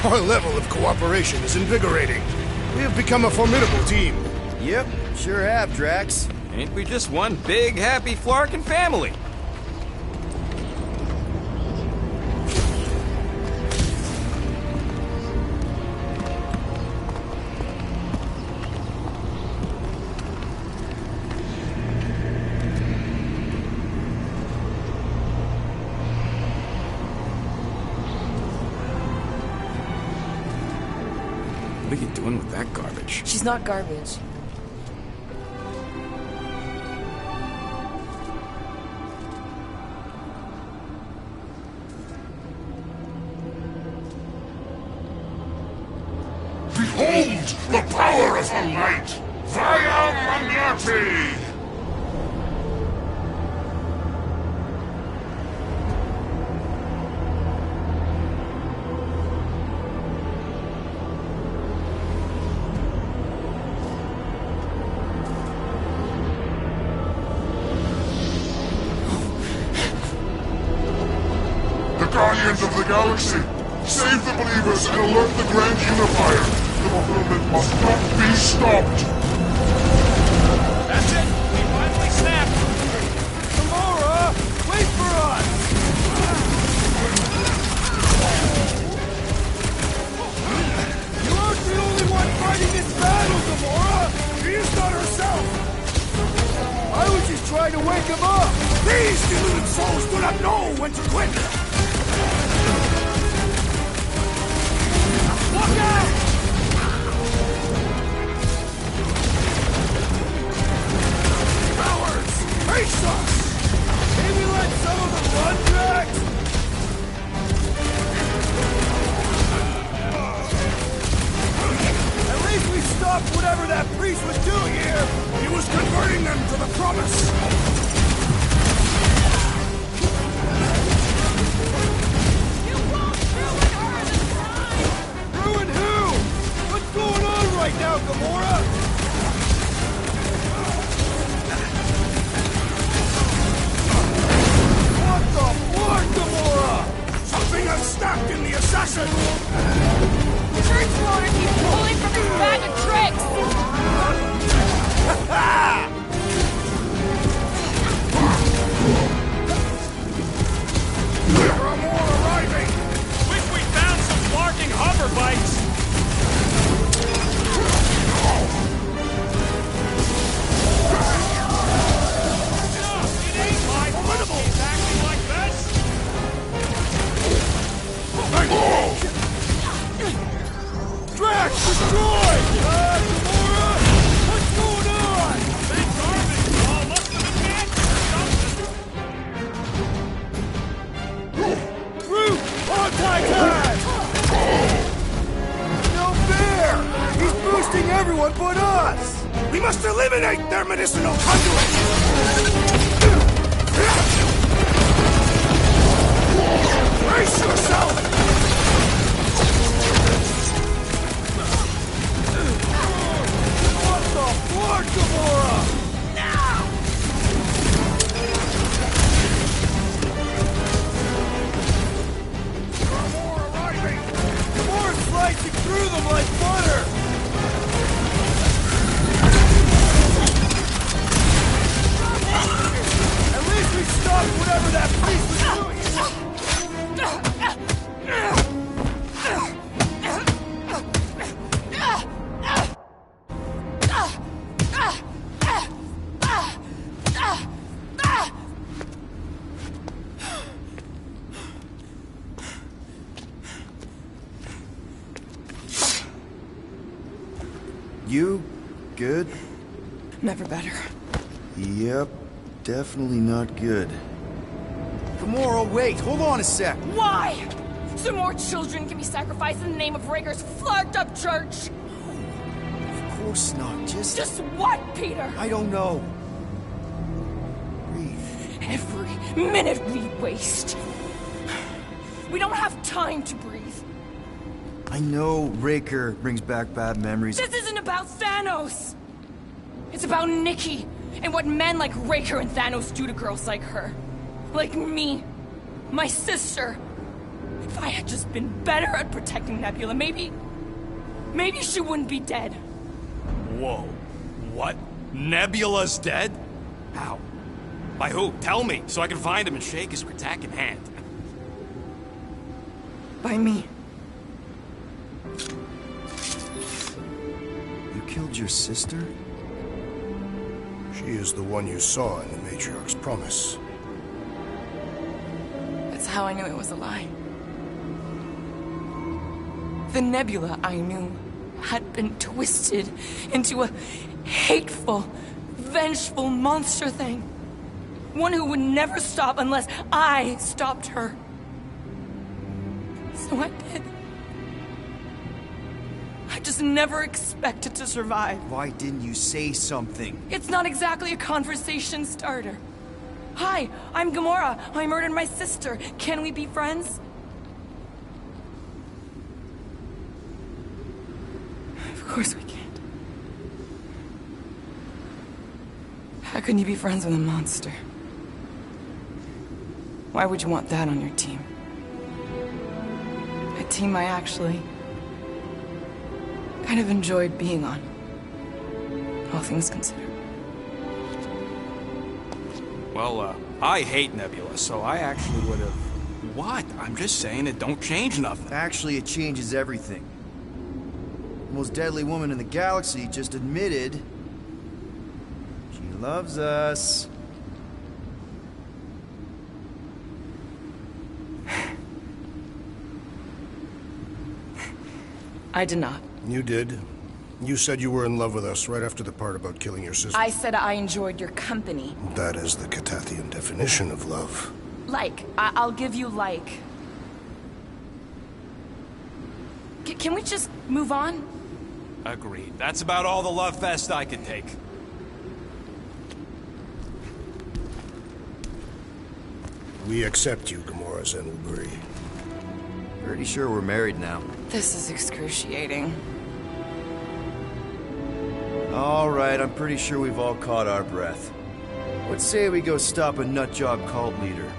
Our level of cooperation is invigorating. We have become a formidable team. Yep, sure have, Drax. Ain't we just one big, happy Flarkin family? What are you doing with that garbage? She's not garbage. Behold the power of the light! Via Manati! Guardians of the Galaxy, save the believers and alert the Grand Unifier. The fulfillment must not be stopped. That's it! We finally snapped! Gamora! Wait for us! You aren't the only one fighting this battle, Gamora! She is not herself! I was just trying to wake him up! These deluded souls do not know when to quit! Look out! Cowards! Face us! Maybe let some of them run, Drax? At least we stopped whatever that priest was doing here! He was converting them to the promise! Right now, Gamora! What the fuck, Gamora? Something unstacked in the assassin! Turn Sloan and keep pulling from his bag of tricks! There are more arriving! Wish we found some Flarking hover bikes! Drax, destroy! Gamora! What's going on? That garbage ball must have been magic or something! Groot! Anti-time! No fair! He's boosting everyone but us! We must eliminate their medicinal conduit! Brace yourself! What the fuck, Gamora? There are more arriving! Gamora's slicing through them like butter! At least we stopped whatever that priest was doing! You good? Never better. Yep, definitely not good. Gamora, wait, hold on a sec. Why? So more children can be sacrificed in the name of Rager's flarked up church? Of course not, Just what, Peter? I don't know. Breathe. Every minute we waste. We don't have time to breathe. I know Raker brings back bad memories. This isn't about Thanos! It's about Nikki, and what men like Raker and Thanos do to girls like her. Like me. My sister. If I had just been better at protecting Nebula, maybe she wouldn't be dead. Whoa. What? Nebula's dead? How? By who? Tell me, so I can find him and shake his Kratak in hand. By me. You killed your sister? She is the one you saw in the Matriarch's promise. That's how I knew it was a lie. The Nebula I knew had been twisted into a hateful, vengeful monster thing. One who would never stop unless I stopped her. So I did. I just never expected to survive. Why didn't you say something? It's not exactly a conversation starter. Hi, I'm Gamora. I murdered my sister. Can we be friends? Of course we can't. How can you be friends with a monster? Why would you want that on your team? A team I actually kind of enjoyed being on. All things considered. Well, I hate Nebula, so I actually would have... What? I'm just saying it don't change nothing. Actually, it changes everything. The most deadly woman in the galaxy just admitted she loves us. I did not. You did. You said you were in love with us right after the part about killing your sister. I said I enjoyed your company. That is the Catathian definition of love. Like. I'll give you like. Can we just move on? Agreed. That's about all the love fest I can take. We accept you, Gamora Zenuburi. Pretty sure we're married now. This is excruciating. All right, I'm pretty sure we've all caught our breath. What say we go stop a nutjob cult leader?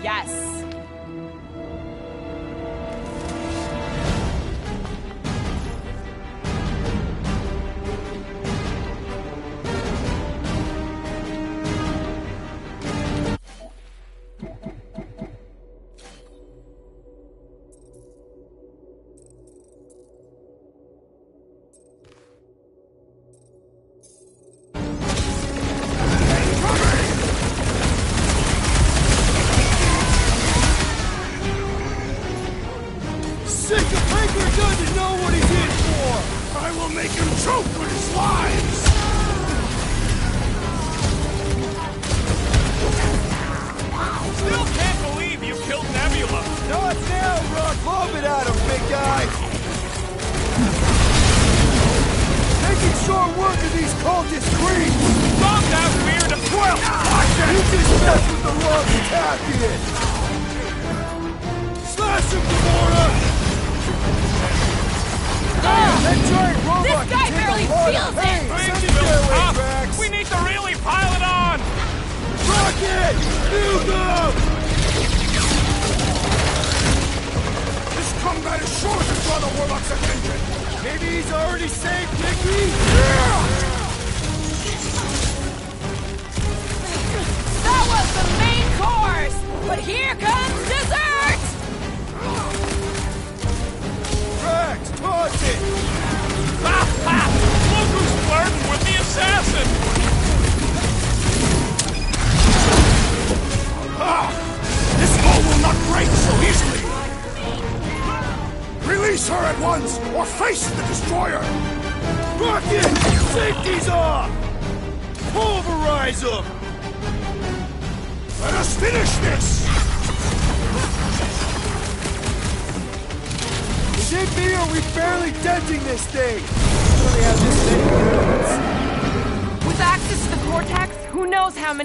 Yes.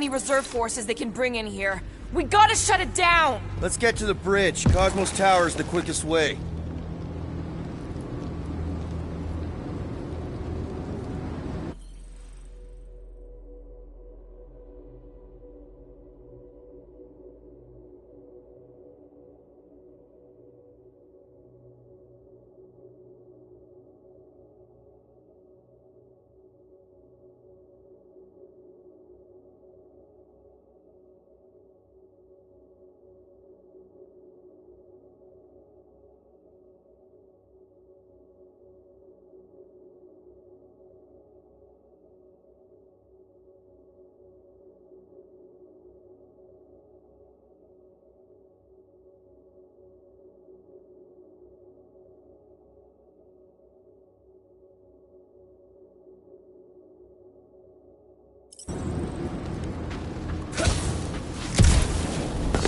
Reserve forces they can bring in here. We gotta shut it down! Let's get to the bridge. Cosmos Tower is the quickest way.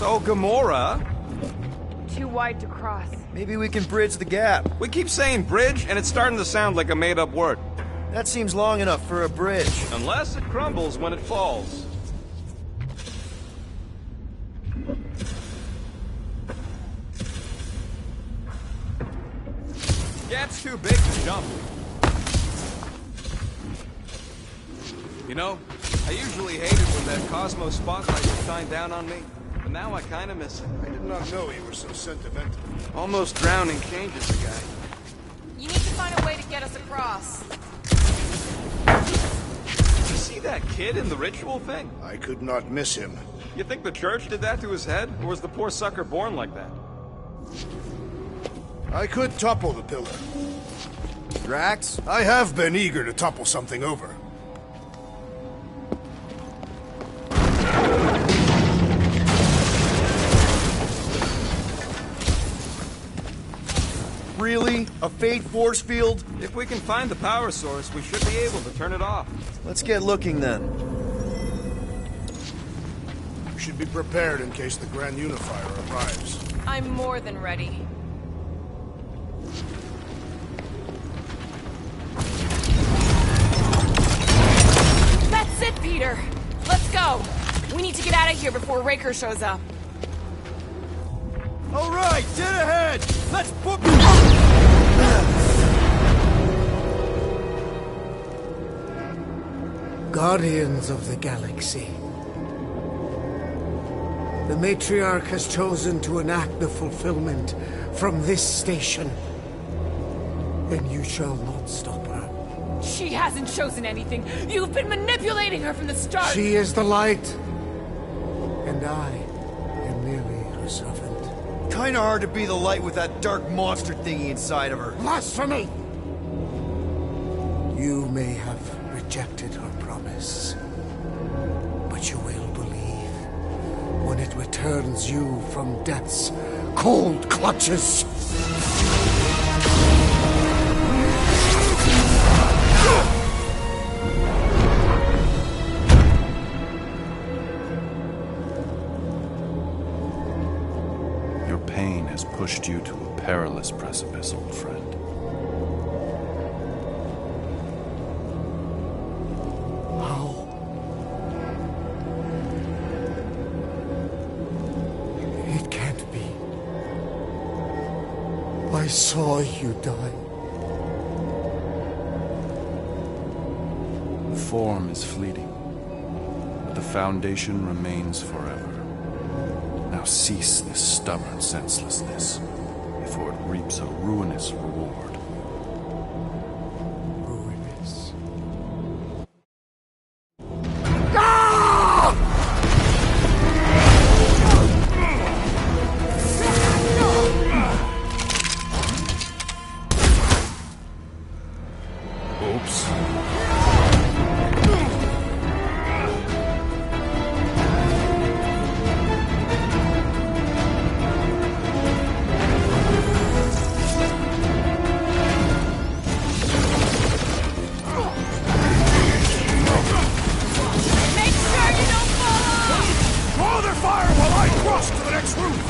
So, Gamora, Too wide to cross. Maybe we can bridge the gap. we keep saying bridge, and it's starting to sound like a made-up word. That seems long enough for a bridge. Unless it crumbles when it falls. Gap's too big to jump. You know, I usually hated when that Cosmo spotlight would shine down on me, but now I kinda miss it. I did not know you were so sentimental. Almost drowning changes the guy. You need to find a way to get us across. Did you see that kid in the ritual thing? I could not miss him. You think the church did that to his head, or was the poor sucker born like that? I could topple the pillar. Drax? I have been eager to topple something over. Really? A fate force field? If we can find the power source, we should be able to turn it off. Let's get looking then. We should be prepared in case the Grand Unifier arrives. I'm more than ready. That's it, Peter! Let's go! We need to get out of here before Raker shows up. All right, dead ahead! Let's book... Guardians of the Galaxy. The Matriarch has chosen to enact the fulfillment from this station. And you shall not stop her. She hasn't chosen anything. You've been manipulating her from the start. She is the light. And I am merely her servant. Kinda hard to be the light with that dark monster thingy inside of her. Blasphemy! You may have rejected her promise, but you will believe when it returns you from death's cold clutches. Your pain has pushed you to a perilous precipice, old friend. How? It can't be. I saw you die. The form is fleeting, but the foundation remains forever. Now cease this stubborn senselessness, before it reaps a ruinous reward. Ruinous. Oops. Make sure you don't fall off! Draw their fire while I cross to the next roof!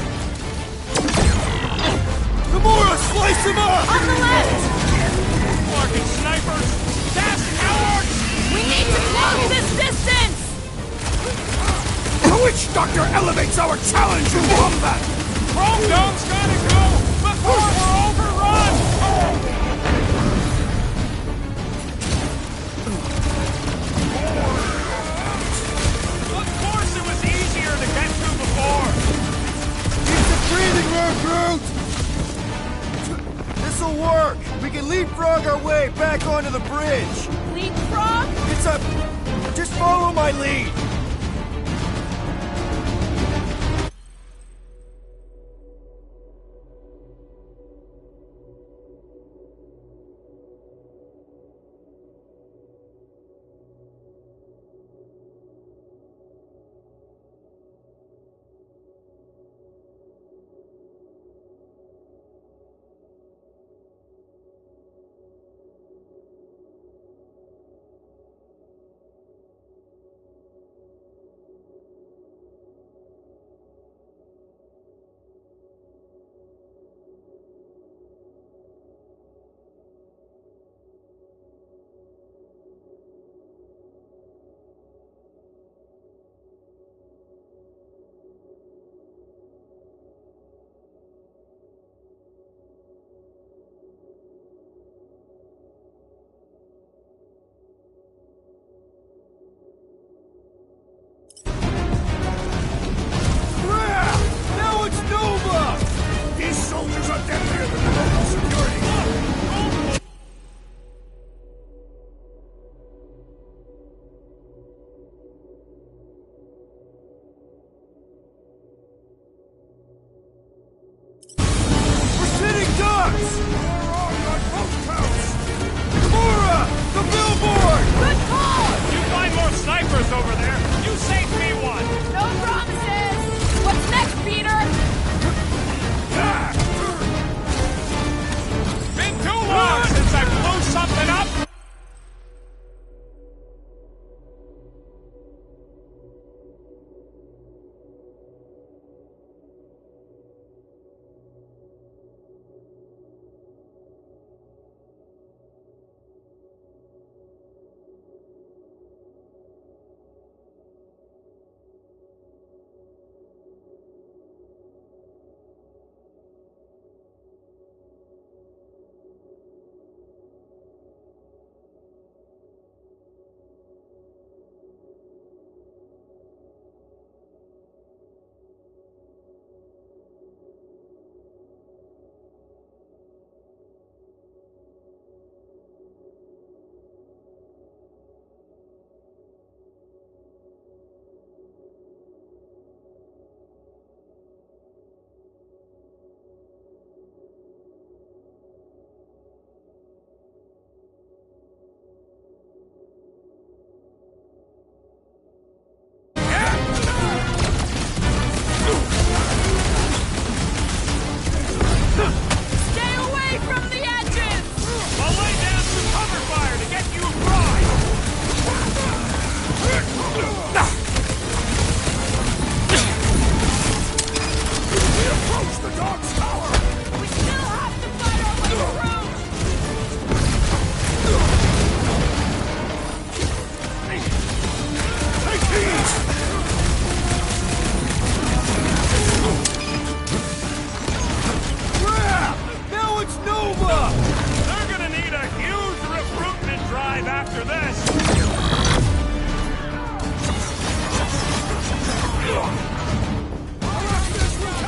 Gamora, slice him up! On the left! Fucking snipers! Dash out! We need to close this distance! The witch doctor elevates our challenge in combat! Chrome Dome's gotta go before we're overrun! Of course it was easier to get through before! It's a breathing room, Groot! This'll work! We can leapfrog our way back onto the bridge! Leapfrog? It's a... Just follow my lead! guys over there. You saved me one. No promises! What's next, Peter? Been too long since I blew something up. Stay away from the edges! I'll lay down some cover fire to get you dry. We approach the dog's tower! We still have to fight our way through! Take these! Crap! Now it's Nova! They're gonna need a huge recruitment drive after this.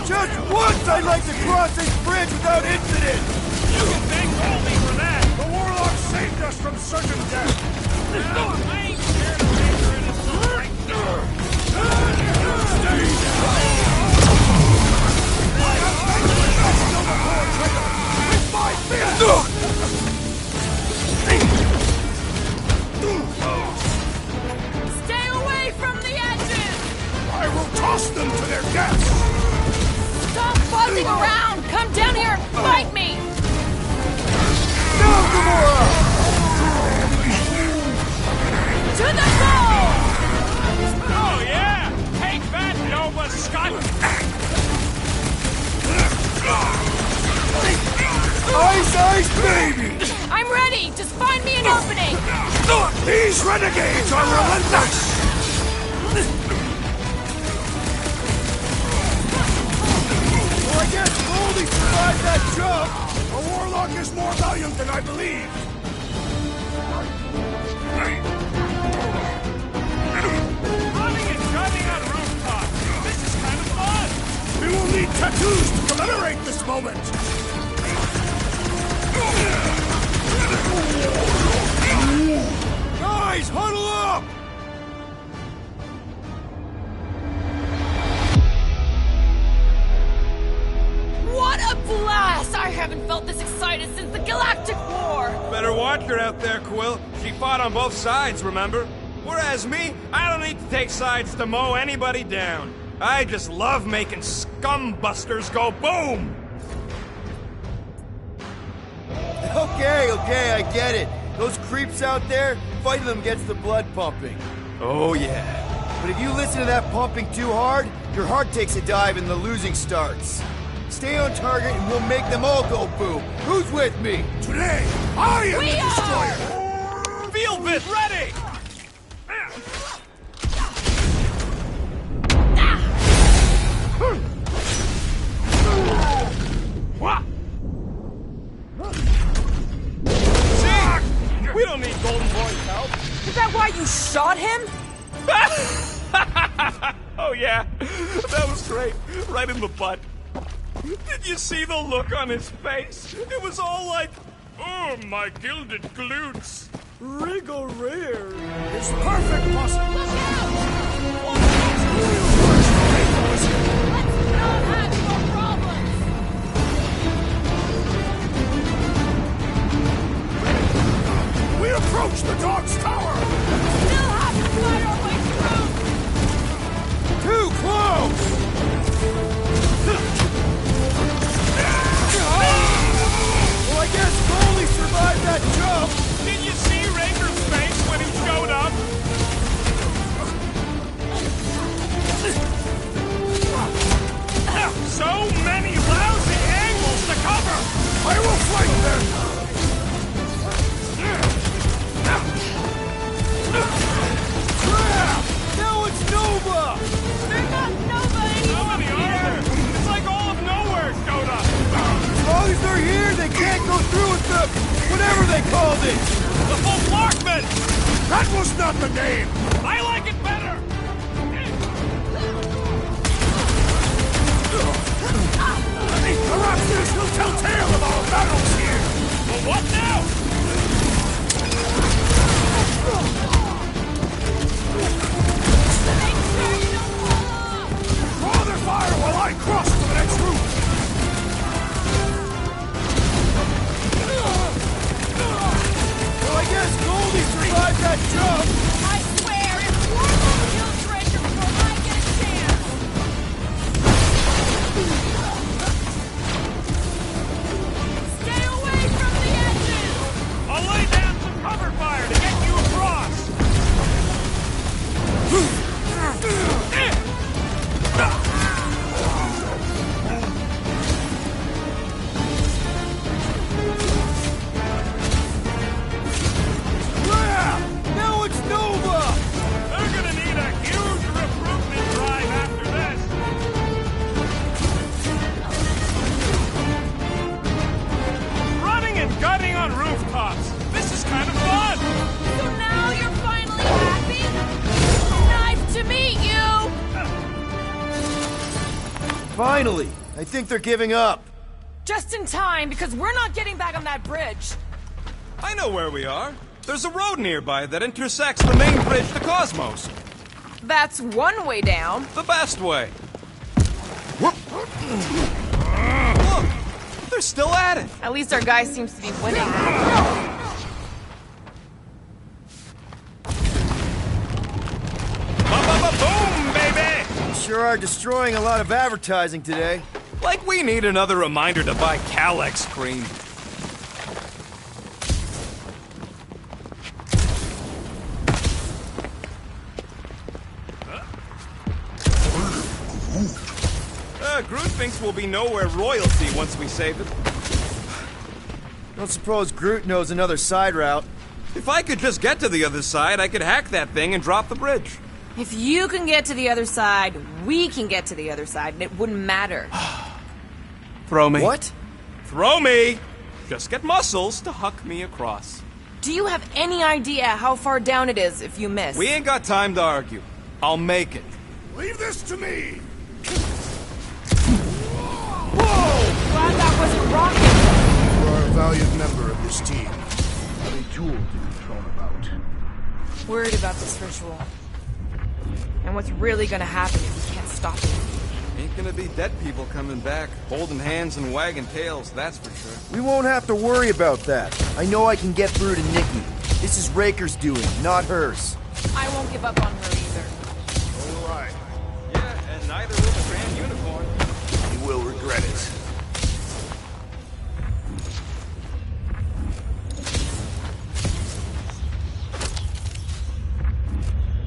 Just once I'd like to cross this bridge without incident! You can thank Goldie for that. The Warlock saved us from certain death! I ain't scared of Ranger in a suit like Stay down! I have Nova trigger! With my fist! Stay away from the edges! I will toss them to their deaths! Stop buzzing around! Come down here and fight me! Now, Gamora! To the goal! Oh yeah! Take that, Nova Scott! Ice Ice Baby! I'm ready! Just find me an opening! These renegades are relentless! Well, I guess Goldie survived that jump! A Warlock is more valiant than I believed! Running and gunning on rooftops! This is kind of fun! We will need tattoos to commemorate this moment! Guys, huddle up! What a blast! I haven't felt this excited since the Galactic War! Better watch her out there, Quill. She fought on both sides, remember? Whereas me, I don't need to take sides to mow anybody down. I just love making scumbusters go boom! Okay, I get it. Those creeps out there, fighting them gets the blood pumping. Oh yeah. But if you listen to that pumping too hard, your heart takes a dive and the losing starts. Stay on target and we'll make them all go boom. Who's with me? Today, I am We the are! Destroyer! Field bit ready! What? See? We don't need Golden Boy's help. Is that why you shot him? Oh yeah, that was great. Right in the butt. Did you see the look on his face? It was all like, oh, my gilded glutes. Wriggle rear. It's perfect, boss! Look out! Let's not have more problems! We approach the dog's tower! Still have to fight our way through! That was not the name! I like it better! Perhaps this will tell tale of our battles here! Well, what now? Make sure you don't fall off! Draw their fire while I cross to the next room! Well, I guess Goldie survived that jump! I swear, if Warlock kills Raker before I get a chance! Stay away from the edges! I'll lay down some cover fire to get you across! Yeah! Now it's Nova! They're gonna need a huge recruitment drive after this! Running and gunning on rooftops! This is kind of fun! So now you're finally happy? Nice to meet you! Finally! I think they're giving up. Just in time, because we're not getting back on that bridge. I know where we are. There's a road nearby that intersects the main bridge to Cosmos. That's one way down. The best way. Look! They're still at it! At least our guy seems to be winning. Boom, baby! Sure are destroying a lot of advertising today. Like we need another reminder to buy Calyx cream. Groot thinks we'll be nowhere royalty once we save it. Don't suppose Groot knows another side route. If I could just get to the other side, I could hack that thing and drop the bridge. If you can get to the other side, we can get to the other side, and it wouldn't matter. Throw me. What? Throw me! Just get muscles to huck me across. Do you have any idea how far down it is if you miss? We ain't got time to argue. I'll make it. Leave this to me! Glad that wasn't rocket. You are a valiant member of this team. A jewel to be thrown about. Worried about this ritual. And what's really gonna happen if we can't stop it. Ain't gonna be dead people coming back, holding hands and wagging tails, that's for sure. We won't have to worry about that. I know I can get through to Nikki. This is Raker's doing, not hers. I won't give up on her either. All right. Yeah, and neither will the Grand Unicorn. You will regret it.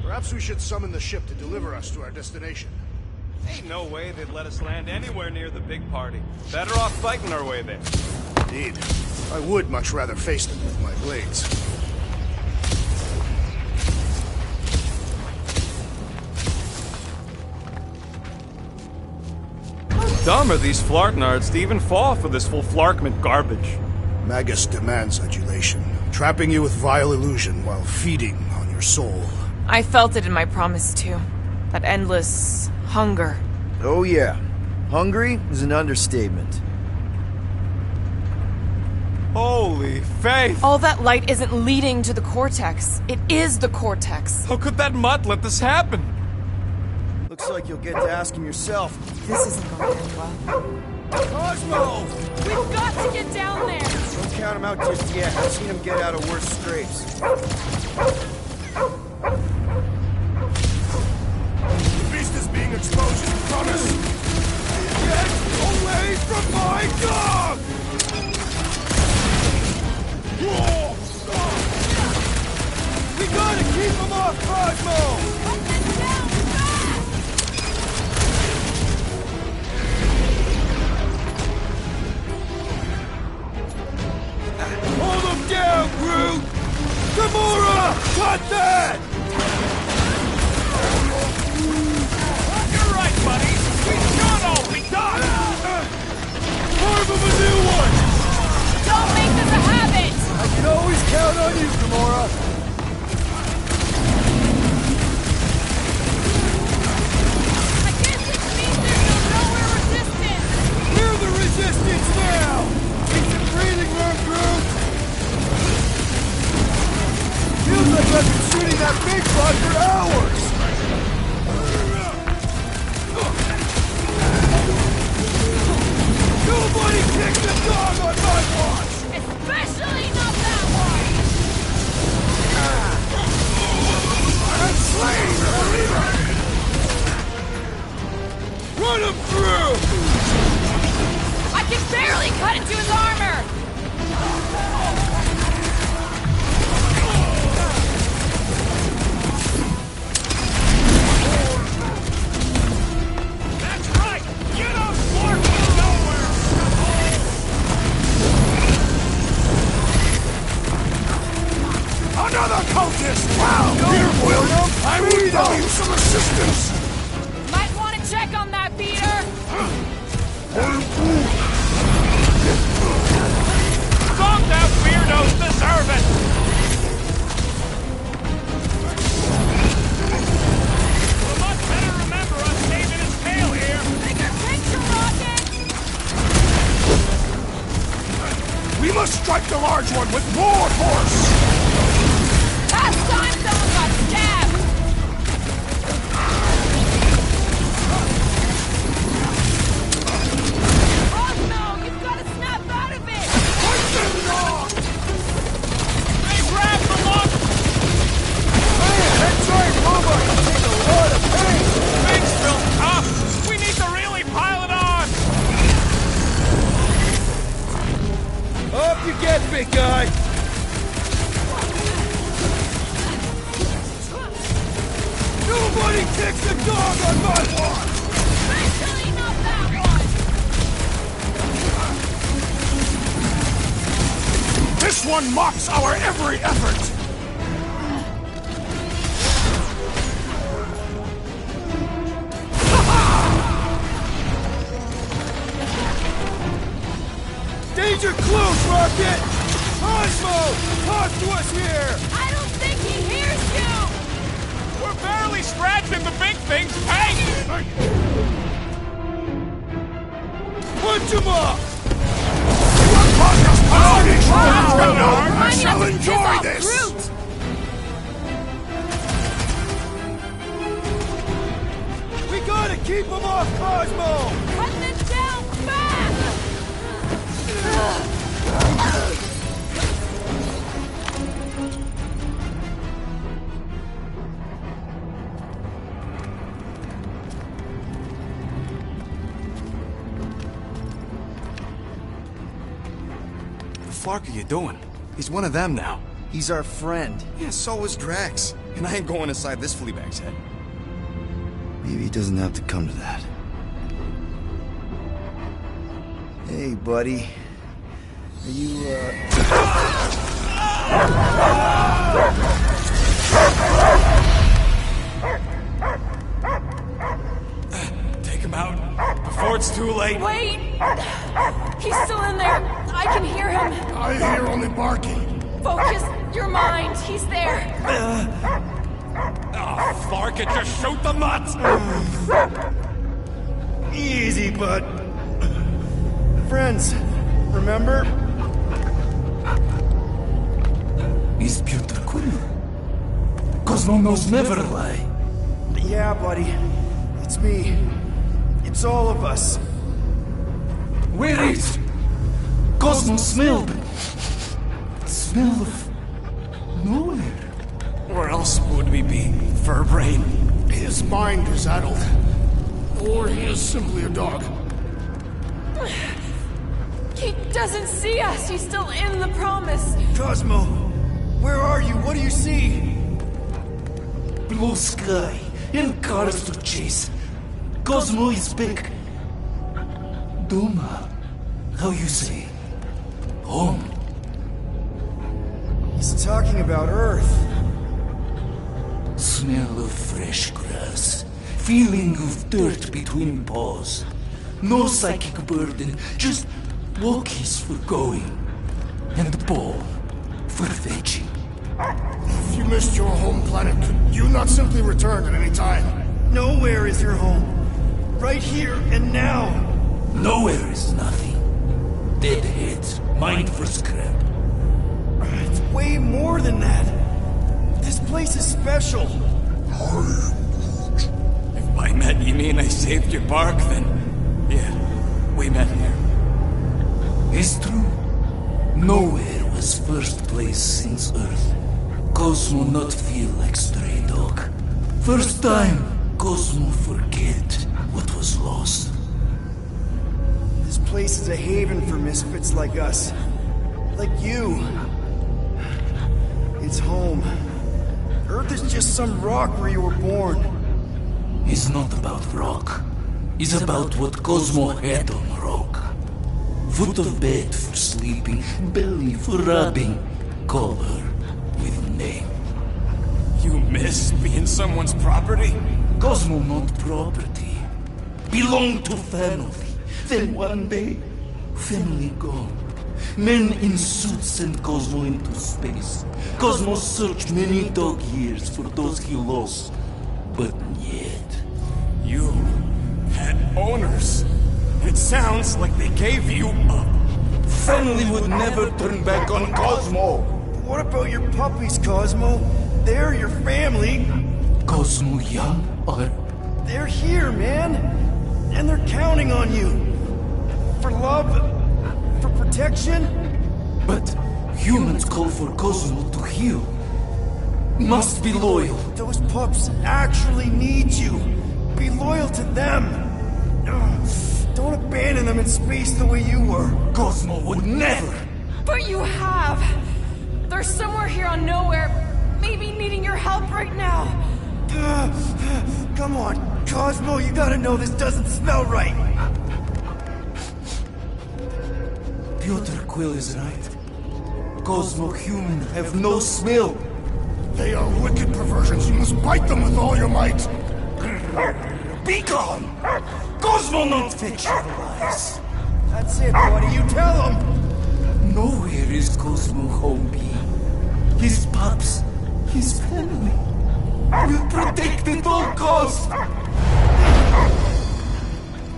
Perhaps we should summon the ship to deliver us to our destination. Ain't no way they'd let us land anywhere near the big party. Better off fighting our way there. Indeed. I would much rather face them with my blades. How dumb are these Flartnards to even fall for this full Flarkment garbage? Magus demands adulation, trapping you with vile illusion while feeding on your soul. I felt it in my promise too. That endless hunger. Oh yeah. Hungry is an understatement. Holy faith! All that light isn't leading to the Cortex. It is the Cortex. How could that mutt let this happen? Looks like you'll get to ask him yourself. This isn't going to end well. Cosmo! We've got to get down there! Don't count him out just yet. I've seen him get out of worse scrapes. The beast is being exposed, as promised! Get away from my dog! We gotta keep him off Cosmo! Put this down fast! Hold him down, Groot! Gamora! Cut that! You're right, buddy! We should all be done! Carve him a new one! Don't make this a habit! I can always count on you, Gamora! Another cultist! Wow! Here, Quill! I will give you some assistance! Might want to check on that, Peter! Don't that weirdos deserve it! We much better remember us saving his tail here! Bigger picture, Rocket! We must strike the large one with more force! Last time someone got stabbed! Cosmo, you've got to snap out of it! They grabbed the lock! That giant robot can take a lot of pain! Things real tough! We need to really pile it on! Up you get, big guy! Nobody kicks a dog on my watch! Especially not that one! This one mocks our every effort! Danger close, Rocket! Cosmo! Talk to us here! I don't think he hears you! We're barely scratching the big thing's tank! Punch him up! I shall enjoy this! We gotta keep him off, Cosmo! Cut this down fast! What the fuck are you doing? He's one of them now. He's our friend. Yeah, so was Drax. And I ain't going inside this fleabag's head. Maybe it doesn't have to come to that. Hey, buddy. Are you, Take him out before it's too late. Wait! He's still in there. I can hear him. I hear only barking. Focus your mind. He's there. Oh, Clark, it just shoot the nuts! Easy, bud. Friends, remember? Is Peter Quill? Cosmo knows never lie. Yeah, buddy. It's me. It's all of us. Where is Cosmo smelled? Smell of nowhere. Where else would we be, Furbrain? His mind is addled. Or he is simply a dog. He doesn't see us. He's still in the promise. Cosmo, where are you? What do you see? Blue sky and cars to chase. Cosmo is back. Doma, how you say? Home. He's talking about Earth. Smell of fresh grass. Feeling of dirt between paws. No psychic burden, just walkies for going. And ball for fetching. If you missed your home planet, could you not simply return at any time? Nowhere is your home. Right here and now. Nowhere is nothing. Deadheads, mind for scrap. It's way more than that. This place is special. If by met you mean I saved your bark, then yeah, we met here. It's true. Nowhere was first place since Earth. Cosmo not feel like stray dog. First time, Cosmo forget what was lost. This place is a haven for misfits like us. Like you. It's home. Earth is just some rock where you were born. It's not about rock. It's about what Cosmo had on rock. Foot of bed for sleeping, belly for rubbing. Call her with name. miss being someone's property? Cosmo not property. Belong to family. Then one day, family gone. Men in suits send Cosmo into space. Cosmo searched many dog years for those he lost. But yet... You had owners. It sounds like they gave you up. Family would never turn back on Cosmo. What about your puppies, Cosmo? They're your family. Cosmo young or... They're here, man. And they're counting on you. For love, for protection. But humans call for Cosmo to heal. Must be loyal. Those pups actually need you. Be loyal to them. Don't abandon them in space the way you were. Cosmo would never. But you have. They're somewhere here on Nowhere, maybe needing your help right now. Come on, Cosmo, you gotta know this doesn't smell right. Piotr Quill is right. Cosmo human have no smell. They are wicked perversions. You must bite them with all your might. Be gone! Cosmo not fetch your lies. That's it, buddy. You tell him. Nowhere is Cosmo home be. His pups, his family. Will protect at all costs.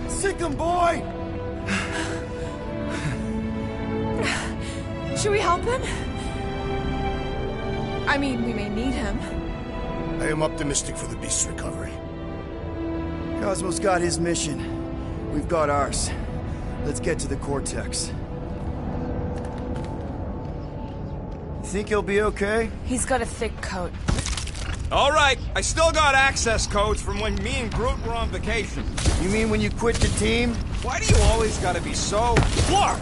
Sick him, boy. Should we help him? I mean, we may need him. I am optimistic for the beast's recovery. Cosmo's got his mission. We've got ours. Let's get to the Cortex. You think he'll be okay? He's got a thick coat. All right, I still got access codes from when me and Groot were on vacation. You mean when you quit the team? Why do you always gotta be so... Clark!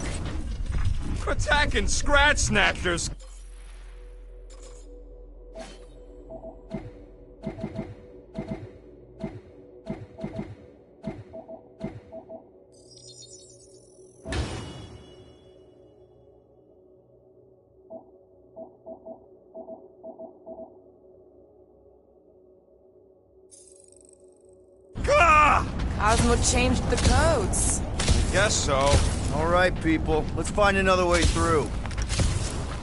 Attacking Scratch Snatchers! Cosmo changed the codes. Guess so. All right, people. Let's find another way through.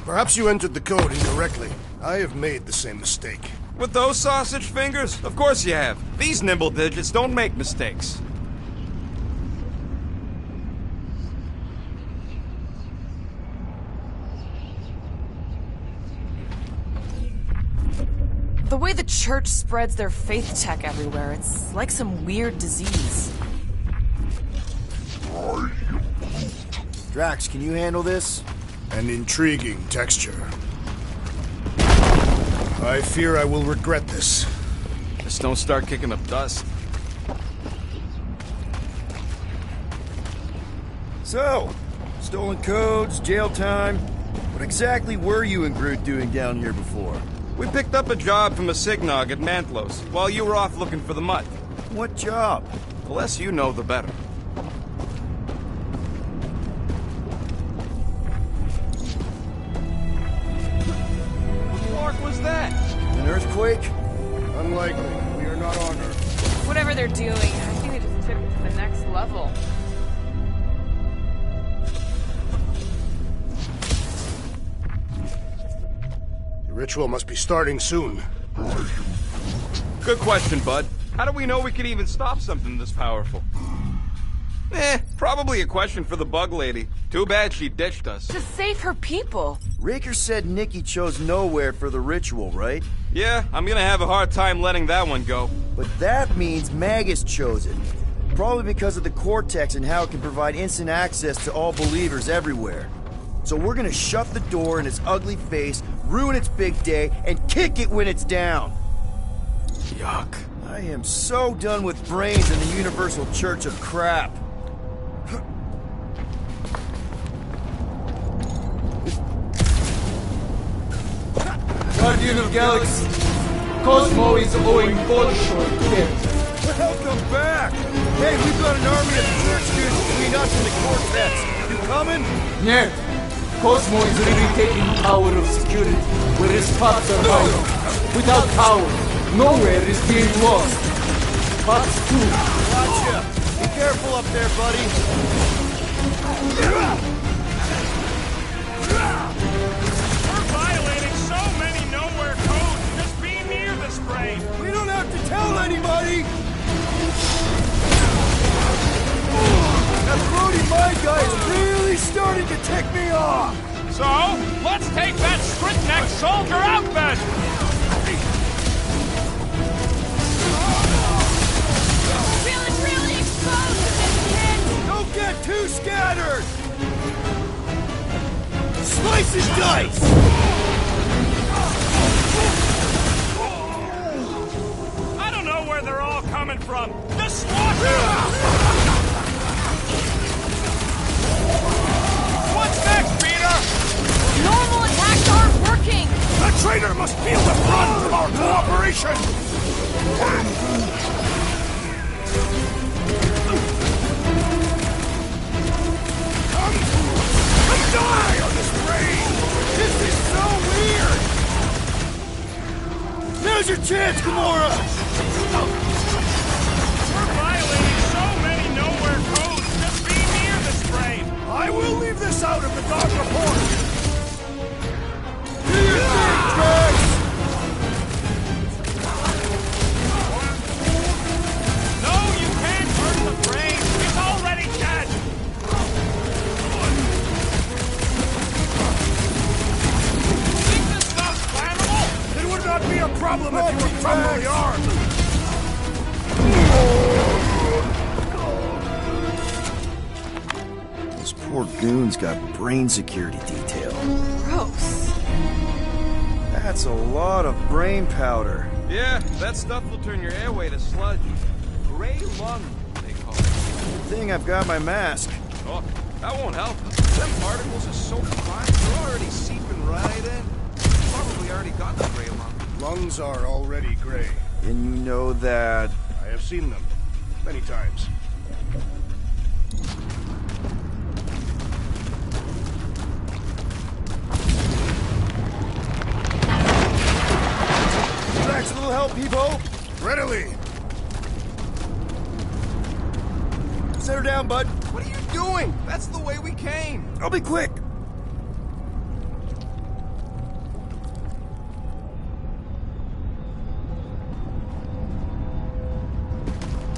Perhaps you entered the code incorrectly. I have made the same mistake. With those sausage fingers? Of course you have. These nimble digits don't make mistakes. The way the church spreads their faith tech everywhere, it's like some weird disease. Drax, can you handle this? An intriguing texture. I fear I will regret this. Just don't start kicking up dust. So, stolen codes, jail time. What exactly were you and Groot doing down here before? We picked up a job from a Signog at Mantlos, while you were off looking for the mud. What job? The less you know, the better. What was that? An earthquake? Unlikely. We are not on Earth. Whatever they're doing, I think they just took it to the next level. The ritual must be starting soon. Good question, bud. How do we know we could even stop something this powerful? Probably a question for the bug lady. Too bad she ditched us. To save her people. Raker said Nikki chose Nowhere for the ritual, right? Yeah, I'm gonna have a hard time letting that one go. But that means Magus chose it. Probably because of the Cortex and how it can provide instant access to all believers everywhere. So we're gonna shut the door in its ugly face, ruin its big day, and kick it when it's down. Yuck. I am so done with brains and the Universal Church of crap. Guardian of Galaxy, Cosmo is owing Bolshoi debt. Welcome back! Hey, we've got an army of church dudes between us and the Cortex. You coming? Нет, Cosmo is really taking power of security, where his spots are vital. Without power, nowhere is being lost. Spots too. Gotcha! Be careful up there, buddy. We're violating so many nowhere codes just being near this brain. We don't have to tell anybody! That Brody my guy is really starting to tick me off! So, let's take that strip-neck soldier out then! Feeling really exposed to this kid! Don't get too scattered! Slice his dice! I don't know where they're all coming from. Just squash them! What's next, Peter? Normal attacks aren't working! The traitor must feel the brunt of our cooperation! Come die on this brain! This is so weird! Now's your chance, Gamora! We're violating so many nowhere codes just being near this brain. I will leave this out of the dark report! Do your thing, Drax! No, you can't hurt the brain. He's already dead. Think this stuff's flammable? It would not be a problem if you would crumble the arm! Those poor goons got brain security detail. Gross. That's a lot of brain powder. Yeah, that stuff will turn your airway to sludge. Gray lung, they call it. Thing I've got my mask. Oh, that won't help. Them particles are so fine, they're already seeping right in. Probably already got the gray lung. Lungs are already gray. And you know that... I have seen them. Many times. Drax, a little help, people! Readily! Set her down, bud. What are you doing? That's the way we came. I'll be quick.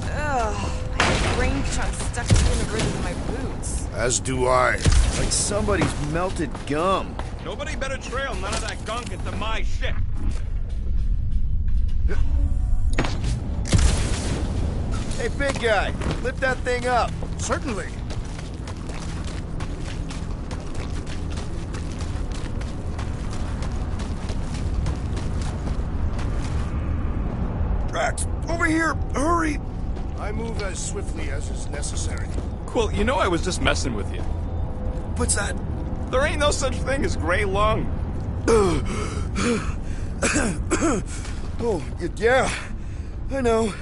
Ugh, I have brain chunks stuck between the ribs of my boots. As do I. Like somebody's melted gum. Nobody better trail none of that gunk into my ship. Hey, big guy, lift that thing up. Certainly. Drax, over here, hurry! I move as swiftly as is necessary. Quill, you know I was just messing with you. What's that? There ain't no such thing as gray lung. Oh, yeah, I know.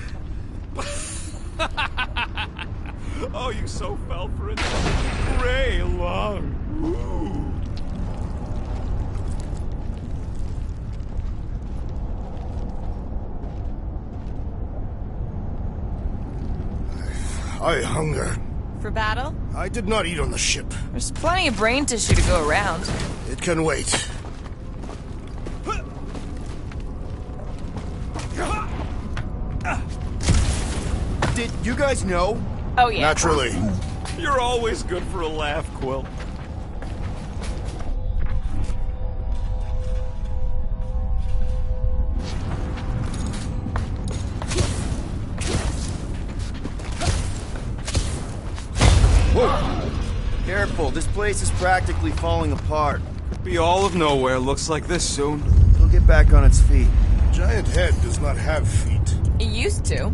Oh, you so fell for it. Gray lung. Ooh. I hunger. For battle? I did not eat on the ship. There's plenty of brain tissue to go around. It can wait. Did you guys know? Oh yeah. Naturally. You're always good for a laugh, Quill. Whoa! Careful, this place is practically falling apart. Be all of nowhere looks like this soon. It'll get back on its feet. Giant head does not have feet. It used to.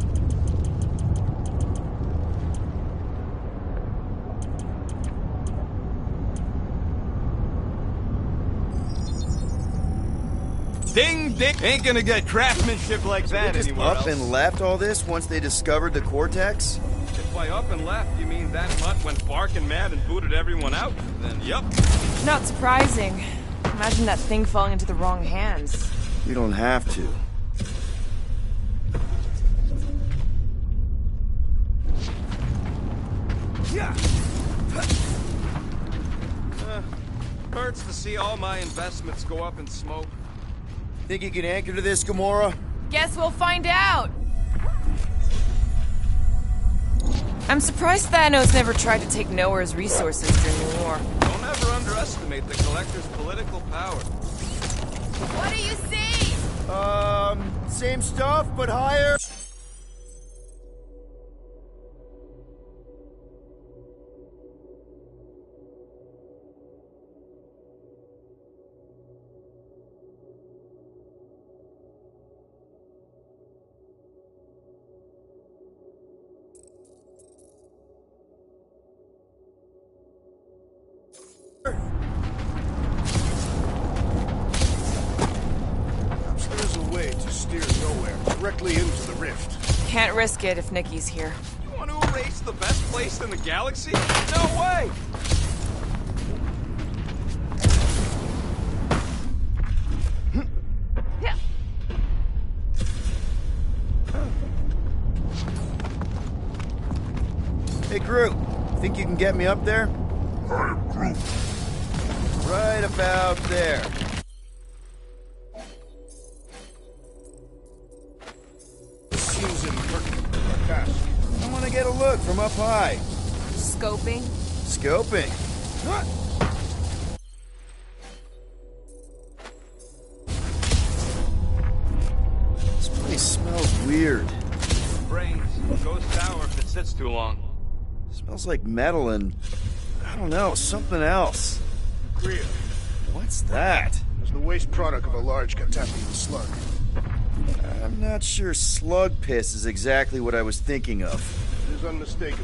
Ding, ding. Ain't gonna get craftsmanship like They that just anywhere up else. and left all this once they discovered the Cortex? If If by up and left you mean that mutt went barking mad and booted everyone out, then yup. Not surprising. Imagine that thing falling into the wrong hands. We don't have to. Yeah. Hurts to see all my investments go up in smoke. Think you can anchor to this, Gamora? Guess we'll find out. I'm surprised Thanos never tried to take Nowhere's resources during the war. Don't ever underestimate the Collector's political power. What do you see? Same stuff, but higher. Perhaps there's a way to steer Nowhere directly into the rift. Can't risk it if Nikki's here. You want to erase the best place in the galaxy? No way! Hey, Groot. Think you can get me up there? I am Groot. Right about there. This seems impertinent to our task. I want to get a look from up high. Scoping? Scoping. This place smells weird. Brains. Goes sour if it sits too long. Smells like metal and, I don't know, something else. Kriya What's that? is the waste product of a large Katapian slug. I'm not sure slug piss is exactly what I was thinking of. It is unmistakable.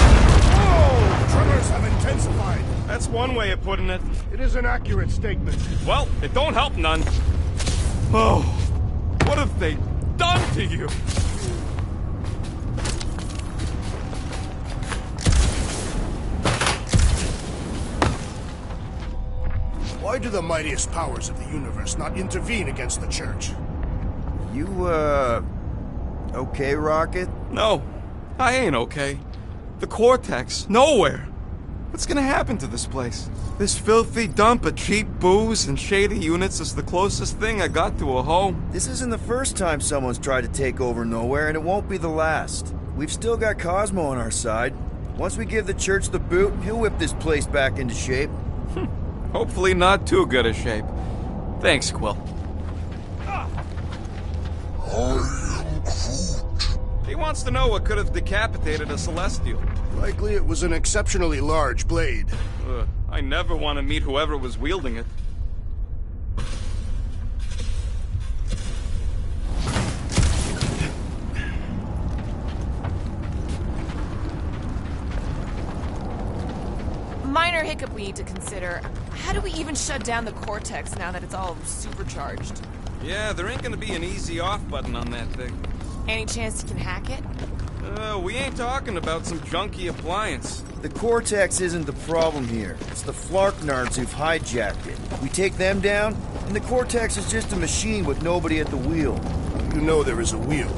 Oh! Tremors have intensified. That's one way of putting it. It is an accurate statement. Well, it don't help none. Oh, what have they done to you? Why do the mightiest powers of the universe not intervene against the Church? You, okay, Rocket? No, I ain't okay. The Cortex, nowhere. What's gonna happen to this place? This filthy dump of cheap booze and shady units is the closest thing I got to a home. This isn't the first time someone's tried to take over Nowhere, and it won't be the last. We've still got Cosmo on our side. Once we give the Church the boot, he'll whip this place back into shape. Hopefully not too good a shape. Thanks, Quill. He wants to know what could have decapitated a Celestial. Likely it was an exceptionally large blade. I never want to meet whoever was wielding it. Minor hiccup we need to consider. How do we even shut down the Cortex now that it's all supercharged? Yeah, there ain't gonna be an easy off button on that thing. Any chance you can hack it? We ain't talking about some junky appliance. The Cortex isn't the problem here. It's the Flarknards who've hijacked it. We take them down, and the Cortex is just a machine with nobody at the wheel. You know there is a wheel.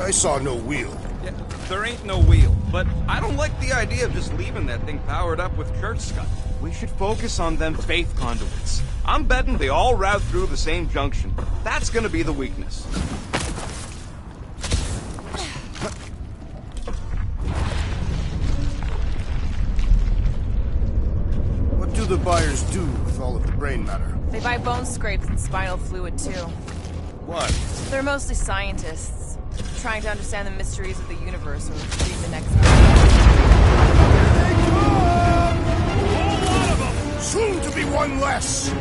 I saw no wheel. Yeah, there ain't no wheel, but I don't like the idea of just leaving that thing powered up with church scum. We should focus on them faith conduits. I'm betting they all route through the same junction. That's gonna be the weakness. What do the buyers do with all of the brain matter? They buy bone scrapes and spinal fluid too. What? They're mostly scientists, trying to understand the mysteries of the universe or read the next Soon to be one less!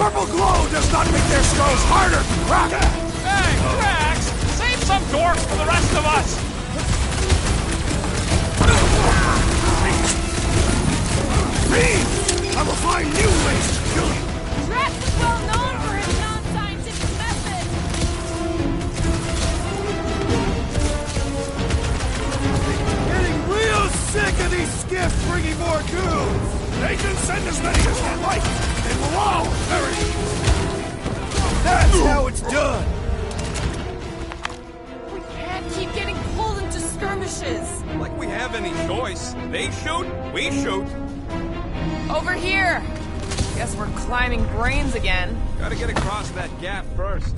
purple glow does not make their skulls harder to crack! Hey, Rex! Save some dwarfs for the rest of us! Me! I will find new ways to kill you! Drax is well known for his non-scientific methods. Getting real sick of these skiffs bringing more goons! They can send as many as they like! They will all perish! That's how it's done! We can't keep getting pulled into skirmishes. Like we have any choice. They shoot, we shoot. Over here! Guess we're climbing brains again. Gotta get across that gap first.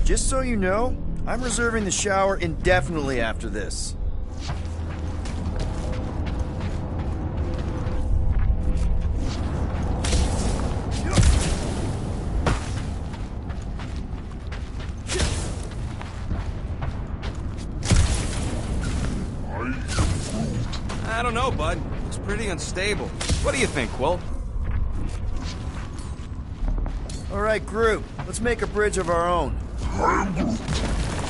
Just so you know, I'm reserving the shower indefinitely after this. I don't know, bud. It's pretty unstable. What do you think, Quill? All right, group, let's make a bridge of our own.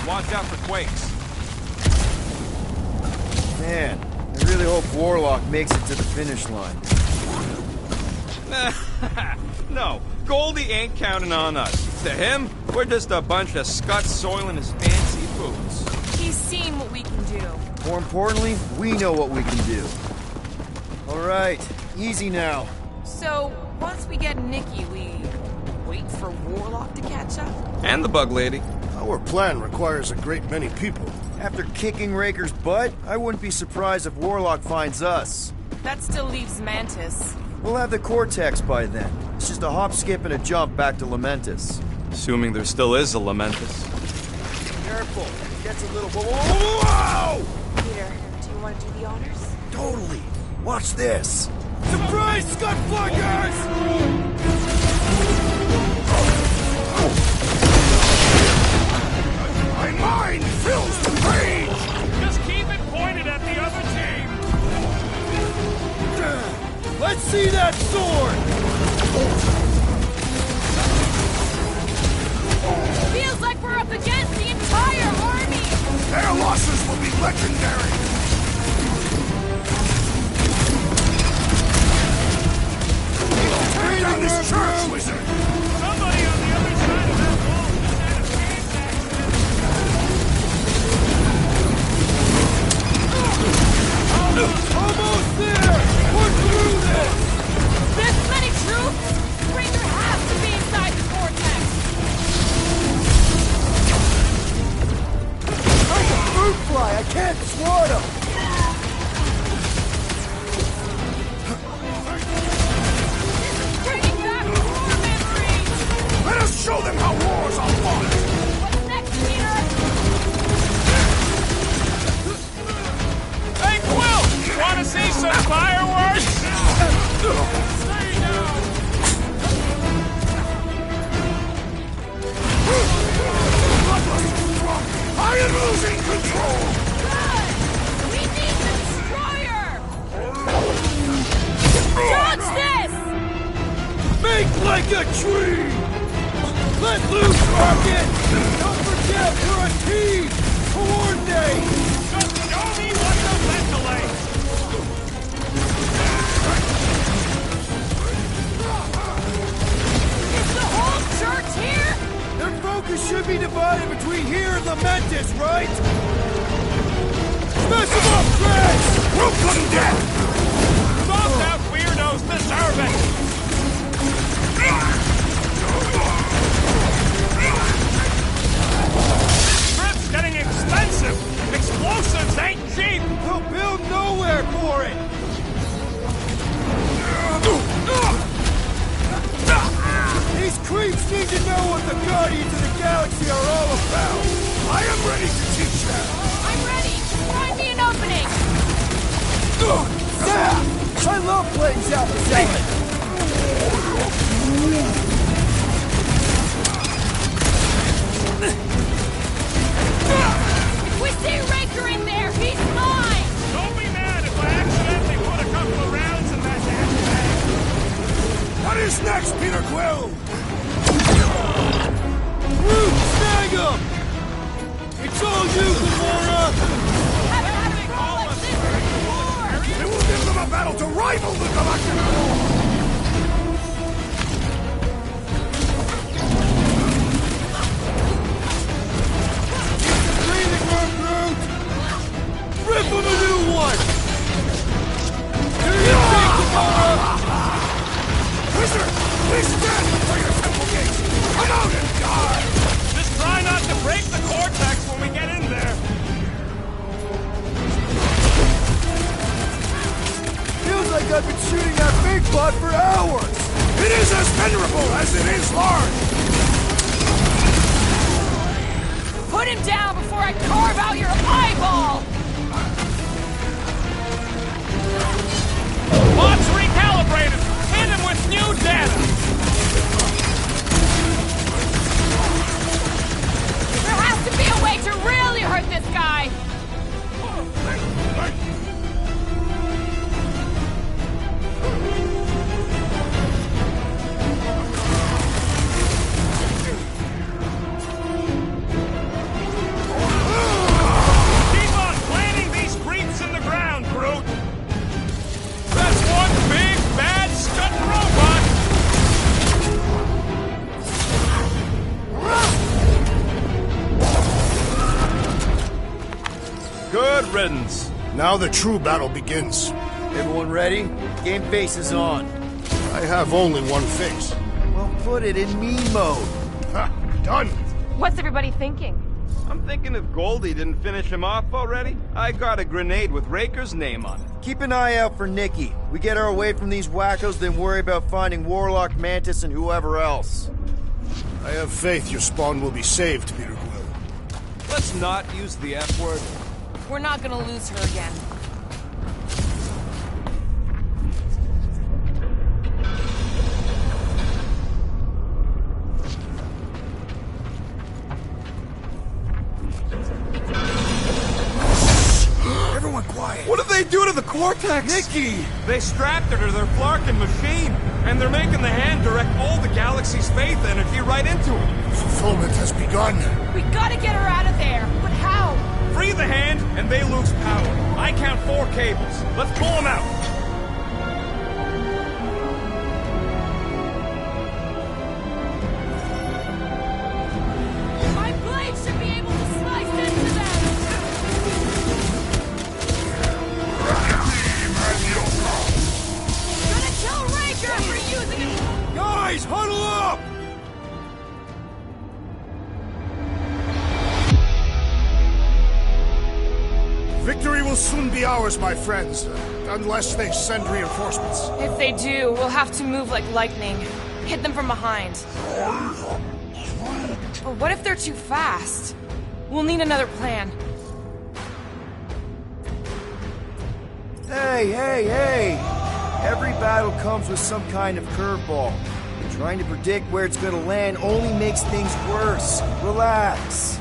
Watch out for quakes. Man, I really hope Warlock makes it to the finish line. No, Goldie ain't counting on us. To him, we're just a bunch of scuts soiling his fancy boots. He's seen what we can do. More importantly, we know what we can do. All right, easy now. So, once we get Nikki, we wait for Warlock to catch up? And the bug lady. Our plan requires a great many people. After kicking Raker's butt, I wouldn't be surprised if Warlock finds us. That still leaves Mantis. We'll have the Cortex by then. It's just a hop, skip, and a jump back to Lamentus. Assuming there still is a Lamentus. Careful, it gets a little... Whoa! Peter, do you want to do the honors? Totally. Watch this. Surprise, Scud Flaggers! My mind fills with rage! Just keep it pointed at the other team! Let's see that sword! Feels like we're up against the entire army! Their losses will be legendary! Tear down this church, wizard! Somebody on the other side of that wall just had a chance Almost there! We're through this! This many troops? Ranger has to be inside the Cortex! I'm a fruit fly! I can't swat him! Bringing back war memories! Let us show them how wars are fought! What's next, Peter? Hey, Quill! Wanna see some fireworks? Stay down! I am losing control! Good! We need the destroyer! Dodge this! Make like a tree! Let loose, Rocket! Don't forget, we're a team! Coordinate! Just show me what to ventilate! Is the whole church here? Their focus should be divided between here and Lamentus, right? Smash them up, Drax! We'll put them down! Soft out weirdos deserve it! This trip's getting expensive! Explosives ain't cheap! We'll build nowhere for it! These creeps need to know what the Guardians of the Galaxy are all about! I am ready to teach them! I'm ready! Find me an opening! I love playing South Pacific! If we see Raker in there, he's mine! Don't be mad if I accidentally put a couple of rounds in that damn bag! What is next, Peter Quill? Groot, snag him! It's all you, Gamora! They will give them a battle to rival the Galacticos! Breathing room, Groot! Rip him a new one! Do your thing, Gamora! Wizard, please stand for your temple gates! Come out and die! Just try not to break the cortex when we get in there. Feels like I've been shooting that big bot for hours! It is as venerable as it is large! Put him down before I carve out your eyeball! Bot's recalibrated! Hit him with new data! There has to be a way to really hurt this guy! Keep on planting these creeps in the ground, Groot! That's one big, bad, stunt robot! Good riddance. Now the true battle begins. Everyone ready? Game face is on. I have only one face. Well, put it in me mode. Ha! Done! What's everybody thinking? I'm thinking if Goldie didn't finish him off already, I got a grenade with Raker's name on it. Keep an eye out for Nikki. We get her away from these wackos, then worry about finding Warlock, Mantis, and whoever else. I have faith your spawn will be saved, Peter Quill. Let's not use the F word. We're not gonna lose her again. Everyone quiet! What did they do to the Cortex? Nikki! They strapped her to their Flarkin machine, and they're making the hand direct all the galaxy's faith energy right into it. Fulfillment has begun. We gotta get her out of there! But how? Free the hand, and they lose power. I count 4 cables. Let's pull them out. My blade should be able to slice into them! Gonna kill Raker for using it! Guys, huddle up! Victory will soon be ours, my friends, unless they send reinforcements. If they do, we'll have to move like lightning. Hit them from behind. But what if they're too fast? We'll need another plan. Hey! Every battle comes with some kind of curveball. Trying to predict where it's gonna land only makes things worse. Relax.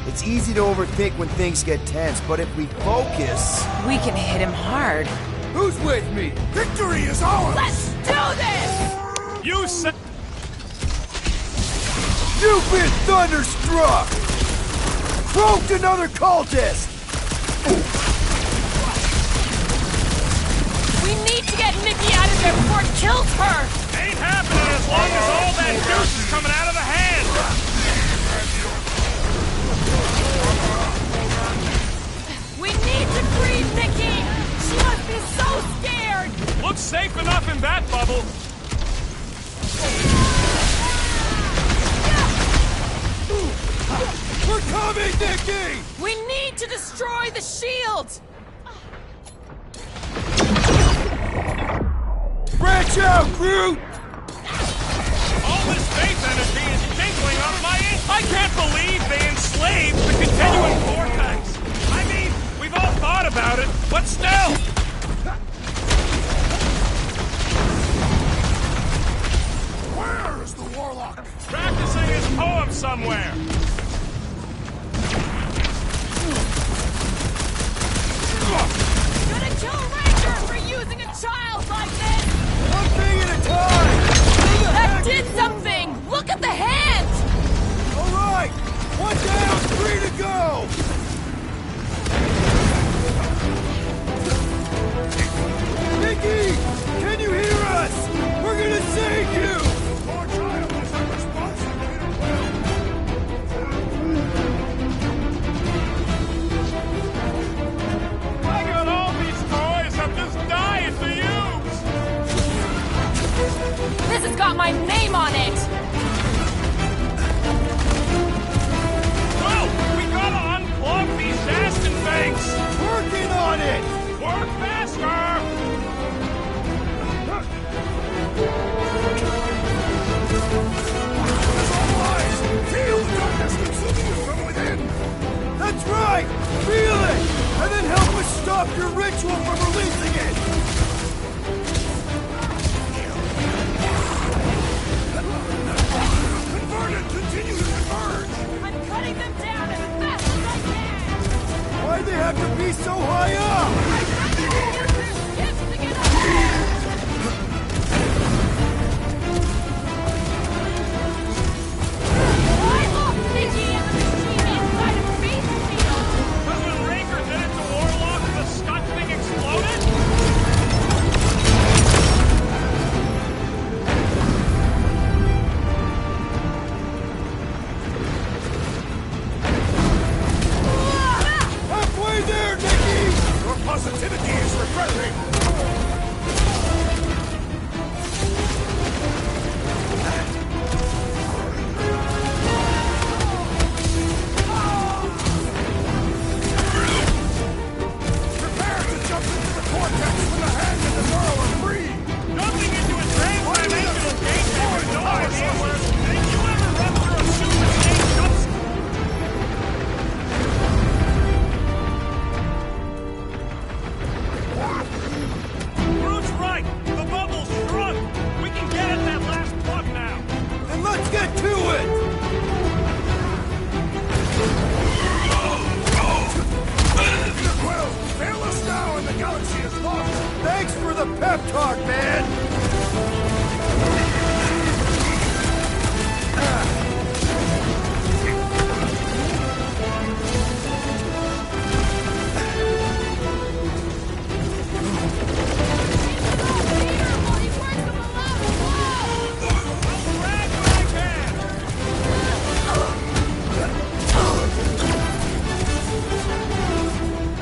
It's easy to overthink when things get tense, but if we focus... We can hit him hard. Who's with me? Victory is ours! Let's do this! You said... You've been thunderstruck! Croaked another cultist! We need to get Nikki out of there before it kills her! Ain't happening as long as all that juice is coming out of the hand! We need to free Nikki! She must be so scared! Looks safe enough in that bubble. We're coming, Nikki! We need to destroy the shield! Branch out, Groot! All this faith energy is tinkling up my... I can't believe they enslaved the continuum vortex! I mean, we've all thought about it, but still! Where is the Warlock? Practicing his poem somewhere! Gonna kill Ranger for using a child like this! One thing at a time! That did something! Look at the hand! All This has got my name on it! Well, we gotta unclog these Aston banks! Working on it! Work faster! Feel the darkness consuming you from within! That's right! Feel it! And then help us stop your ritual from releasing it! Convert it! Continue to converge! I'm cutting them down as fast as I can! Why'd they have to be so high up? Positivity is refreshing! Prepare to jump into the vortex when the hand and the girl are free! Jumping into a transdimensional gate with no idea where... Did you ever run through a super snake jump? Groot's right! The bubble's shrunk! We can get at that last plug now! Then let's get to it! Peter Quill, fail us now and the galaxy is lost! Thanks for the pep talk, man!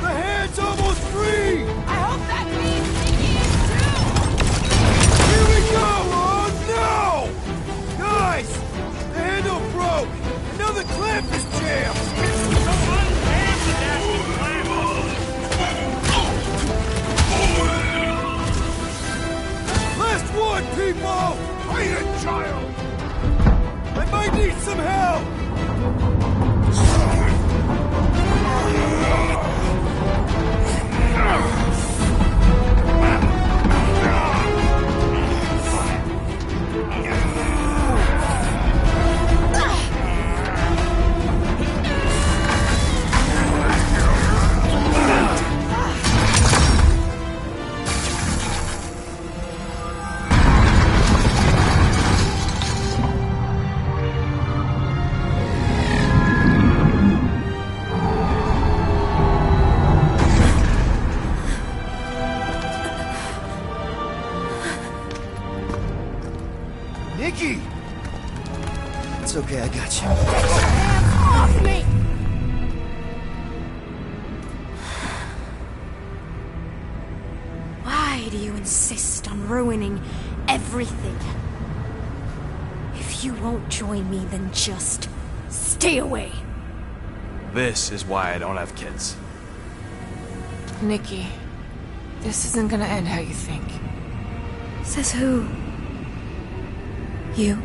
The hand's almost free! I hope that means Nikki is too! Here we go! Oh no! Guys! The handle broke! And now the clamp is jammed! So unjam the Aston clamp! Last one, people! Fight it, child! I might need some help! Nikki! It's okay, I got you. Off me! Why do you insist on ruining everything? If you won't join me, then just stay away. This is why I don't have kids. Nikki, this isn't gonna end how you think. Says who? You?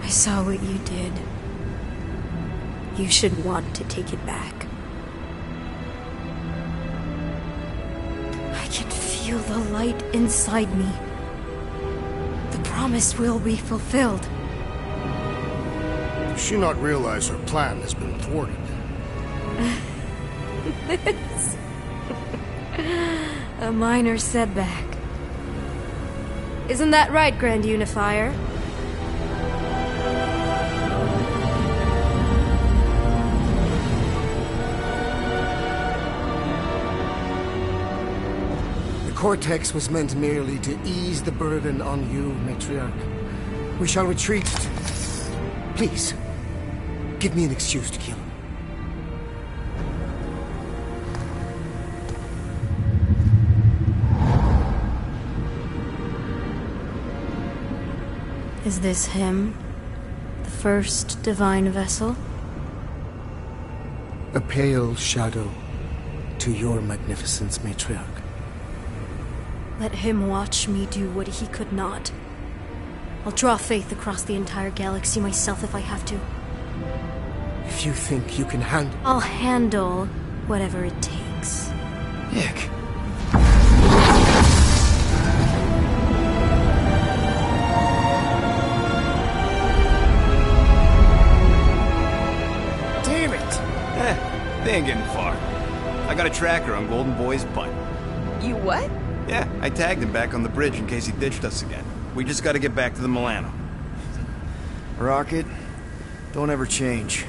I saw what you did. You should want to take it back. I can feel the light inside me. The promise will be fulfilled. Does she not realize her plan has been thwarted? This... a minor setback. Isn't that right, Grand Unifier? The Cortex was meant merely to ease the burden on you, Matriarch. We shall retreat. Please, give me an excuse to kill him. Is this him? The first divine vessel? A pale shadow to your magnificence, Matriarch. Let him watch me do what he could not. I'll draw faith across the entire galaxy myself if I have to. If you think you can handle... I'll handle whatever it takes. Nick. Damn it! They ain't getting far. I got a tracker on Golden Boy's butt. You what? Yeah, I tagged him back on the bridge in case he ditched us again. We just gotta get back to the Milano. Rocket, don't ever change.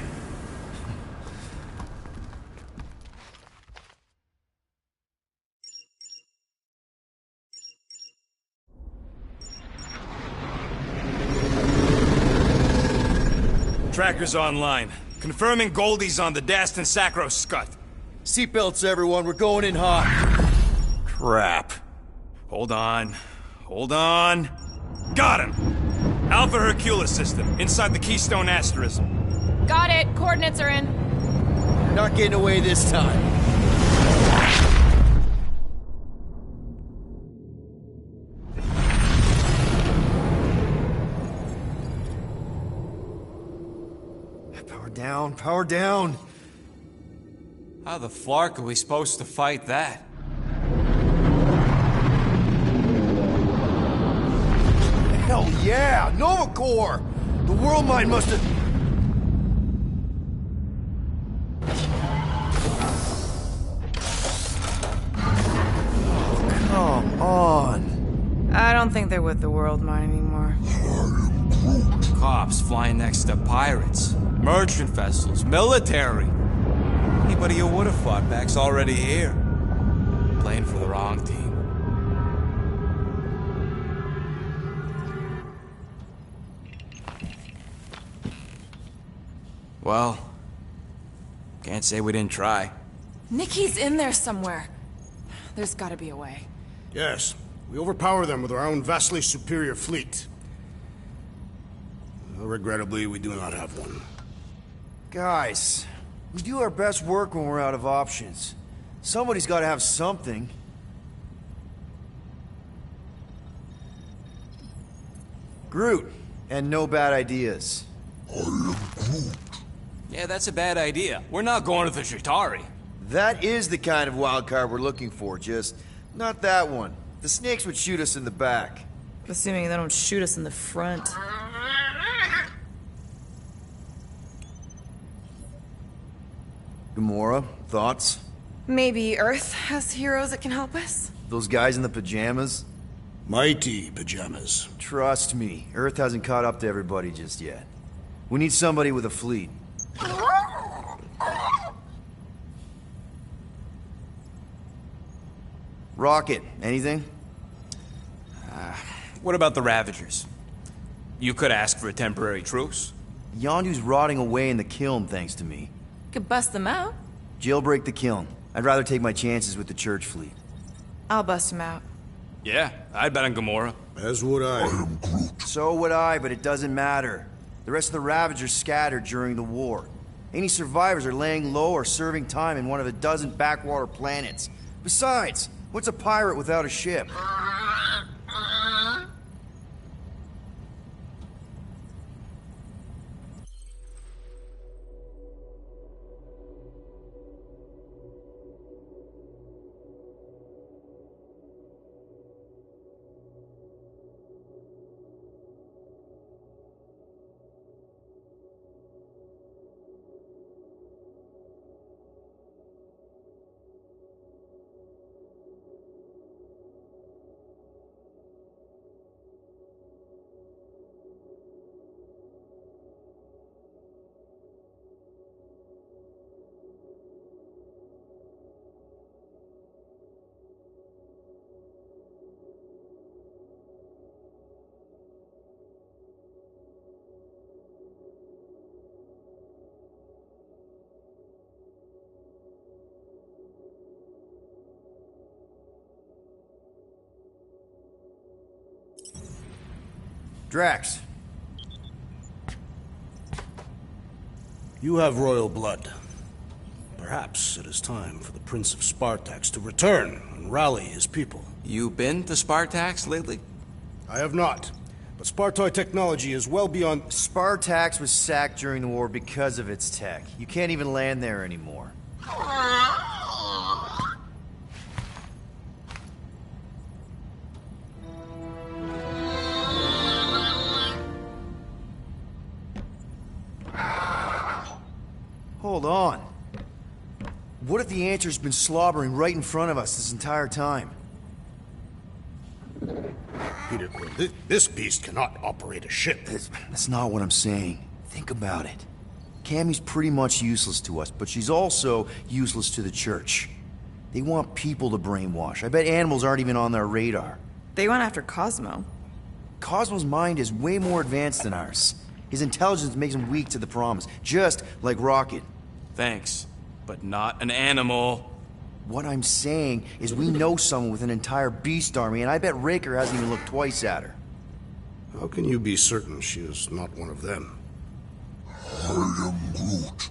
Tracker's online. Confirming Goldie's on the Dastan Sacro Scut. Seatbelts, everyone. We're going in hot. Crap. Hold on. Hold on. Got him! Alpha Hercules system, inside the Keystone Asterism. Got it. Coordinates are in. You're not getting away this time. Power down, power down. How the flark are we supposed to fight that? Hell yeah! Nova Corps! The world mine must have... Oh, come on. I don't think they're with the world mine anymore. Cops flying next to pirates, merchant vessels, military. Anybody who would have fought back's already here. Playing for the wrong team. Well, can't say we didn't try. Nikki's in there somewhere. There's gotta be a way. Yes, we overpower them with our own vastly superior fleet. Regrettably, we do not have one. Guys, we do our best work when we're out of options. Somebody's got to have something. Groot, and no bad ideas. Yeah, that's a bad idea. We're not going to the Chitauri. That is the kind of wild card we're looking for, just not that one. The snakes would shoot us in the back. Assuming they don't shoot us in the front. Gamora, thoughts? Maybe Earth has heroes that can help us? Those guys in the pajamas? Mighty pajamas. Trust me, Earth hasn't caught up to everybody just yet. We need somebody with a fleet. Rocket, anything? What about the Ravagers? You could ask for a temporary truce. Yondu's rotting away in the kiln thanks to me. Could bust them out. Jailbreak the kiln. I'd rather take my chances with the church fleet. I'll bust them out. Yeah, I'd bet on Gamora. As would I. So would I, but it doesn't matter. The rest of the Ravagers scattered during the war. Any survivors are laying low or serving time in one of a dozen backwater planets. Besides, what's a pirate without a ship? Drax, You have royal blood. Perhaps it is time for the Prince of Spartax to return and rally his people. You been to Spartax lately? I have not. But Spartoid technology is well beyond... Spartax was sacked during the war because of its tech. You can't even land there anymore. Hold on. What if the answer's been slobbering right in front of us this entire time? Peter Quill, this beast cannot operate a ship. That's not what I'm saying. Think about it. Cammy's pretty much useless to us, but she's also useless to the Church. They want people to brainwash. I bet animals aren't even on their radar. They went after Cosmo. Cosmo's mind is way more advanced than ours. His intelligence makes him weak to the promise, just like Rocket. Thanks, but not an animal. What I'm saying is we know someone with an entire beast army, and I bet Raker hasn't even looked twice at her. How can you be certain she is not one of them? I am Groot.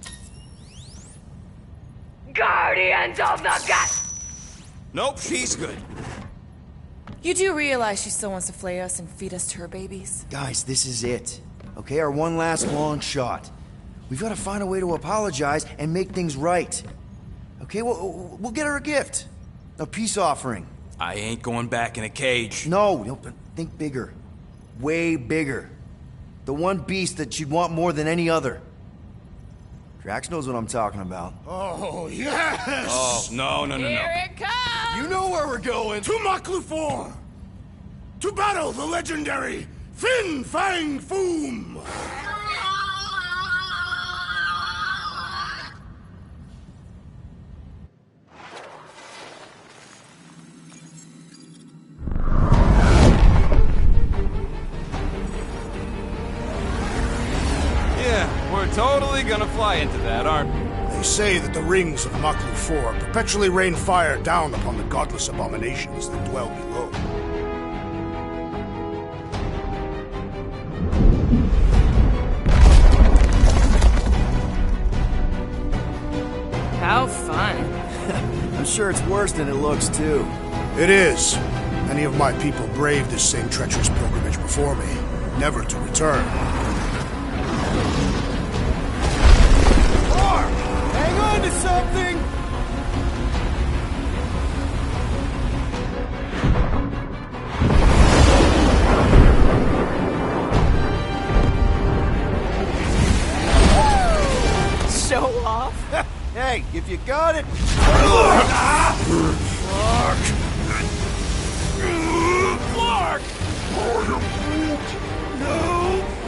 Guardians of the Galaxy! Nope, she's good. You do realize she still wants to flay us and feed us to her babies? Guys, this is it. Okay, our one last long shot. We've got to find a way to apologize and make things right. Okay, we'll get her a gift. A peace offering. I ain't going back in a cage. No, think bigger. Way bigger. The one beast that you'd want more than any other. Drax knows what I'm talking about. Oh, yes! Oh, no. Here it comes! You know where we're going. To Maklufor! To battle the legendary Fin Fang Foom! We're totally gonna fly into that, aren't we? They say that the rings of Maklu-4 perpetually rain fire down upon the godless abominations that dwell below. How fun. I'm sure it's worse than it looks, too. It is. Many of my people braved this same treacherous pilgrimage before me, never to return. Hang on to something! Show off. Hey, if you got it... Clark!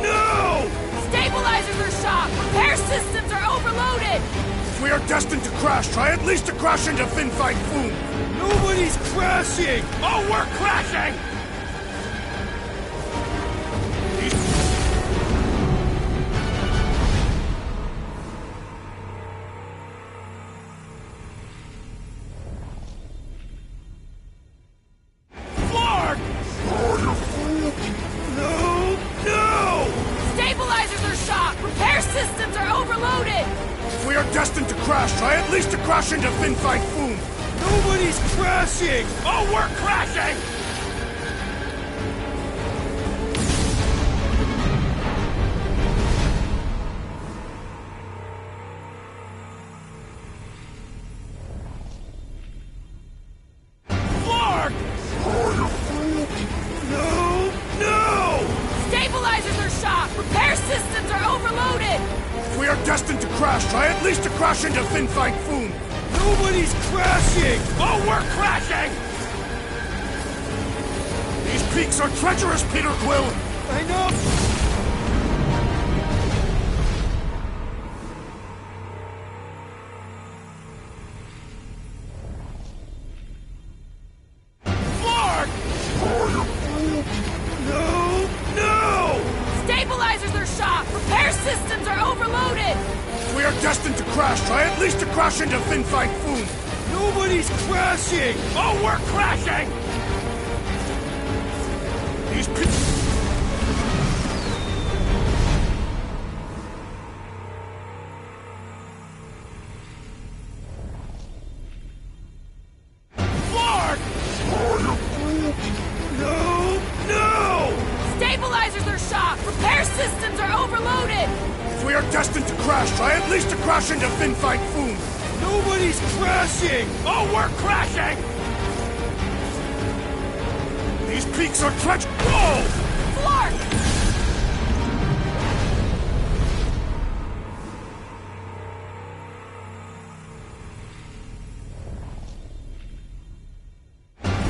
No! Stabilizers are shot! Repair systems are overloaded! If we are destined to crash, try at least to crash into Fin Fang Foom! Nobody's crashing! Oh, we're crashing! Clark! No! Stabilizers are shot! Repair systems are overloaded! If we are destined to crash, try at least to crash into Fin Fang Foom! Nobody's crashing! Oh, we're crashing! Clark! No! Stabilizers are shot! Repair systems are overloaded! If we are destined to crash, try at least to crash into Fin Fang Foom! Nobody's crashing! Oh, we're crashing! These peaks are treacherous, Peter Quill! I know! Clark! No! Stabilizers are shot! Repair systems are overloaded! If we are destined to crash, try at least to crash into Fin Fang Foom! Nobody's crashing! Oh, we're crashing! These peaks... we are destined to crash, try at least to crash into Fin Fang Foom! Nobody's crashing! Oh, we're crashing! These peaks are treacherous. Whoa! Flark!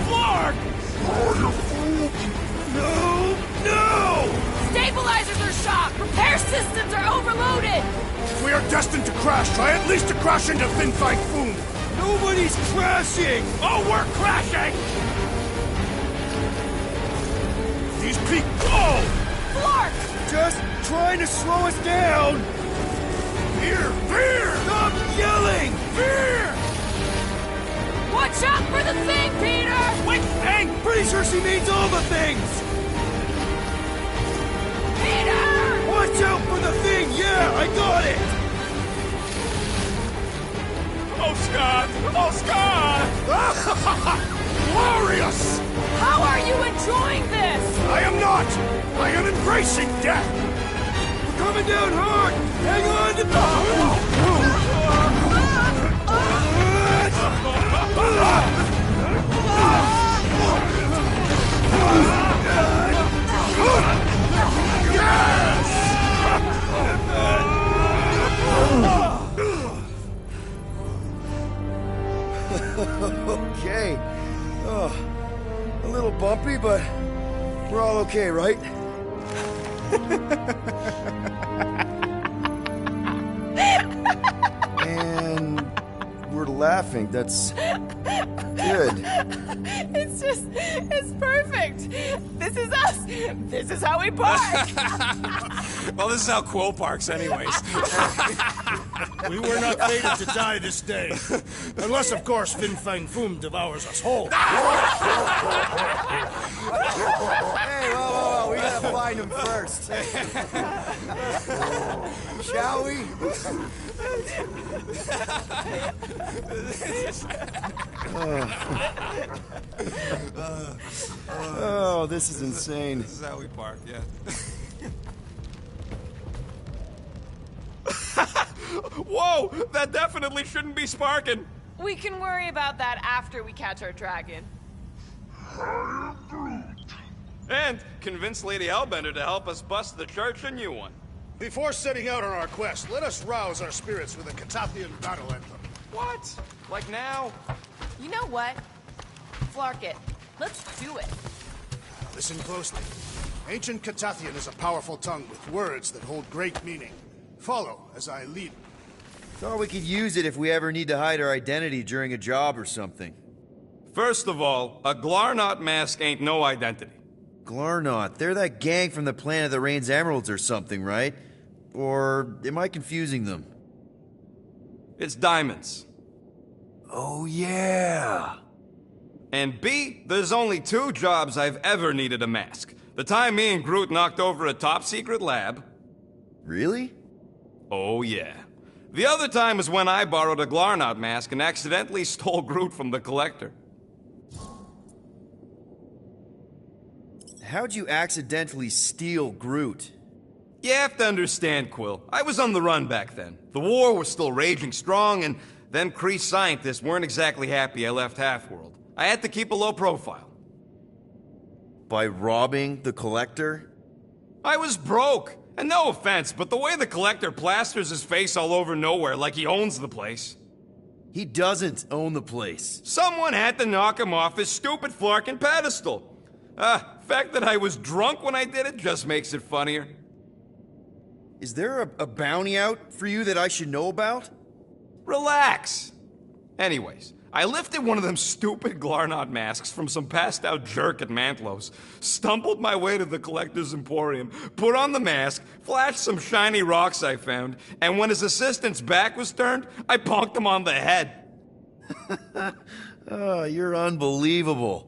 Flark! No! Stabilizers are shot! Repair systems are overloaded! If we are destined to crash, try at least to crash into Fin Fang Foom! Nobody's crashing! Oh, we're crashing! These peaks. Whoa! Flark! Just trying to slow us down! Fear! Fear! Stop yelling! Fear! Watch out for the thing, Peter! Which thing? Pretty sure she means all the things! Peter! Watch out for the thing! Yeah, I got it! Oh, Scott! Oh, Scott! Glorious! How are you enjoying this? I am not! I am embracing death! We're coming down hard! Hang on to Okay. Oh, a little bumpy, but we're all okay, right? And we're laughing. That's good. It's perfect. This is us. This is how we park. Well, this is how Quill parks anyways. We were not fated to die this day. Unless, of course, Fin Fang Foom devours us whole. Hey, whoa, we gotta find him first. Shall we? Oh, this is insane. This is how we park, yeah. Whoa! That definitely shouldn't be sparking! We can worry about that after we catch our dragon. And convince Lady Hellbender to help us bust the church a new one. Before setting out on our quest, let us rouse our spirits with a Catathian battle anthem. What? Like now? You know what? Flark it. Let's do it. Listen closely. Ancient Catathian is a powerful tongue with words that hold great meaning. Follow as I lead. Thought we could use it if we ever need to hide our identity during a job or something. First of all, a Glarnot mask ain't no identity. Glarnot, they're that gang from the Planet of the Rain's Emeralds or something, right? Or am I confusing them? It's diamonds. Oh, yeah. And B, there's only 2 jobs I've ever needed a mask. The time me and Groot knocked over a top-secret lab. Really? Oh, yeah. The other time is when I borrowed a Glarnot mask and accidentally stole Groot from the Collector. How'd you accidentally steal Groot? You have to understand, Quill. I was on the run back then. The war was still raging strong, and them Kree scientists weren't exactly happy I left Half-World. I had to keep a low profile. By robbing the Collector? I was broke. And no offense, but the way the Collector plasters his face all over nowhere like he owns the place. He doesn't own the place. Someone had to knock him off his stupid flarkin' pedestal. Fact that I was drunk when I did it just makes it funnier. Is there a bounty out for you that I should know about? Relax. Anyways, I lifted one of them stupid Glarnot masks from some passed-out jerk at Mantlos, stumbled my way to the Collector's Emporium, put on the mask, flashed some shiny rocks I found, and when his assistant's back was turned, I bonked him on the head. Oh, you're unbelievable.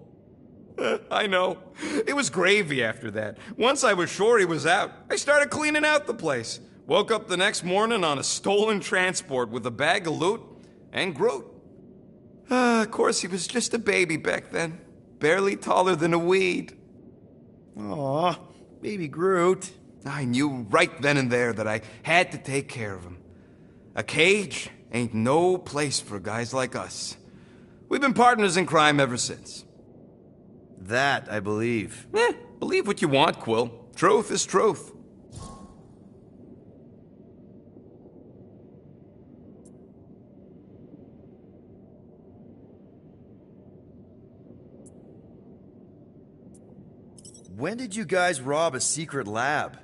I know. It was gravy after that. Once I was sure he was out, I started cleaning out the place. Woke up the next morning on a stolen transport with a bag of loot and Groot. Of course, he was just a baby back then. Barely taller than a weed. Aw, baby Groot. I knew right then and there that I had to take care of him. A cage ain't no place for guys like us. We've been partners in crime ever since. That, I believe. Believe what you want, Quill. Truth is truth. When did you guys rob a secret lab?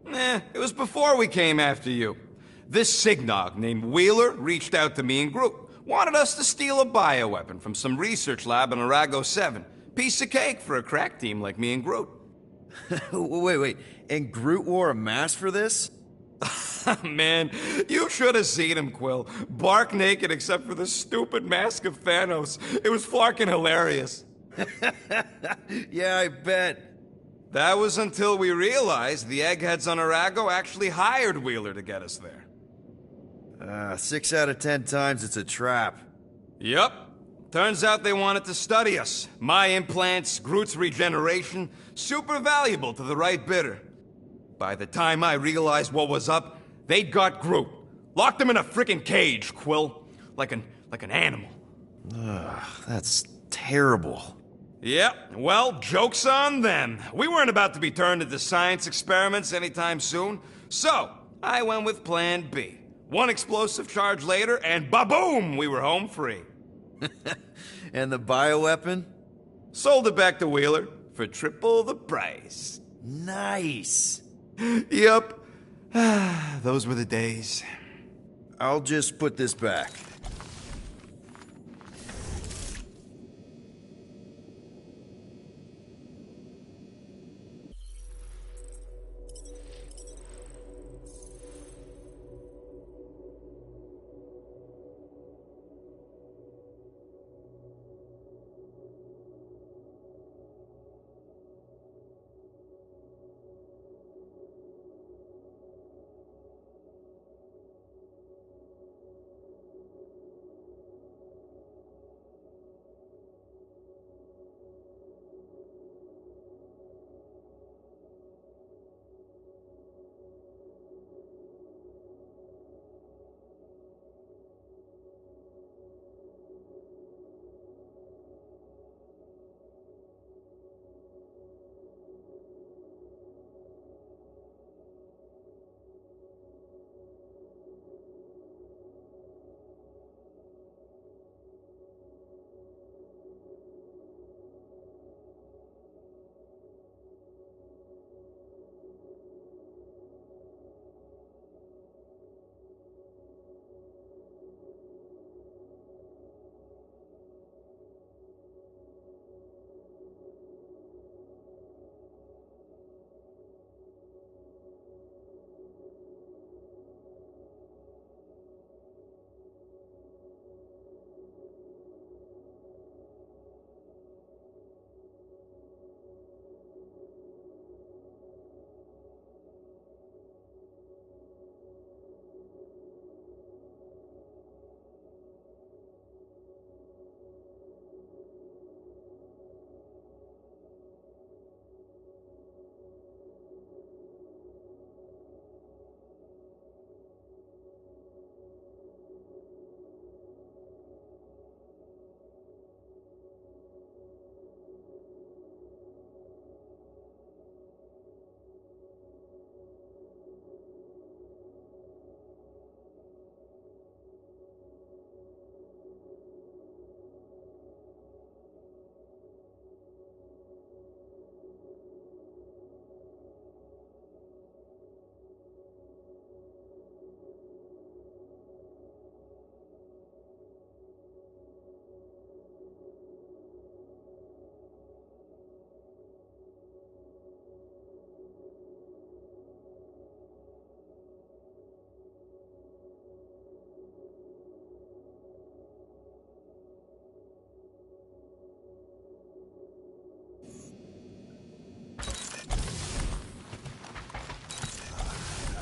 It was before we came after you. This Signog named Wheeler reached out to me and Groot. Wanted us to steal a bioweapon from some research lab in Arago 7. Piece of cake for a crack team like me and Groot. Wait. And Groot wore a mask for this? Man, you should have seen him, Quill. Bark naked except for the stupid mask of Thanos. It was flarkin' hilarious. Yeah, I bet. That was until we realized the eggheads on Arago actually hired Wheeler to get us there. 6 out of 10 times it's a trap. Yep. Turns out they wanted to study us. My implants, Groot's regeneration, super valuable to the right bidder. By the time I realized what was up, they'd got Groot. Locked him in a frickin' cage, Quill. Like an animal. That's terrible. Yep, well, joke's on them. We weren't about to be turned into science experiments anytime soon, so I went with Plan B. One explosive charge later, and ba-boom, we were home free. And the bioweapon? Sold it back to Wheeler for triple the price. Nice. Yep. Those were the days. I'll just put this back.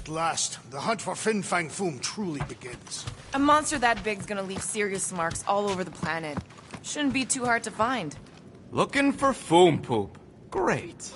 At last, the hunt for Fin Fang Foom truly begins. A monster that big's gonna leave serious marks all over the planet. Shouldn't be too hard to find. Looking for Foom Poop. Great.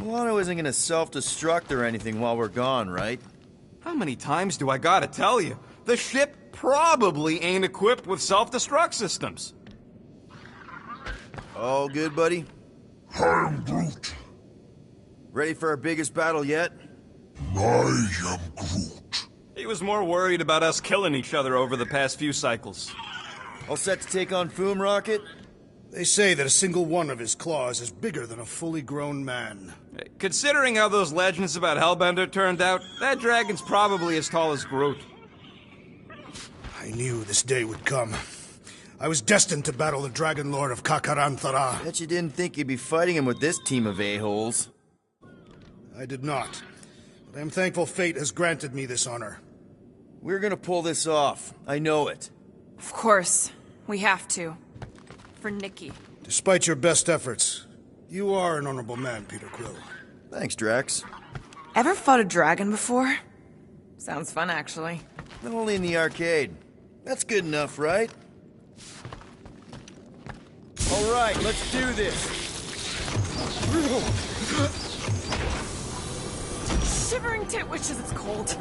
Milano isn't gonna self-destruct or anything while we're gone, right? How many times do I gotta tell you? The ship probably ain't equipped with self-destruct systems. All good, buddy? I am Groot. Ready for our biggest battle yet? I am Groot. He was more worried about us killing each other over the past few cycles. All set to take on Foom, Rocket? They say that a single one of his claws is bigger than a fully grown man. Considering how those legends about Hellbender turned out, that dragon's probably as tall as Groot. I knew this day would come. I was destined to battle the Dragon Lord of Kakaranthara. Bet you didn't think you'd be fighting him with this team of a-holes. I did not. But I am thankful fate has granted me this honor. We're gonna pull this off. I know it. Of course. We have to. For Nikki. Despite your best efforts, you are an honorable man, Peter Quill. Thanks, Drax. Ever fought a dragon before? Sounds fun, actually. Only in the arcade. That's good enough, right? All right, let's do this. Shivering tit wishes it's cold.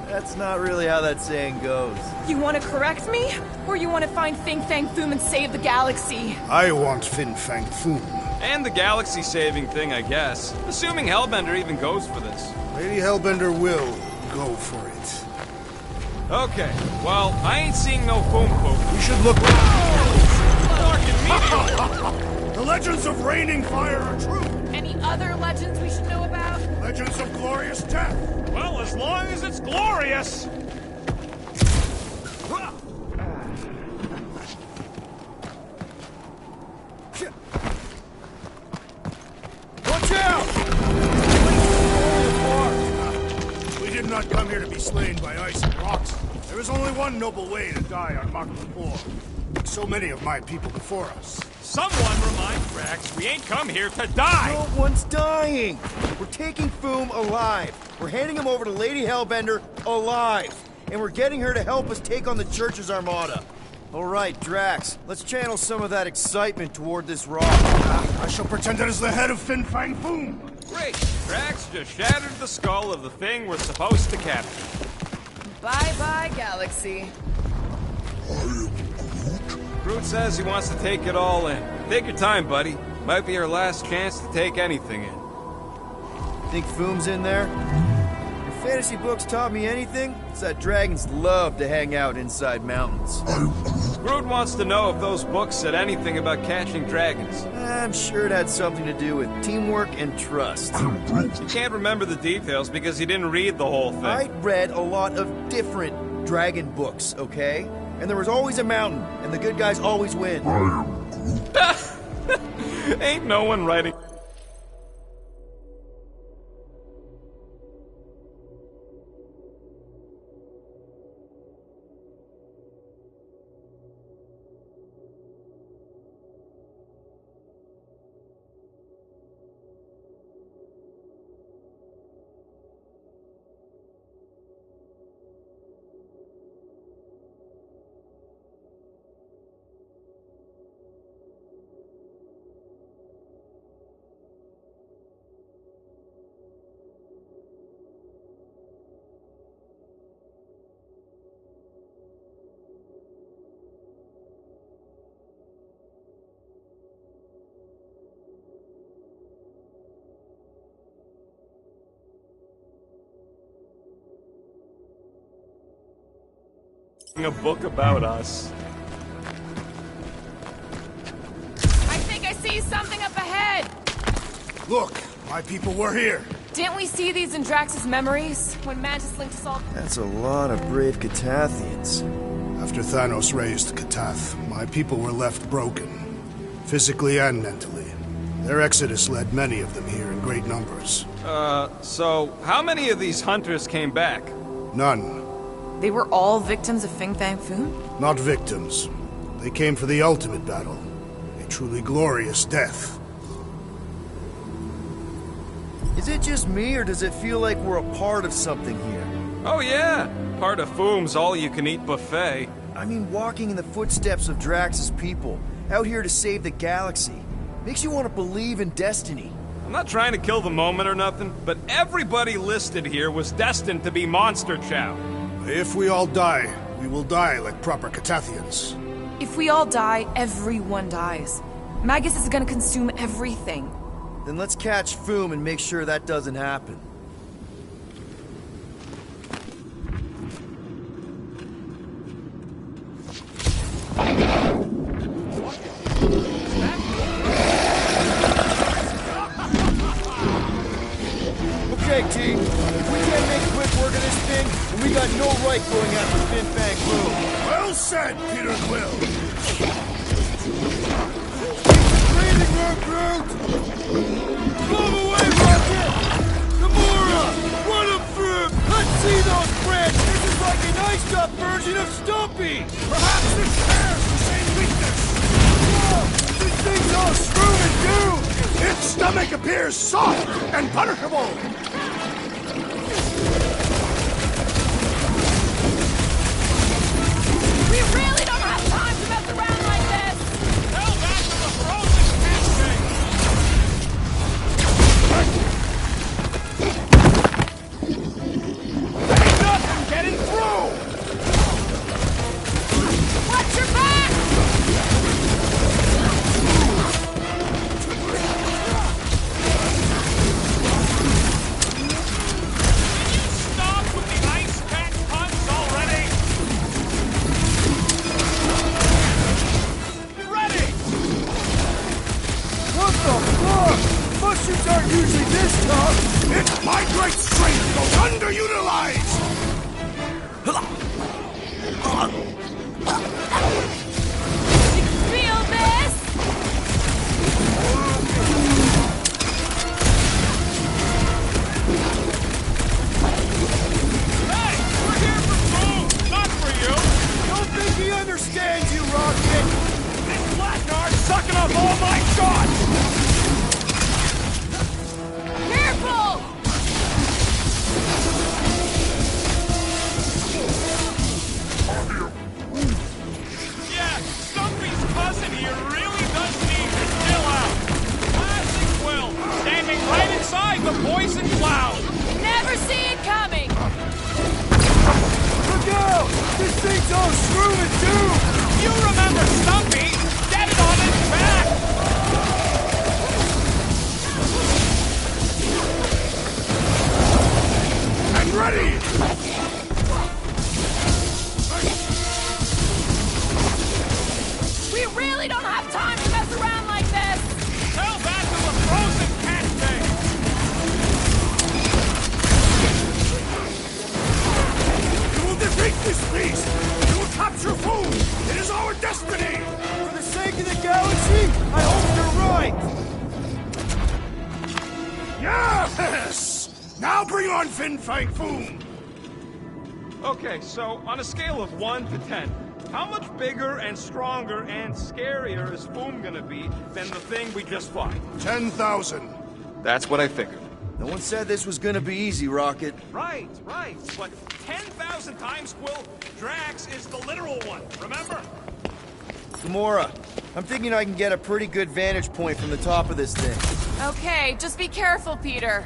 That's not really how that saying goes. You want to correct me? Or you want to find Fin Fang Foom and save the galaxy? I want Fin Fang Foom. And the galaxy-saving thing, I guess. Assuming Hellbender even goes for this. Lady Hellbender will go for it. Okay, well, I ain't seeing no Foom Poop. We should look... The legends of raining fire are true. Any other legends we should know about? Legends of glorious death. Well, as long as it's glorious. Watch out! We did not come here to be slain by ice and rocks. There is only one noble way to die on Mach 4. Like so many of my people before us. Someone remind Drax we ain't come here to die! No one's dying! We're taking Foom alive. We're handing him over to Lady Hellbender alive. And we're getting her to help us take on the Church's armada. All right, Drax, let's channel some of that excitement toward this rock. I shall pretend it is the head of Fin Fang Foom. Great, Drax just shattered the skull of the thing we're supposed to capture. Bye-bye, galaxy. Groot says he wants to take it all in. Take your time, buddy. Might be our last chance to take anything in. Think Foom's in there? If fantasy books taught me anything, it's that dragons love to hang out inside mountains. Groot wants to know if those books said anything about catching dragons. I'm sure it had something to do with teamwork and trust. You can't remember the details because you didn't read the whole thing. I read a lot of different dragon books, okay? And there was always a mountain, and the good guys always win. Ain't no one writing. A book about us. I think I see something up ahead! Look, my people were here. Didn't we see these in Drax's memories? When Mantis linked us all... That's a lot of brave Catathians. After Thanos raised Katath, my people were left broken. Physically and mentally. Their exodus led many of them here in great numbers. So how many of these hunters came back? None. They were all victims of Fin Fang Foom? Not victims. They came for the ultimate battle. A truly glorious death. Is it just me, or does it feel like we're a part of something here? Oh yeah, part of Foom's all-you-can-eat buffet. I mean, walking in the footsteps of Drax's people, out here to save the galaxy, makes you want to believe in destiny. I'm not trying to kill the moment or nothing, but everybody listed here was destined to be monster chow. If we all die, we will die like proper Catathians. If we all die, everyone dies. Magus is gonna consume everything. Then let's catch Foom and make sure that doesn't happen. Okay, team. If we can't make quick work of this thing, then we got no right going after Fin Fang Foom. Well said, Peter Quill. Breathing room, Groot! Blow away, Rocket! Gamora! Run him through! Let's see those brands! This is like an iced-up version of Stumpy! Perhaps it shares the same weakness. Whoa! This thing's all screwed and doomed! Its stomach appears soft and punishable. We really don't have time to mess around like this! Tell that to the frozen cascade! Ain't nothing getting through! Watch your back! Stop with the ice pack puns already! Get ready! What the fuck? Mushrooms aren't usually this tough! Its my great strength goes underutilized. Feel this? Hey! We're here for food, not for you! Don't think he understands you, Rocket! This blackguard's sucking up all my shots! Careful! Yeah, Stumpy's cousin here really does need to chill out. Classic Quill, standing right inside the poison cloud. Never see it coming! Look out! This thing's all screwed and doomed! You remember Stumpy? Get it on his back! And ready. We really don't have time to mess around like this! Tell that to the frozen cascade! We will defeat this beast. We will capture food. It is our destiny. For the sake of the galaxy, I hope you're right! Yes! Now bring on Fin Fang Foom. Okay, so on a scale of 1 to 10, how much bigger and stronger and scarier is Foom gonna be than the thing we just fought? 10,000. That's what I figured. No one said this was gonna be easy, Rocket. Right, but 10,000 times, Quill, Drax is the literal one, remember? Gamora, I'm thinking I can get a pretty good vantage point from the top of this thing. Okay, just be careful, Peter.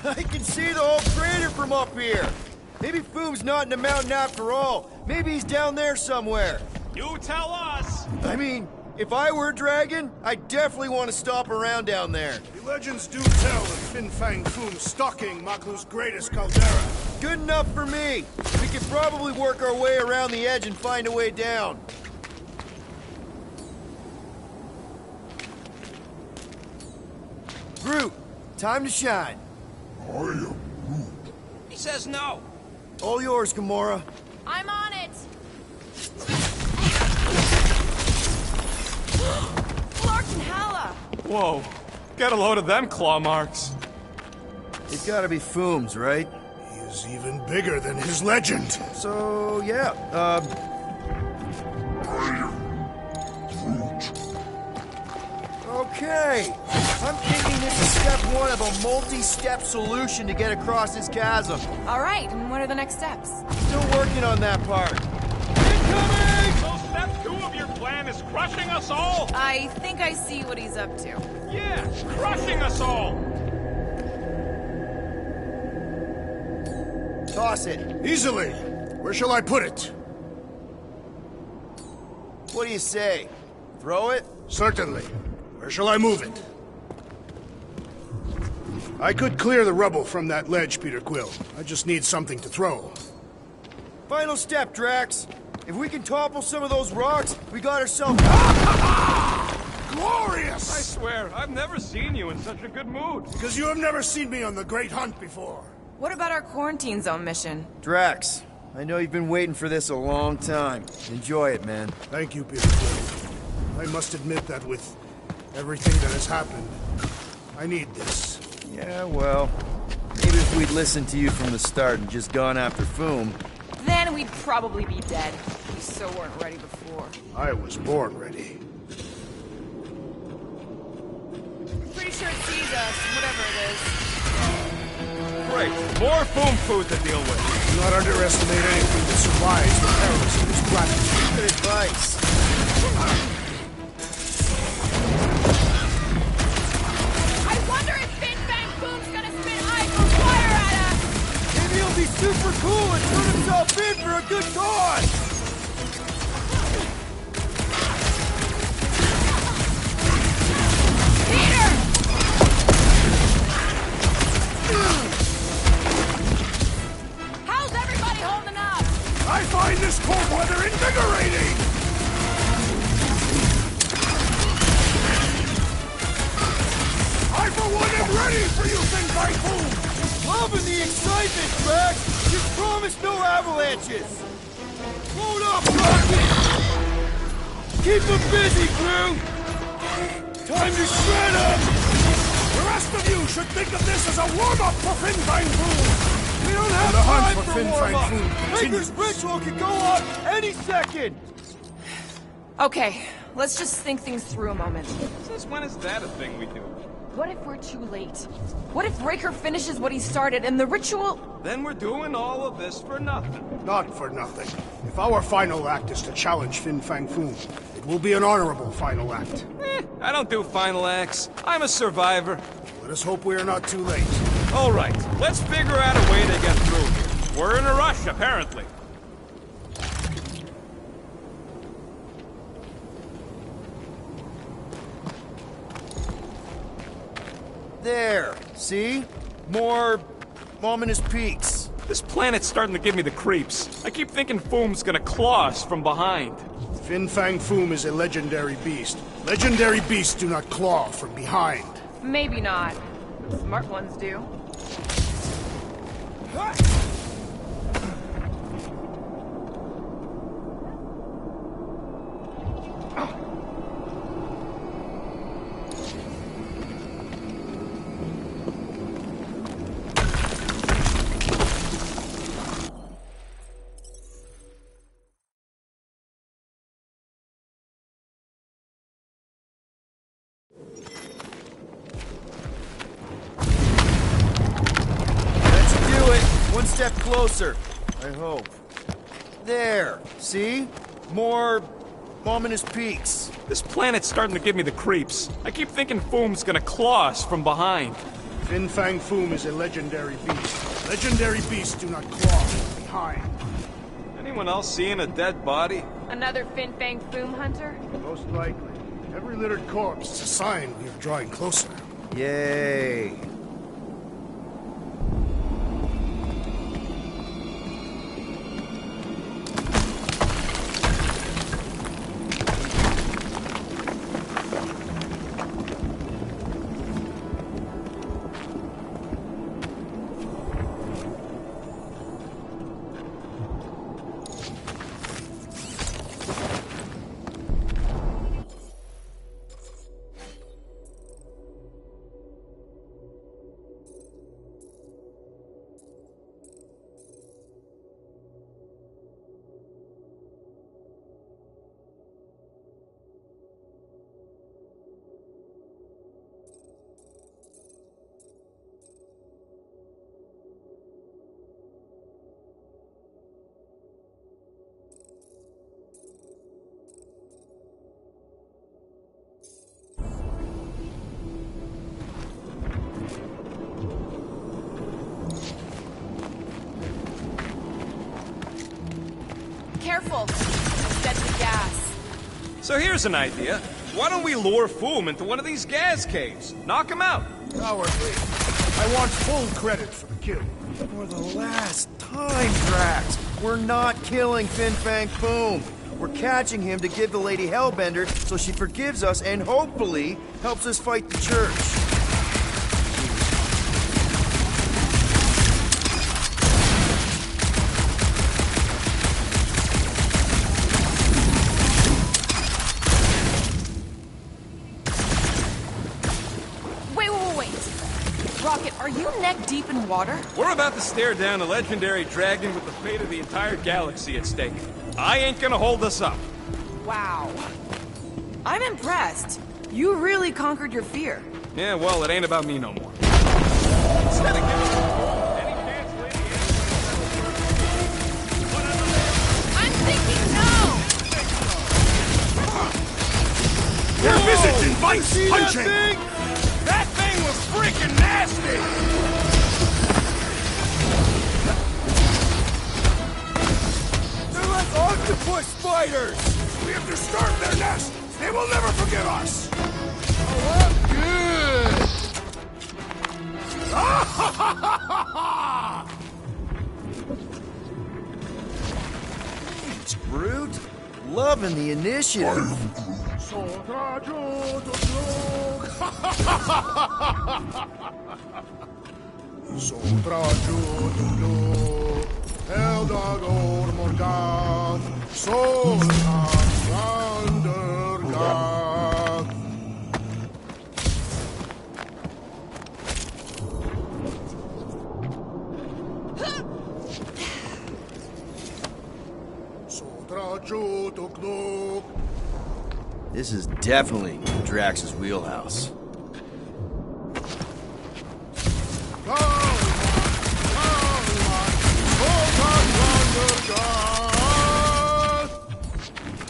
I can see the whole crater from up here. Maybe Foom's not in the mountain after all. Maybe he's down there somewhere. You tell us! I mean, if I were a dragon, I'd definitely want to stop around down there. The legends do tell of Fin Fang Foom stalking Maku's greatest caldera. Good enough for me. We could probably work our way around the edge and find a way down. Groot, time to shine. He says no. All yours, Gamora. I'm on it! Clark and Hala! Whoa, get a load of them claw marks. It's gotta be Foom's, right? He is even bigger than his legend. So, yeah, okay. I'm thinking this is step one of a multi-step solution to get across this chasm. All right, and what are the next steps? Still working on that part. So step Part 2 of your plan is crushing us all? I think I see what he's up to. Yeah, crushing us all! Toss it. Easily. Where shall I put it? What do you say? Throw it? Certainly. Where shall I move it? I could clear the rubble from that ledge, Peter Quill. I just need something to throw. Final step, Drax. If we can topple some of those rocks, we got ourselves... Glorious! I swear, I've never seen you in such a good mood. Because you have never seen me on the Great Hunt before. What about our quarantine zone mission? Drax, I know you've been waiting for this a long time. Enjoy it, man. Thank you, Peter Quill. I must admit that with everything that has happened, I need this. Yeah, well, maybe if we'd listened to you from the start and just gone after Foom... Then we'd probably be dead. We so weren't ready before. I was born ready. I'm pretty sure it sees us, whatever it is. Great, more foam food to deal with. Do not underestimate anything that survives the perils of this planet. Good advice. I wonder if Fin Fang Foom's gonna spit ice or fire at us! Maybe he'll be super cool and turn himself in for a good cause! Peter! How's everybody holding up? I find this cold weather invigorating! I, for one, am ready for you, Fin Fang Foom! Loving the excitement, Drax! Just promise no avalanches! Load up, Rocket! Keep them busy, crew! Time to shred up! The rest of you should think of this as a warm-up for Fin Fang Foom! We don't have the hunt time for for Fin Fang warm-up! Foom Maker's continues. ritual can go off any second! Okay, let's just think things through a moment. Since when is that a thing we do? What if we're too late? What if Raker finishes what he started and the ritual... Then we're doing all of this for nothing. Not for nothing. If our final act is to challenge Fin Fang Foom, it will be an honorable final act. I don't do final acts. I'm a survivor. Let us hope we are not too late. All right, let's figure out a way to get through here. We're in a rush, apparently. There, see? More ominous peaks. This planet's starting to give me the creeps. I keep thinking Foom's gonna claw us from behind. Fin Fang Foom is a legendary beast. Legendary beasts do not claw from behind. Maybe not. Smart ones do. One step closer, I hope. There, see? More ominous peaks. This planet's starting to give me the creeps. I keep thinking Foom's gonna claw us from behind. Fin Fang Foom is a legendary beast. Legendary beasts do not claw from behind. Anyone else seeing a dead body? Another Fin Fang Foom hunter? Most likely. Every littered corpse is a sign we are drawing closer. Yay. careful. Set the gas. So here's an idea. Why don't we lure Foom into one of these gas caves? Knock him out. Cowardly. I want full credit for the kill. For the last time, Drax, we're not killing Fin Fang Foom. We're catching him to give the Lady Hellbender so she forgives us and hopefully helps us fight the Church. Rocket, are you neck deep in water? We're about to stare down a legendary dragon with the fate of the entire galaxy at stake. I ain't gonna hold us up. Wow. I'm impressed. You really conquered your fear. Yeah, well, it ain't about me no more. Instead of giving any chance, Lady I'm thinking no! Their visage invites punching! That thing was freaking nasty! They're like octopus spiders! We have disturbed their nest! They will never forgive us! Oh, I'm good! It's Groot. Loving the initiative. Eldagor Morgoth, Soldat Thundergoth. This is definitely Drax's wheelhouse.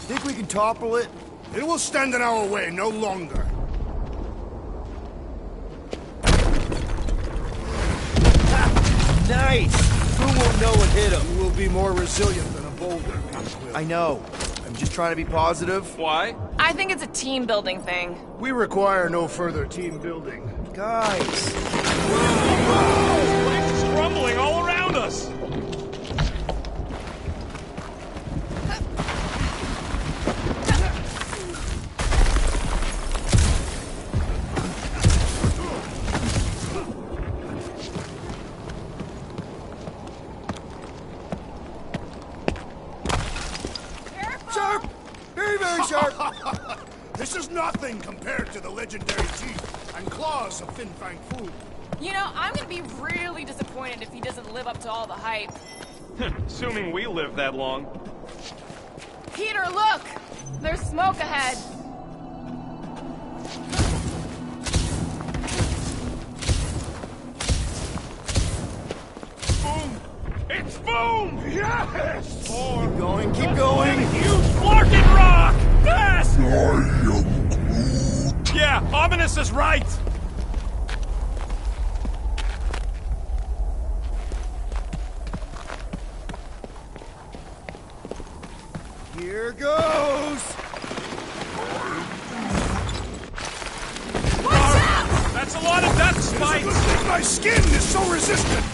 Think we can topple it? It will stand in our way no longer. Nice! Who won't know what hit him? You will be more resilient than a boulder. I know. I'm just trying to be positive. Why? I think it's a team building thing. We require no further team building. Guys! It's crumbling all around us! Sharp! Very, very sharp! This is nothing compared to the legendary teeth and claws of Fin Fang Foom. You know, I'm gonna be really disappointed if he doesn't live up to all the hype. Assuming we live that long. Peter, look! There's smoke ahead. Boom! It's boom! Yes! Keep going, keep going! Huge Flarkin rock! Yes! Yeah, Ominous is right! Here goes! Watch out! That's a lot of death spikes! My skin is so resistant!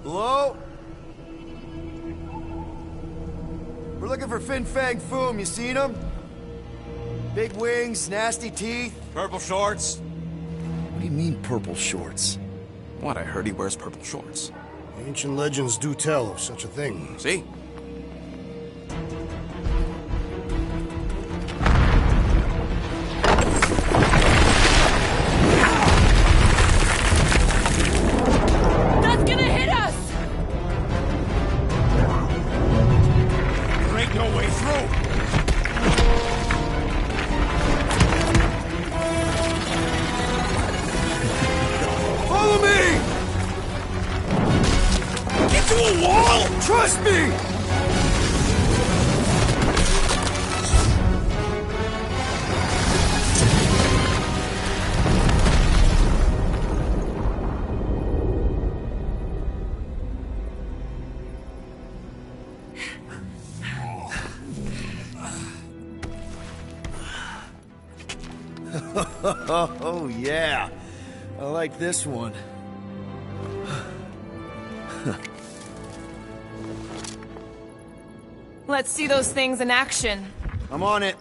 Hello? We're looking for Fin Fang Foom. You seen him? Big wings, nasty teeth. Purple shorts? What do you mean, purple shorts? What, I heard he wears purple shorts. Ancient legends do tell of such a thing. See? That's gonna hit us! wall? Trust me! Oh, yeah. I like this one. Let's see those things in action. I'm on it.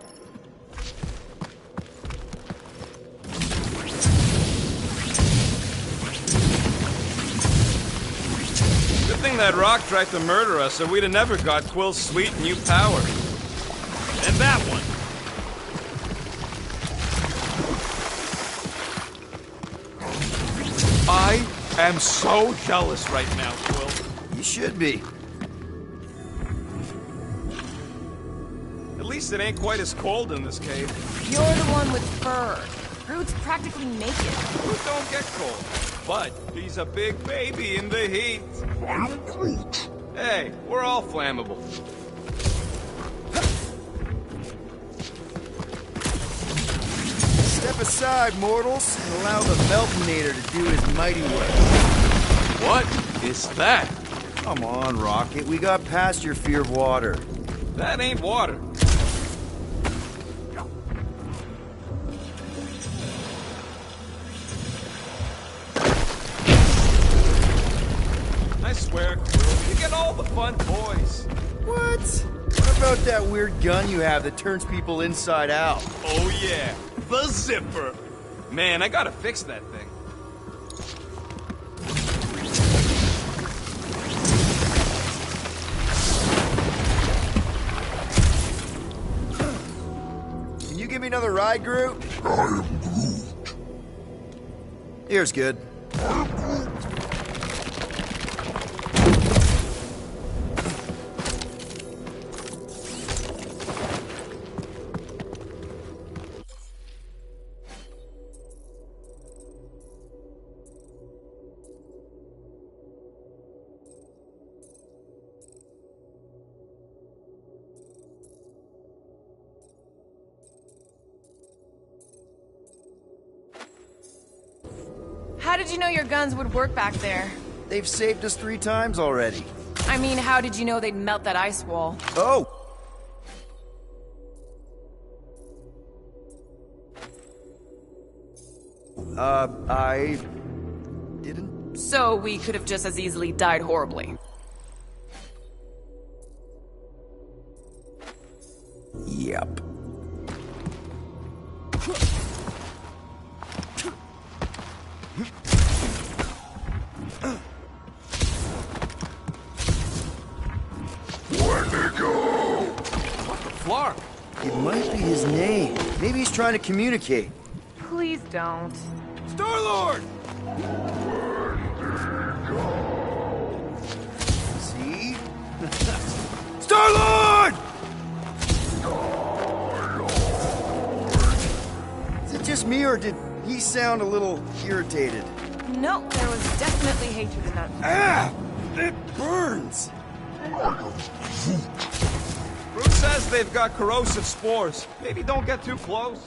Good thing that rock tried to murder us, or we'd have never got Quill's sweet new power. And that one. I am so jealous right now, Quill. You should be. At least it ain't quite as cold in this cave. You're the one with fur. Groot's practically naked. Groot don't get cold, but he's a big baby in the heat. I'm Groot. Hey, we're all flammable. Step aside, mortals, and allow the Meltonator to do his mighty work. What is that? Come on, Rocket. We got past your fear of water. That ain't water. I swear, Quill, you get all the fun toys. What? What about that weird gun you have that turns people inside out? Oh yeah, the zipper. Man, I gotta fix that thing. Can you give me another ride, Groot? I am Groot. Here's good. How did you know your guns would work back there? They've saved us 3 times already. I mean, how did you know they'd melt that ice wall? Oh! I didn't. So we could have just as easily died horribly. Yep. Flark. It might be his name. Maybe he's trying to communicate. Please don't. Star-Lord! See? Star-Lord! Is it just me, or did he sound a little irritated? No, there was definitely hatred in that. Ah! It burns! Groot says they've got corrosive spores. Maybe don't get too close.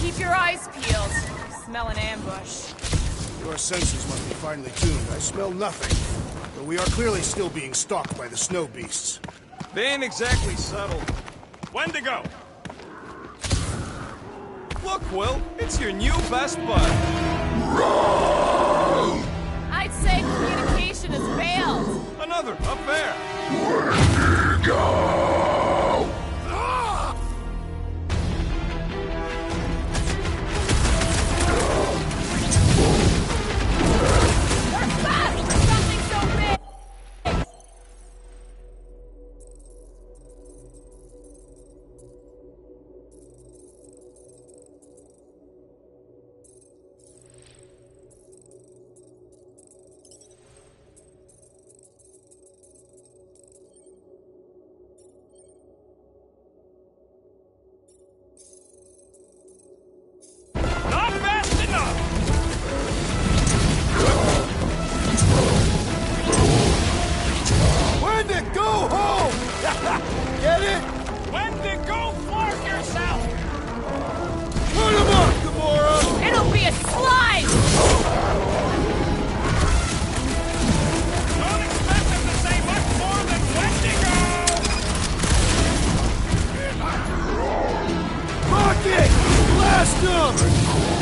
Keep your eyes peeled. Smell an ambush. Your senses must be finely tuned. I smell nothing. But we are clearly still being stalked by the snow beasts. They ain't exactly subtle. Wendigo! Look, Quill, it's your new best bud. I'd say communication has failed. Another, up there. Wendigo! We're fast for something so big! some!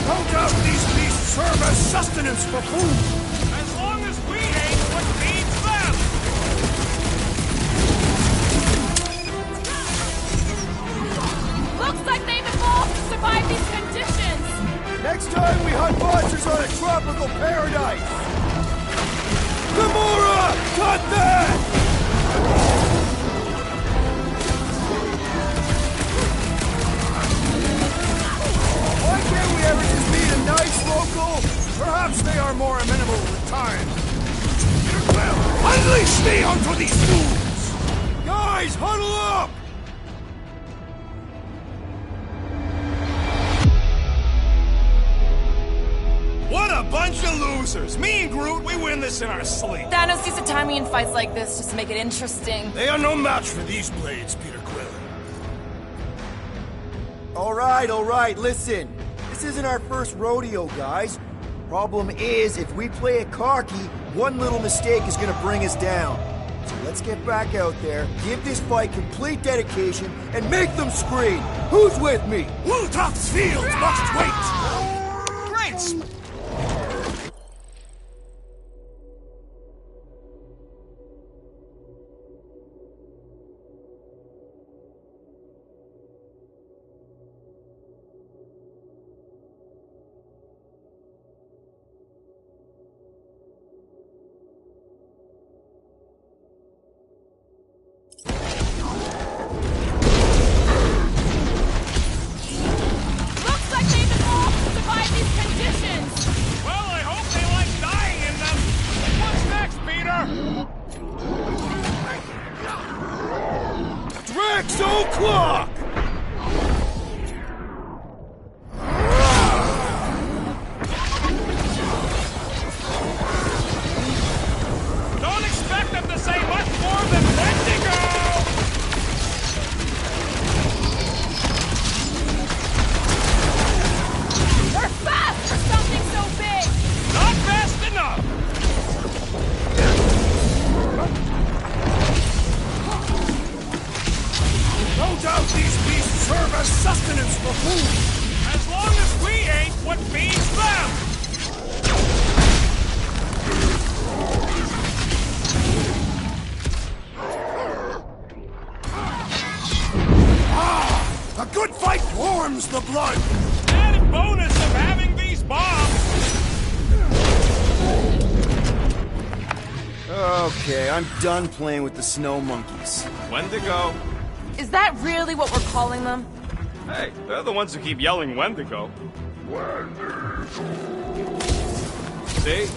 No doubt these beasts serve as sustenance for food! As long as we ain't what feeds them! Looks like they've evolved to survive these conditions! Next time we hunt monsters on a tropical paradise! Gamora! Cut that! Why can't we ever just meet a nice local? Perhaps they are more amenable with time. Well, unleash me onto these fools! Guys, huddle up! What a bunch of losers! Me and Groot, we win this in our sleep. Thanos used to time me in fights like this just to make it interesting. They are no match for these blades, Peter Quill. All right, listen. This isn't our first rodeo, guys. Problem is, if we play it cocky, one little mistake is gonna bring us down. So let's get back out there, give this fight complete dedication, and make them scream. Who's with me? Wultuf's field must wait! Great! O'Clock! Don't expect them to say much more than Wendigo! They're fast for something so big! Not fast enough! No doubt these beasts serve as sustenance for food! As long as we ain't what feeds them! A good fight warms the blood! Added bonus of having these bombs! Okay, I'm done playing with the snow monkeys. Wendigo. Is that really what we're calling them? Hey, they're the ones who keep yelling Wendigo. See?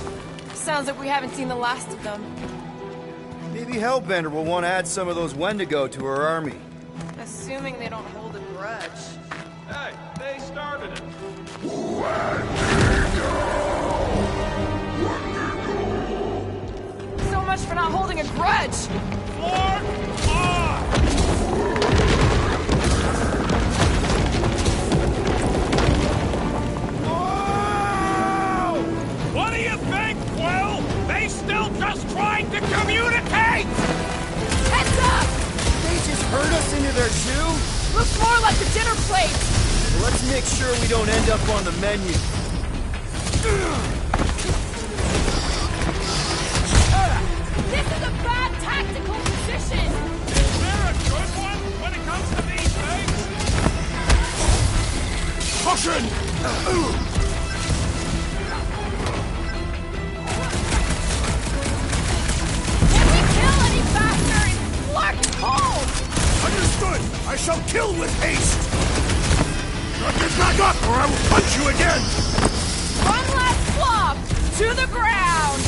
Sounds like we haven't seen the last of them. Maybe Hellbender will want to add some of those Wendigo to her army. Assuming they don't hold a grudge. Hey, they started it. So much for not holding a grudge! Floor off! What do you think, Quill? They still just tried to communicate! Heads up! They just herd us into their shoe? Looks more like a dinner plate! Well, let's make sure we don't end up on the menu. This is a bad tactical position! Is there a good one when it comes to these things? Caution! Can we kill any faster? It's bloody cold! Understood! I shall kill with haste! Shut your back up or I will punch you again! One last flop! To the ground!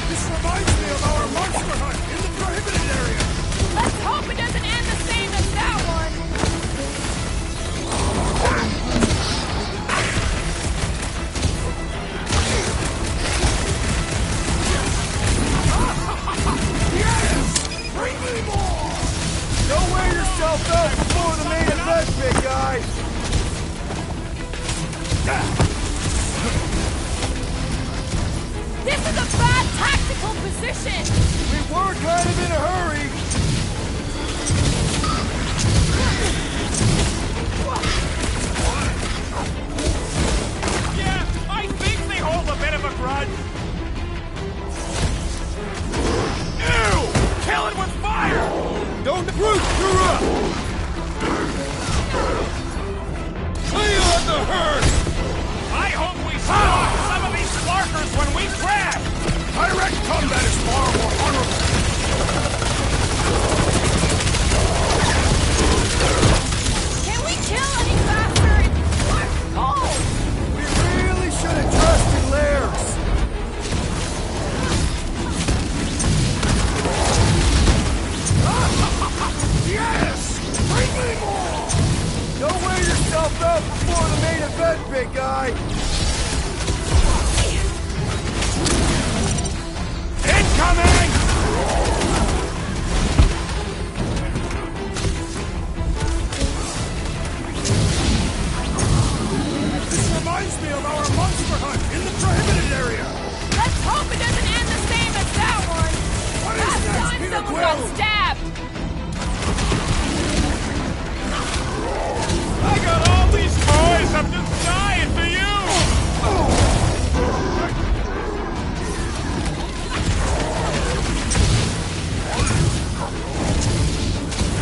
This reminds me of our monster hunt in the prohibited area! Let's hope it doesn't end the same as that one! Bring me more! Don't wear yourself out before the main event, big guy! position! We were kind of in a hurry! Yeah, I think they hold a bit of a grudge. Ew! Kill it with fire! Don't Groot, you're up! Lay on the herd! I hope we stop some of these Clarkers when we crash! Direct combat is far more honorable! Can we kill any faster? It's cold! We really should have trusted Lairs! Yes! Bring me more! Don't wear yourself out before the main event, big guy! Incoming! This reminds me of our monster hunt in the prohibited area! Let's hope it doesn't end the same as that one! What is Last next, time Peter someone Quill? got stabbed! I got all these toys, I'm just dying for you!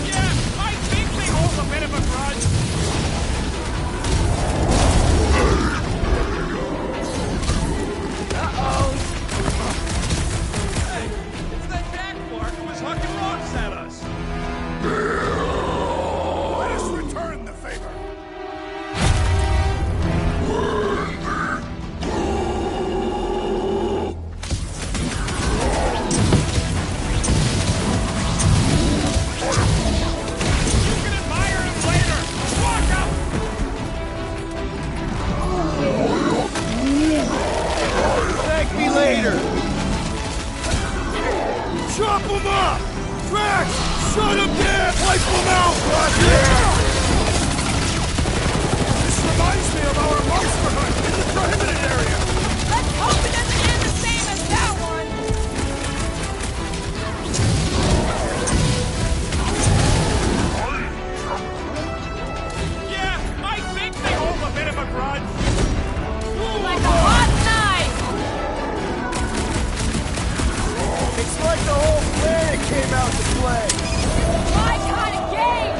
Yeah, I think they hold a bit of a grudge. Hey, it's that Jack Clark who was hucking rocks at us. Let us return the favor! You can admire him later. Walk up. Thank me later! Chop him up! Drax! Shut him down! Wipe him out! This reminds me of our monster hunt in the prohibited area! Let's hope it doesn't end the same as that one! Yeah, I think they hold a bit of a grudge. Like a hot knife! It's like the whole planet came out to play! My kind of game!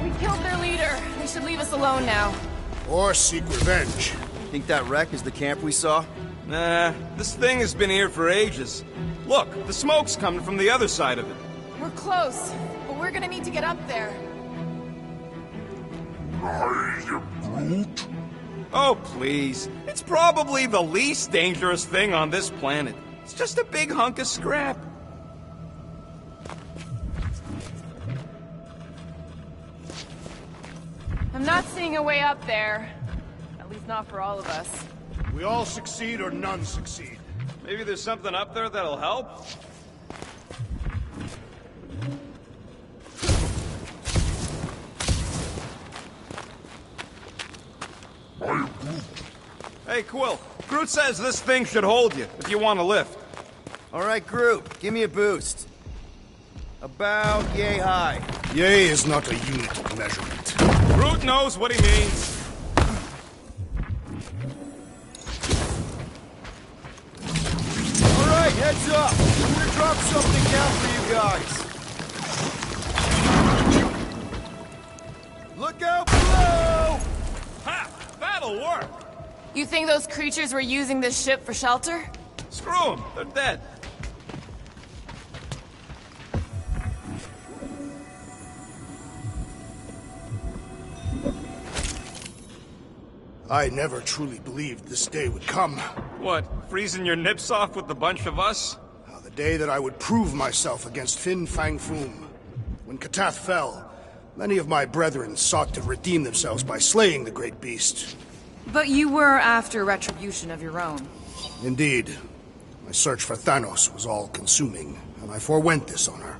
We killed their leader. They should leave us alone now. Or seek revenge. Think that wreck is the camp we saw? Nah, this thing has been here for ages. Look, the smoke's coming from the other side of it. We're close, but we're gonna need to get up there. Oh, please. It's probably the least dangerous thing on this planet. It's just a big hunk of scrap. I'm not seeing a way up there. At least not for all of us. We all succeed or none succeed. Maybe there's something up there that'll help? Hey, Quill. Groot says this thing should hold you, if you want to lift. All right, Groot, give me a boost. About yay high. Yay is not a unit of measurement. Groot knows what he means. All right, heads up! I'm gonna drop something down for you guys. Look out below! Ha! That'll work. You think those creatures were using this ship for shelter? Screw them. They're dead. I never truly believed this day would come. What, freezing your nips off with a bunch of us? The day that I would prove myself against Fin Fang Foom. When Katath fell, many of my brethren sought to redeem themselves by slaying the great beast. But you were after retribution of your own. Indeed. My search for Thanos was all-consuming, and I I forewent this honor.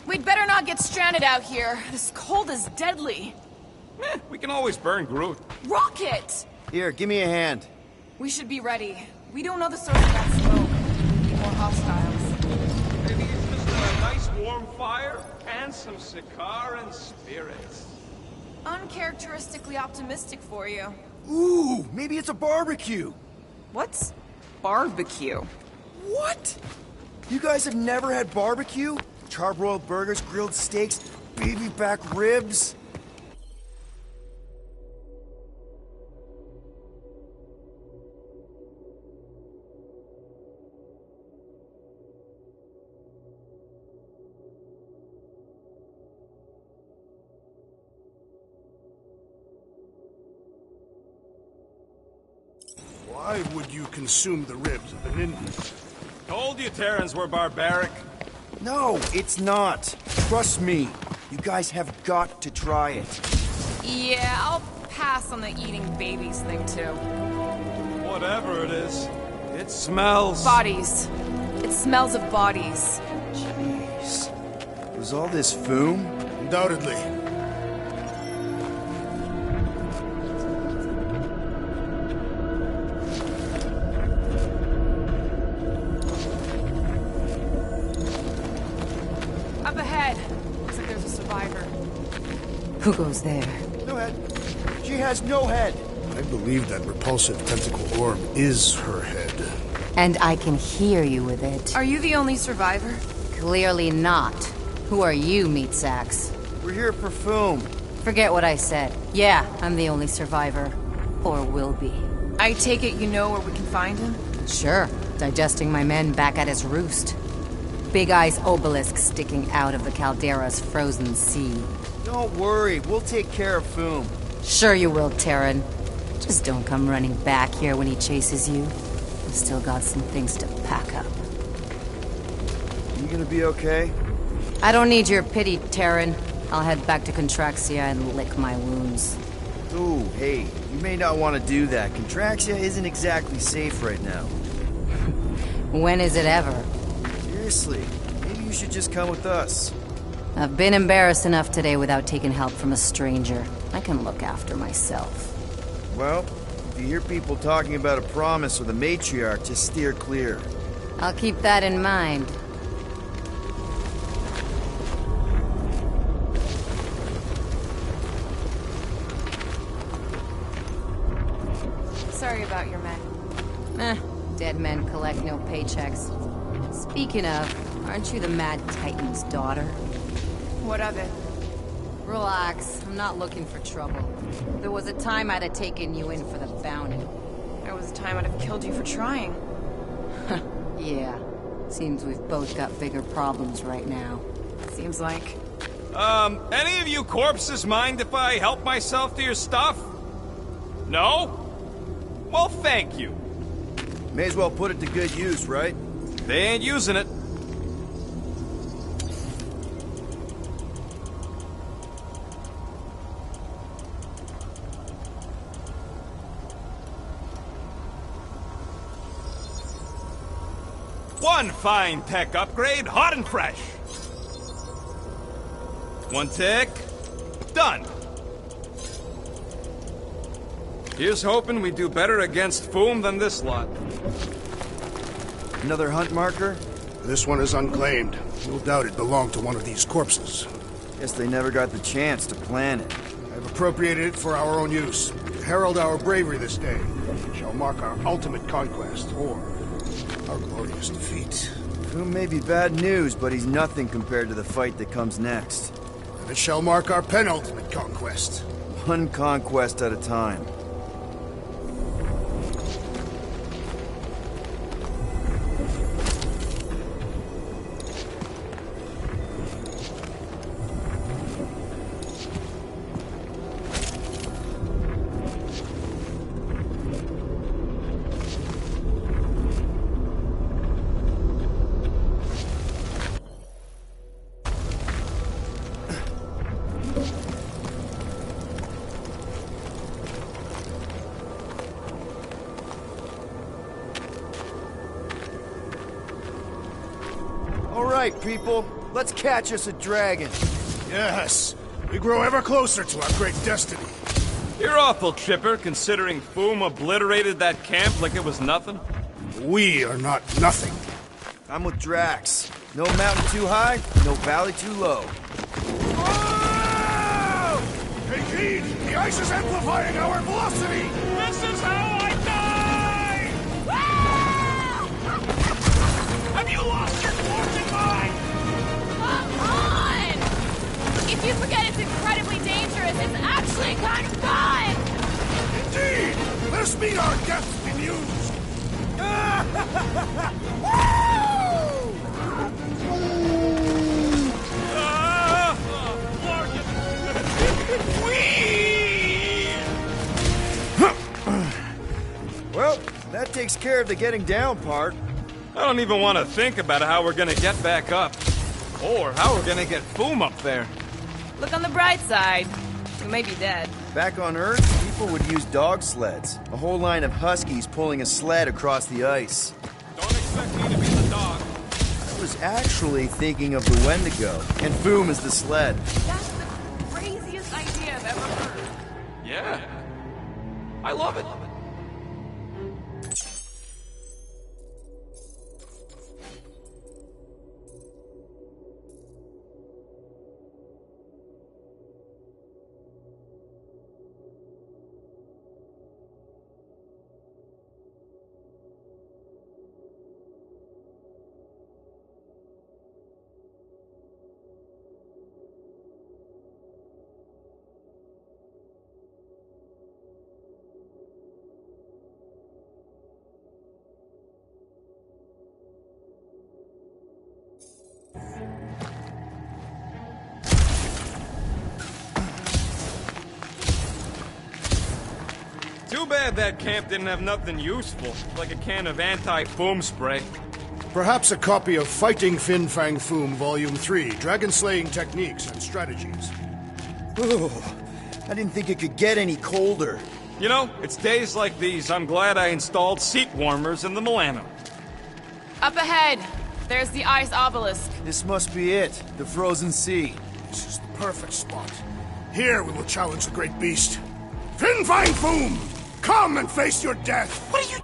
We'd better not get stranded out here. This cold is deadly. We can always burn Groot. Rocket! Here, give me a hand. We should be ready. We don't know the source of that smoke. Could be more hostiles. Maybe it's just a nice warm fire and some Sakaran spirits. Uncharacteristically optimistic for you. Ooh, maybe it's a barbecue. What's barbecue? What? You guys have never had barbecue? Charbroiled burgers, grilled steaks, baby back ribs? Why would you consume the ribs of an Indian? Told you Terrans were barbaric. No, it's not. Trust me. You guys have got to try it. Yeah, I'll pass on the eating babies thing too. Whatever it is, it smells... Bodies. It smells of bodies. Jeez. Was all this Foom? Undoubtedly. Up ahead. Looks like there's a survivor. Who goes there? No head. She has no head. I believe that repulsive tentacle orb is her head. And I can hear you with it. Are you the only survivor? Clearly not. Who are you, meat sacks? We're here for Foom. Forget what I said. Yeah, I'm the only survivor. Or will be. I take it you know where we can find him? Sure. Digesting my men back at his roost. Big Eye's obelisk sticking out of the Caldera's frozen sea. Don't worry, we'll take care of Foom. Sure you will, Terran. Just don't come running back here when he chases you. I've still got some things to pack up. You gonna be okay? I don't need your pity, Terran. I'll head back to Contraxia and lick my wounds. Ooh, hey, you may not want to do that. Contraxia isn't exactly safe right now. When is it ever? Seriously, maybe you should just come with us. I've been embarrassed enough today without taking help from a stranger. I can look after myself. Well, if you hear people talking about a promise with a matriarch, just steer clear. I'll keep that in mind. Sorry about your men. Dead men collect no paychecks. Speaking of, aren't you the Mad Titan's daughter? What of it? Relax, I'm not looking for trouble. There was a time I'd have taken you in for the bounty. There was a time I'd have killed you for trying. Yeah. Seems we've both got bigger problems right now. Seems like. Any of you corpses mind if I help myself to your stuff? No? Well, thank you. May as well put it to good use, right? They ain't using it. One fine tech upgrade, hot and fresh. One tick, done. Here's hoping we do better against Foom than this lot. Another hunt marker? This one is unclaimed. No doubt it belonged to one of these corpses. Guess they never got the chance to plan it. I've appropriated it for our own use. To herald our bravery this day. It shall mark our ultimate conquest, or our glorious defeat. Foom may be bad news, but he's nothing compared to the fight that comes next. And it shall mark our penultimate conquest. One conquest at a time. All right, people, Let's catch us a dragon. Yes, we grow ever closer to our great destiny. You're awful chipper, considering Foom obliterated that camp like it was nothing. We are not nothing. I'm with Drax. No mountain too high, no valley too low. Whoa! Take heed! The ice is amplifying our velocity! This is how I die! Have you lost your fortune mind? Come on! If you forget it's incredibly dangerous, it's actually kind of fun! Indeed! Let us meet our deaths bemused! Well, that takes care of the getting down part. I don't even want to think about how we're gonna get back up. Or how we're gonna get Foom up there. Look on the bright side. We may be dead. Back on Earth, people would use dog sleds. A whole line of huskies pulling a sled across the ice. Don't expect me to be the dog. I was actually thinking of the Wendigo, and Foom is the sled. That's the craziest idea I've ever heard. Yeah. I love it. Too bad that camp didn't have nothing useful, like a can of anti-foam spray. Perhaps a copy of Fighting Fin Fang Foom Volume 3, Dragon Slaying Techniques and Strategies. Ooh, I didn't think it could get any colder. You know, it's days like these I'm glad I installed seat warmers in the Milano. Up ahead, there's the ice obelisk. This must be it, the frozen sea. This is the perfect spot. Here we will challenge the great beast. Fin Fang Foom! Come and face your death! What are you...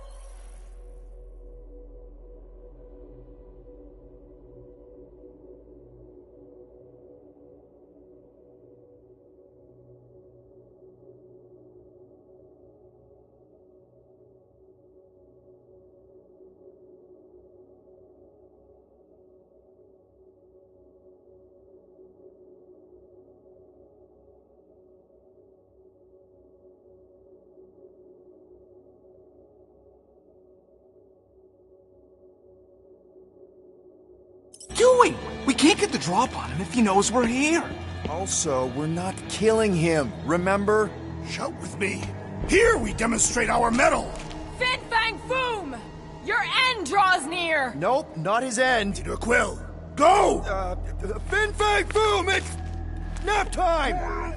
doing? We can't get the drop on him if he knows we're here. Also, we're not killing him, remember? Shout with me. Here we demonstrate our mettle. Fin Fang Foom! Your end draws near! Nope, not his end. Peter Quill, go! Fin Fang Foom, it's nap time!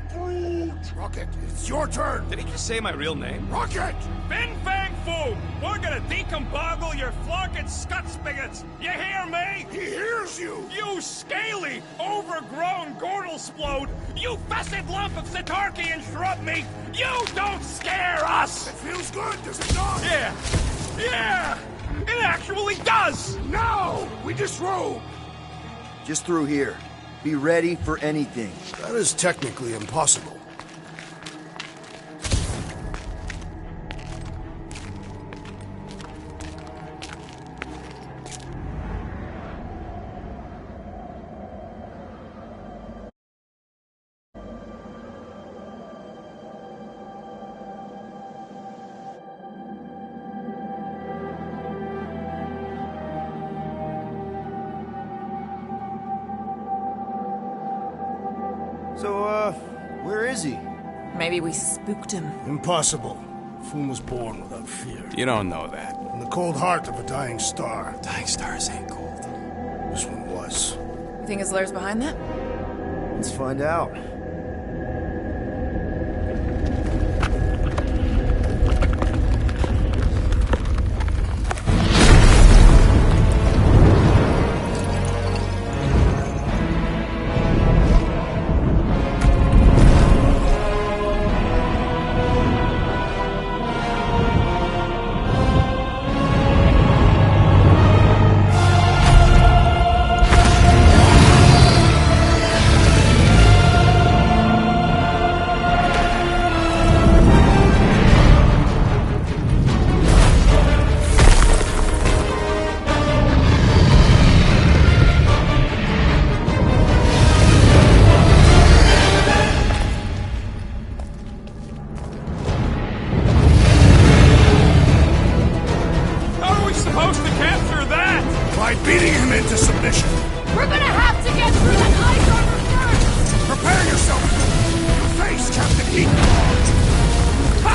Rocket, it's your turn. Did he just say my real name? Rocket! Fin Fang Foom! We're gonna decomboggle your flunking scut spigots! You hear me? He hears you! You scaly, overgrown Gordlesplode! You fessed lump of Satarki and shrub meat! You don't scare us! It feels good, does it not? Yeah! It actually does! No! We disrobe! Just through here. Be ready for anything. That is technically impossible. So, where is he? Maybe we spooked him. Impossible. Foom was born without fear. You don't know that. In the cold heart of a dying star. Dying stars ain't cold. This one was. You think his lair's behind that? Let's find out. Eat dogs! Ha!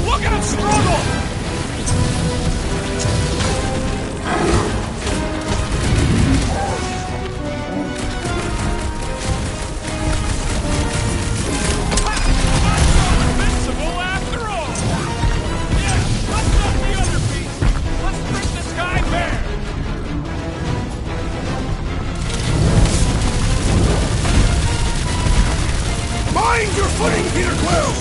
Look at him struggle! Invincible after all! Yeah, let's knock the other piece! Let's bring this guy bare! Mind your footing, Peter Quill!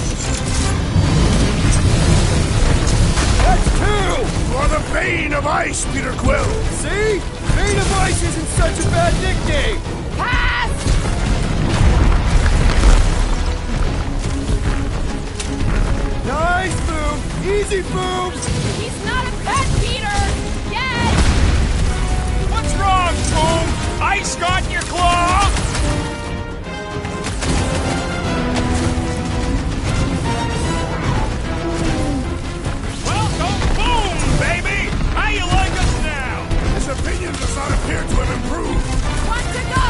That's two! For the Bane of Ice, Peter Quill! See? Bane of Ice isn't such a bad nickname! Pass! Nice, Boom! Easy, Boom! He's not a pet, Peter! Yet! What's wrong, Boom? Ice got in your claw? Welcome, Boom, baby! How you like us now? His opinion does not appear to have improved. Want to go!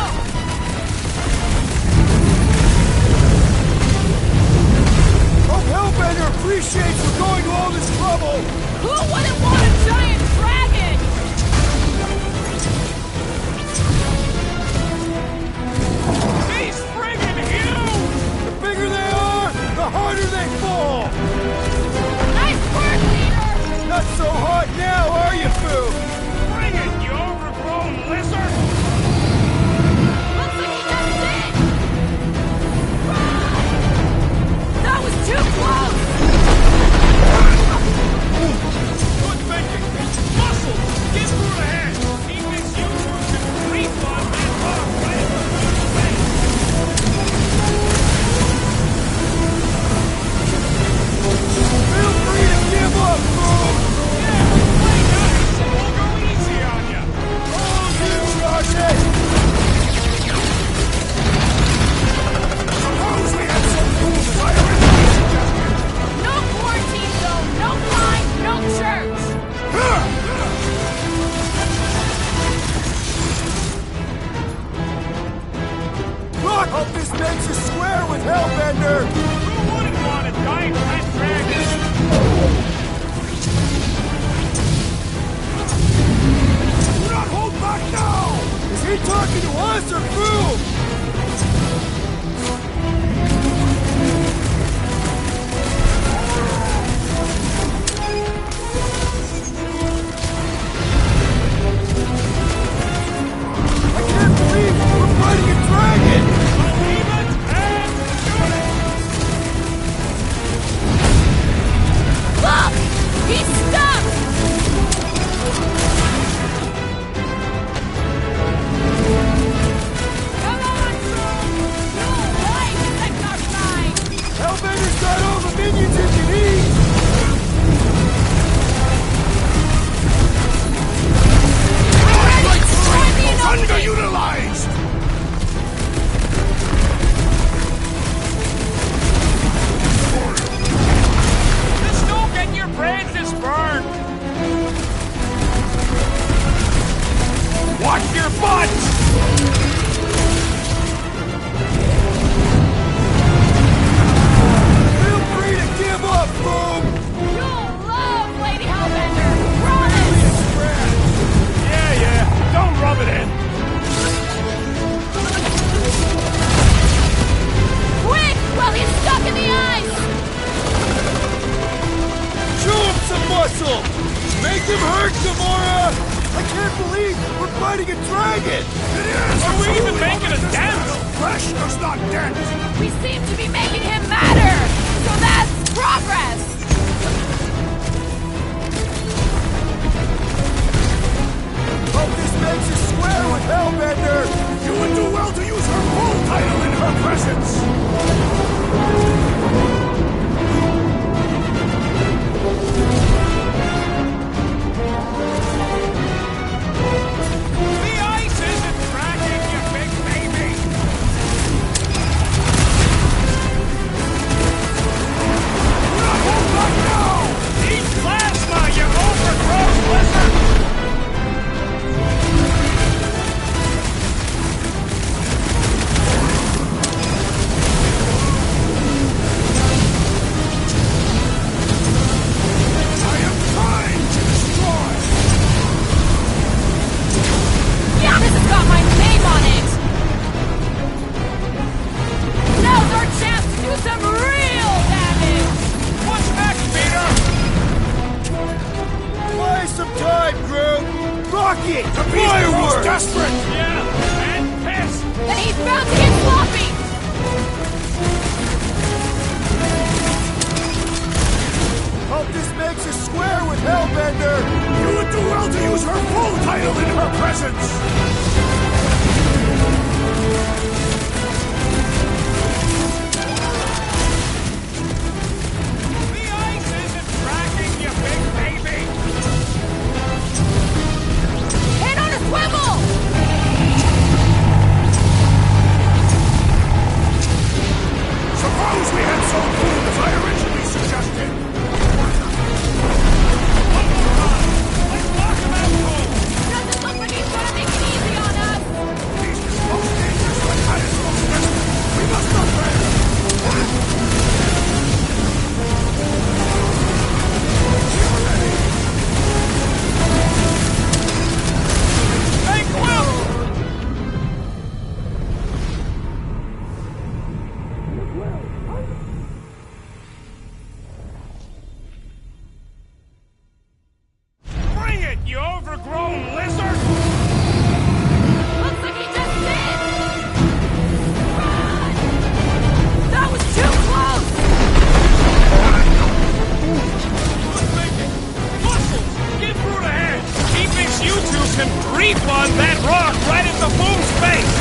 Hope Hellbender appreciates we're going to all this trouble! Who wouldn't want a giant dragon? He's friggin' huge! The bigger they are, the harder they fall! Nice work, Peter! Not so hot now, are you, Boo? Bring it, you overgrown lizard! Looks like he got it! That was too close! Good thinking! Muscle! Get through the head! Keep his huge refund that rock right in the face! Feel free to give up, Boo! Yeah, play nice and we'll go easy on ya! All you, Rocket! Suppose we had some cool fire in the suggestion! No quarantine zone, no fine, no church! Look! Hope this makes you square with Hellbender! Who wouldn't want a giant red dragon? Do not hold back now! Is he talking to us or Boom? I can't believe we're fighting a dragon! Believe it and shoot it! Look! He's stuck! Come on, Boom! You'll like exercise! Hellbender's got all the minions it can eat! Underutilized! Just don't get your branches burned! Watch your butts! Feel free to give up, Boom! You'll love Lady Hellbender! Promise! Yeah, don't rub it in! Quick! While he's stuck in the ice! Show him some muscle! Make him hurt, Gamora! I can't believe we're fighting a dragon! It is! Are we even making a dent? Flesh does not dent! We seem to be making him matter! So that's progress! Hope this makes you square with Hellbender! You would do well to use her full title in her presence! The ice isn't cracking, you big baby! desperate! Yeah, and pissed! Then he's bound to get sloppy! Hope this makes us square with Hellbender! You would do well to use her full title in her presence! The ice isn't cracking, you big baby! Head on a swivel! Suppose we had some food as I originally suggested! Doesn't look like he's gonna make it easy on us! He's the most dangerous when at his most desperate! We must not fail! Hey, Quill! Bring it, you overgrown lizard! Looks like he just did! Run! That was too close! Good thinking. Muscles! Get through the head! He thinks you two can refund that rock right in the boom's face!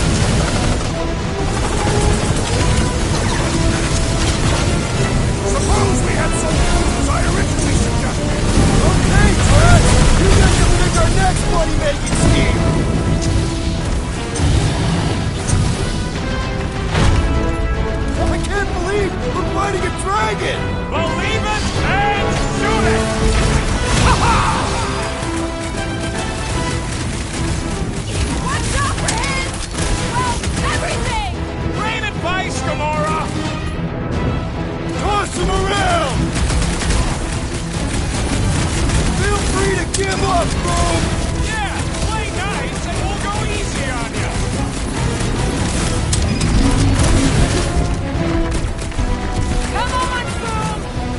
Suppose we had some food as I originally suggested! Okay, Fred! You get to pick our next money-making scheme! I can't believe we're fighting a dragon! Believe it and shoot it! Watch out for his... well, everything! Rain advice, Gamora! Toss him around! Feel free to give up, Boom! Yeah, play nice and we'll go easy on you! Come on, Boom!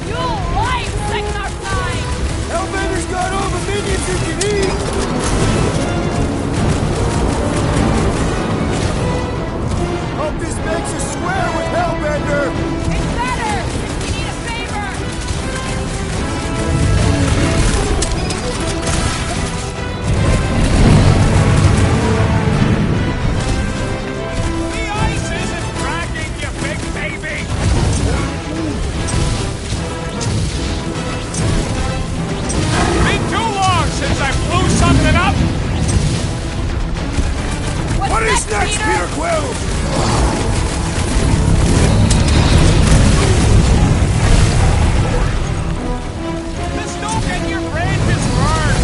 You'll like second our time! Hellbender's got all the minions he can eat! Hope this makes us square with Hellbender! It's better! We need a favor! The ice isn't cracking, you big baby! Been too long since I blew something up! What is next, Peter Quill? Just don't get your branches burned!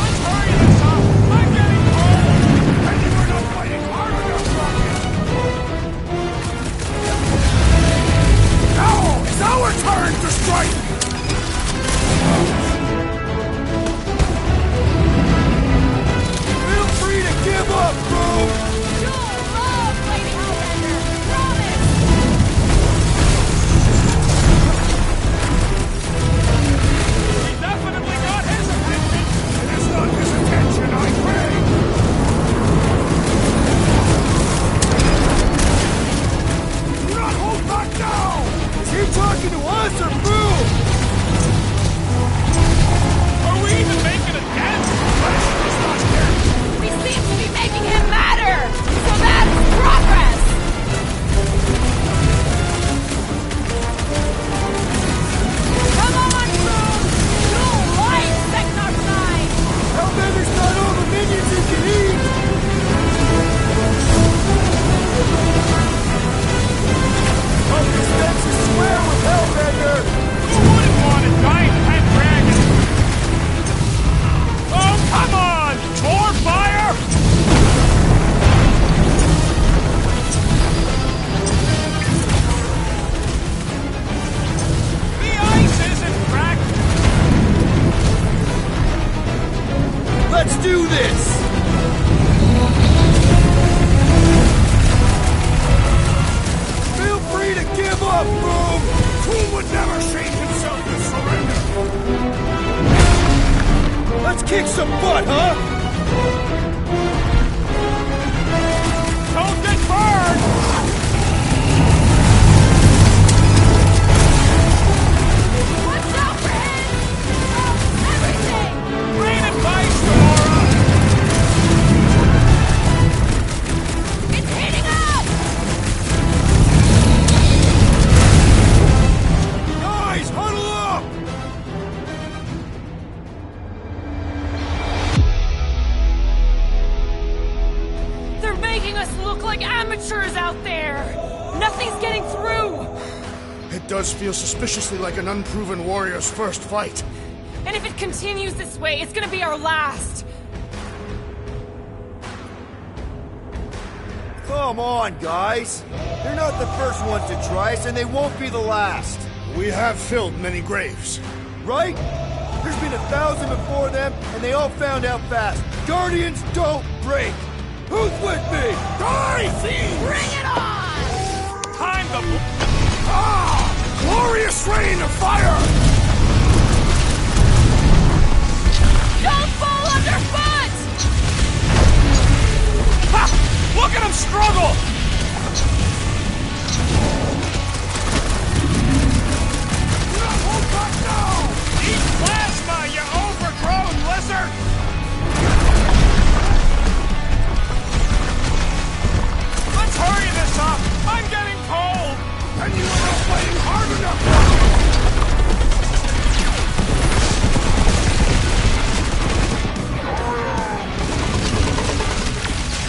Let's hurry this up! I'm getting cold! And you were not fighting hard enough, Rocket! Now it's our turn to strike! vultures out there! Nothing's getting through! It does feel suspiciously like an unproven warrior's first fight. And if it continues this way, it's gonna be our last! Come on, guys! They're not the first ones to try us, and they won't be the last! We have filled many graves. Right? There's been 1,000 before them, and they all found out fast. Guardians don't break! Who's with me? Die, thieves! Bring it on! Time to... Glorious rain of fire! Don't fall underfoot! Ha! Look at him struggle! Hold back now! Eat plasma, you overgrown lizard! Let's hurry this up! I'm getting cold! And you are not playing hard enough!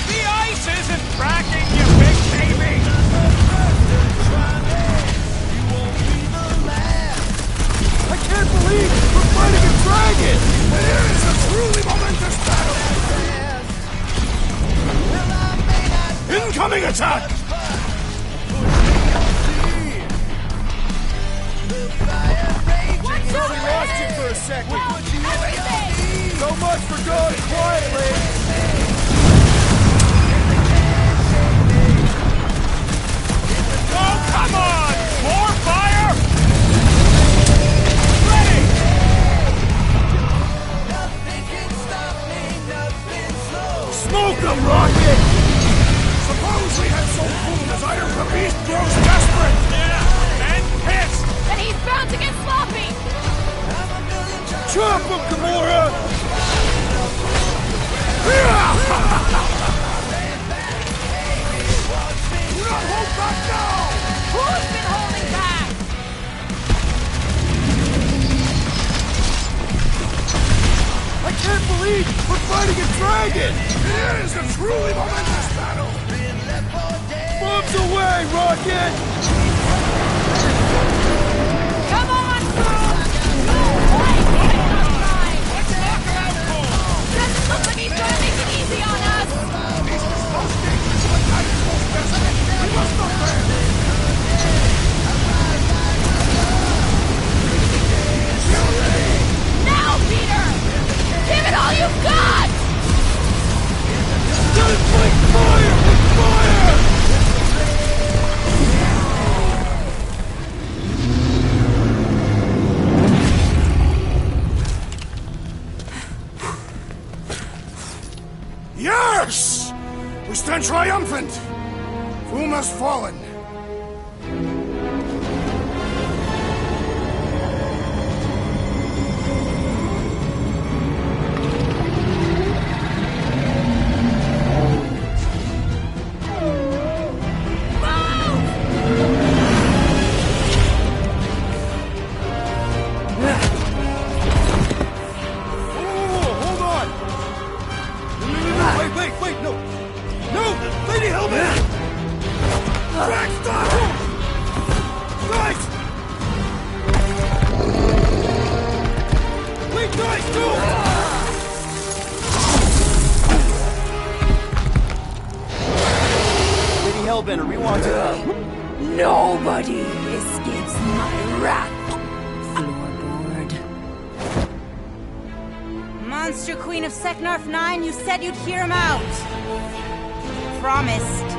The ice isn't cracking, you big baby! I can't believe we're fighting a dragon! It is a truly momentous battle! Incoming attack! We lost you for a second. So much for going quietly. Oh, come on! More fire! Ready! Smoke them, Rocket! Suppose we had so cool as Iron the Beast grows desperate! Yeah, and pissed! And he's bound to get sloppy! Chop him, Gamora! Do not hold back now! Who's been holding back? I can't believe we're fighting a dragon! It is a truly momentous battle! Bombs away, Rocket! Come on, Groot! Let's knock him out cold! Doesn't look like he's gonna make it easy on us! He's the most dangerous but not his most desperate! We must not fail! Now, Peter! Give it all you've got! Don't fight fire with fire! Yes! We stand triumphant! Fuma's fallen. Wait, no! No! Lady Helmet! Drax, stop! Guys! Wait, guys, go! Lady Hellbender, we want to... Nobody escapes my wrath. Floorboard. Monster Queen of Seknarf 9, you said you'd hear him out. Promised.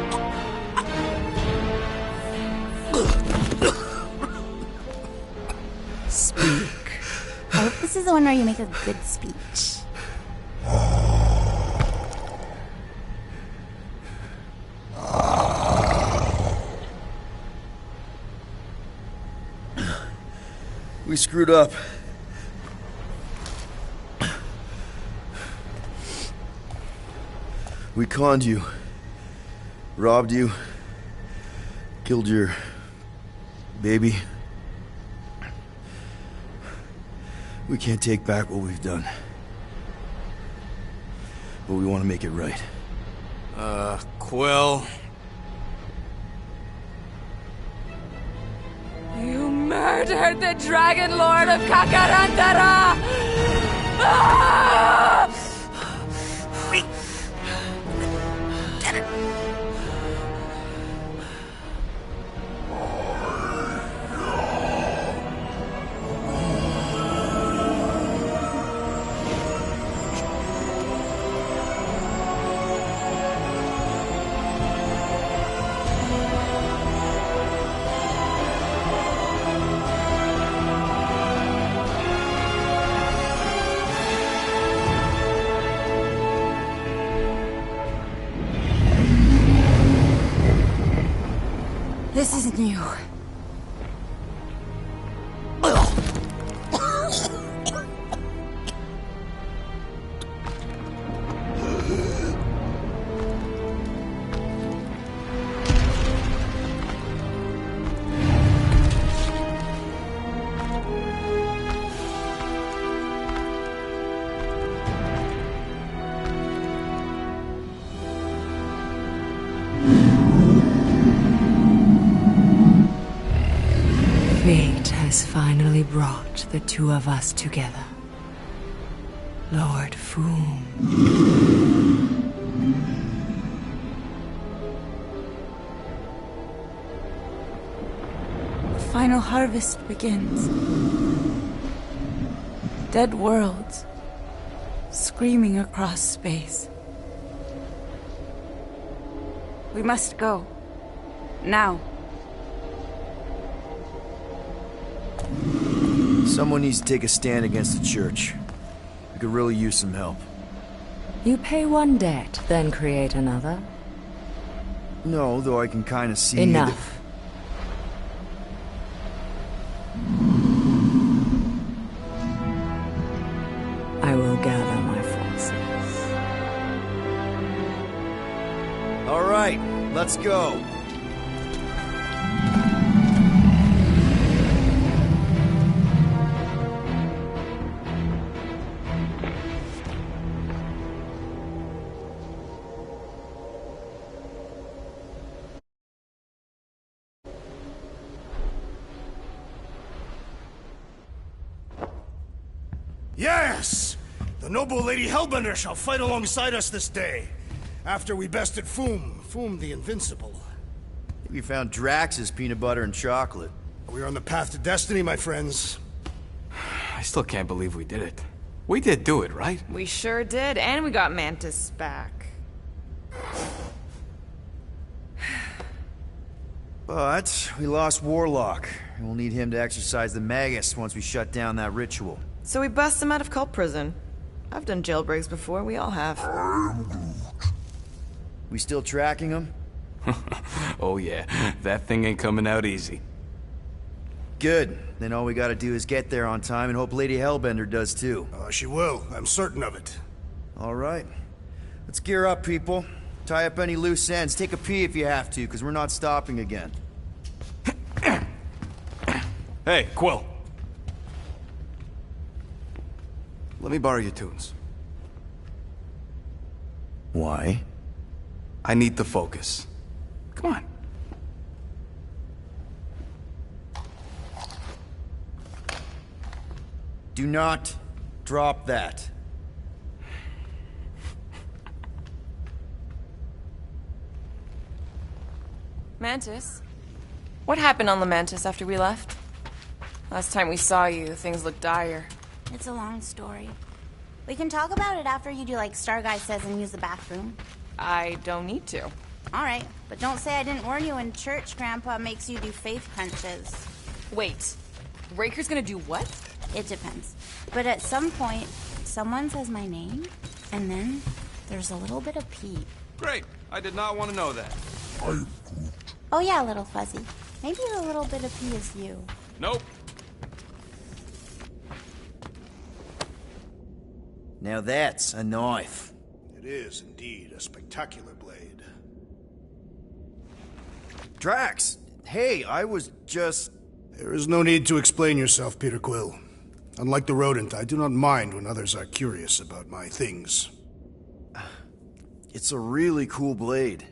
Speak. I hope this is the one where you make a good speech. We screwed up. We conned you, robbed you, killed your baby. We can't take back what we've done. But we want to make it right. Quill. would hurt the Dragon Lord of Kakarantara! Ah! We did it. This isn't you. Fate has finally brought the two of us together. Lord Foom. The final harvest begins. Dead worlds, screaming across space. We must go. Now. Someone needs to take a stand against the church. We could really use some help. You pay one debt, then create another? No, though I can kind of see... Enough. I will gather my forces. All right, let's go. Yes! The noble Lady Hellbender shall fight alongside us this day. After we bested Foom the Invincible. We found Drax's peanut butter and chocolate. We are on the path to destiny, my friends. I still can't believe we did it. We did do it, right? We sure did, and we got Mantis back. But we lost Warlock, and we'll need him to exercise the Magus once we shut down that ritual. So we bust him out of cult prison. I've done jailbreaks before, we all have. We still tracking him? Oh yeah, that thing ain't coming out easy. Good. Then all we gotta do is get there on time and hope Lady Hellbender does too. She will. I'm certain of it. All right. Let's gear up, people. Tie up any loose ends. Take a pee if you have to, because we're not stopping again. Hey, Quill. Let me borrow your tunes. Why? I need to focus. Come on. Do not drop that. Mantis? What happened on the Mantis after we left? Last time we saw you, things looked dire. It's a long story. We can talk about it after you do like Starguy says and use the bathroom. I don't need to. Alright, but don't say I didn't warn you in church Grandpa makes you do faith crunches. Wait, Raker's gonna do what? It depends. But at some point, someone says my name, and then there's a little bit of pee. Great. I did not want to know that. Oh yeah, little fuzzy. Maybe the little bit of pee is you. Nope. Now that's a knife. It is indeed a spectacular blade. Drax! Hey, I was just... There is no need to explain yourself, Peter Quill. Unlike the rodent, I do not mind when others are curious about my things. It's a really cool blade.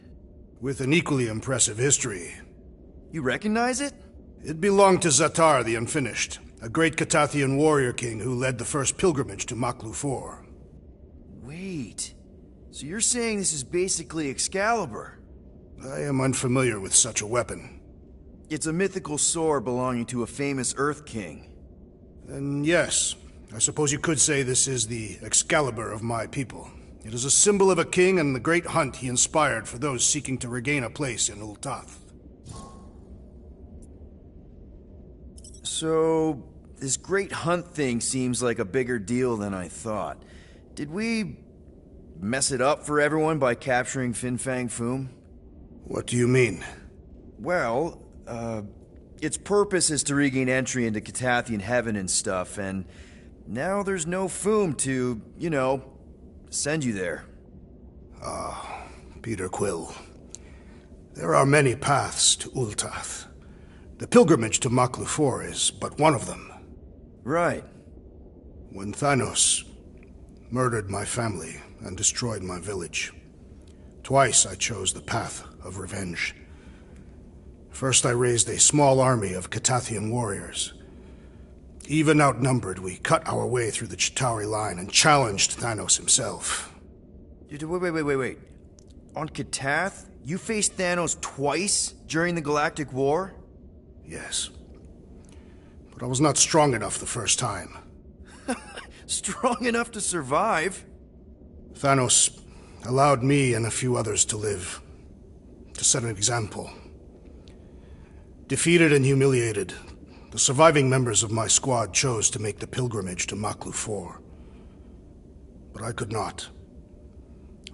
With an equally impressive history. You recognize it? It belonged to Zatar the Unfinished, a great Catathian warrior king who led the first pilgrimage to Maklu IV. Wait, so you're saying this is basically Excalibur? I am unfamiliar with such a weapon. It's a mythical sword belonging to a famous Earth King. Then yes, I suppose you could say this is the Excalibur of my people. It is a symbol of a king and the great hunt he inspired for those seeking to regain a place in Ul'Tath. So, this great hunt thing seems like a bigger deal than I thought. Did we mess it up for everyone by capturing Fin Fang Foom? What do you mean? Well, its purpose is to regain entry into Catathian heaven and stuff, and now there's no Foom to, you know, send you there. Ah, Peter Quill. There are many paths to Ul'Tath. The pilgrimage to Maklu IV is but one of them. Right. When Thanos murdered my family and destroyed my village, twice I chose the path of revenge. First I raised a small army of Catathian warriors. Even outnumbered, we cut our way through the Chitauri line and challenged Thanos himself. Wait. On Katath, you faced Thanos twice during the Galactic War? Yes. But I was not strong enough the first time. Strong enough to survive? Thanos allowed me and a few others to live, to set an example. Defeated and humiliated, the surviving members of my squad chose to make the pilgrimage to Maklu IV. But I could not.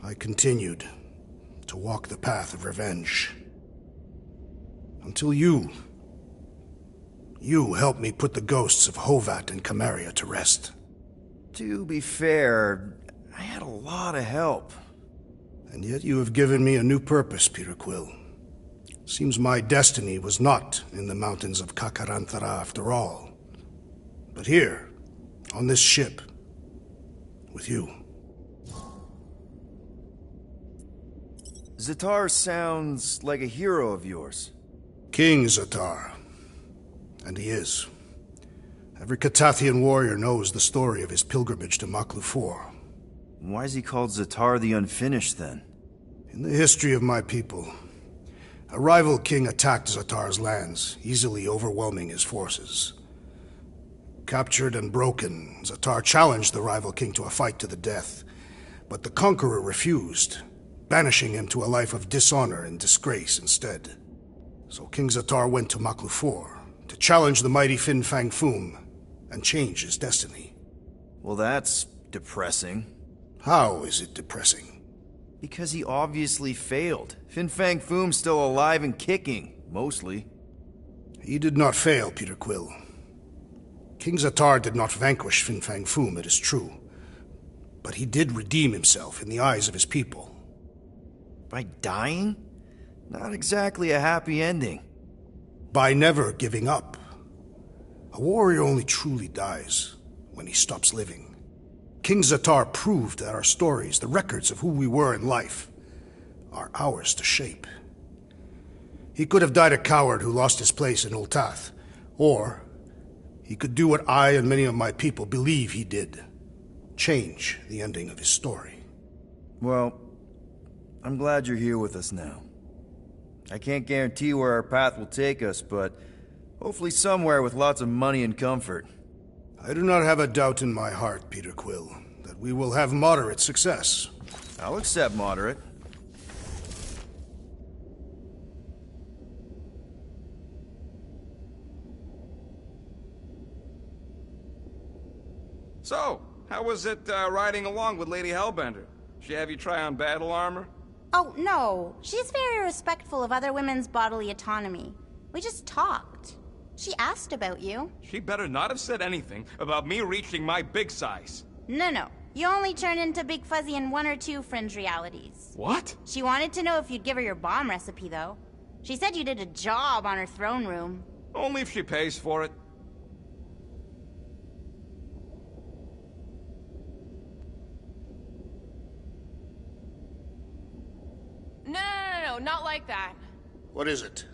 I continued to walk the path of revenge. Until you helped me put the ghosts of Hovat and Kamaria to rest. To be fair, I had a lot of help. And yet you have given me a new purpose, Peter Quill. Seems my destiny was not in the mountains of Kakaranthara after all, but here, on this ship, with you. Zatar sounds like a hero of yours. King Zatar. And he is. Every Catathian warrior knows the story of his pilgrimage to Maklu IV. Why is he called Zatar the Unfinished, then? In the history of my people, a rival king attacked Zatar's lands, easily overwhelming his forces. Captured and broken, Zatar challenged the rival king to a fight to the death, but the conqueror refused, banishing him to a life of dishonor and disgrace instead. So King Zatar went to Maklu IV to challenge the mighty Fin Fang Foom and change his destiny. Well, that's depressing. How is it depressing? Because he obviously failed. Fin Fang Foom's still alive and kicking, mostly. He did not fail, Peter Quill. King Zatar did not vanquish Fin Fang Foom, it is true. But he did redeem himself in the eyes of his people. By dying? Not exactly a happy ending. By never giving up. A warrior only truly dies when he stops living. King Zatar proved that our stories, the records of who we were in life, are ours to shape. He could have died a coward who lost his place in Ul'Tath, or he could do what I and many of my people believe he did. Change the ending of his story. Well, I'm glad you're here with us now. I can't guarantee where our path will take us, but hopefully somewhere with lots of money and comfort. I do not have a doubt in my heart, Peter Quill, that we will have moderate success. I'll accept moderate. So, how was it riding along with Lady Hellbender? She have you try on battle armor? Oh, no. She's very respectful of other women's bodily autonomy. We just talked. She asked about you. She better not have said anything about me reaching my big size. No. You only turn into Big Fuzzy in 1 or 2 fringe realities. What? She wanted to know if you'd give her your bomb recipe, though. She said you did a job on her throne room. Only if she pays for it. No, not like that. What is it?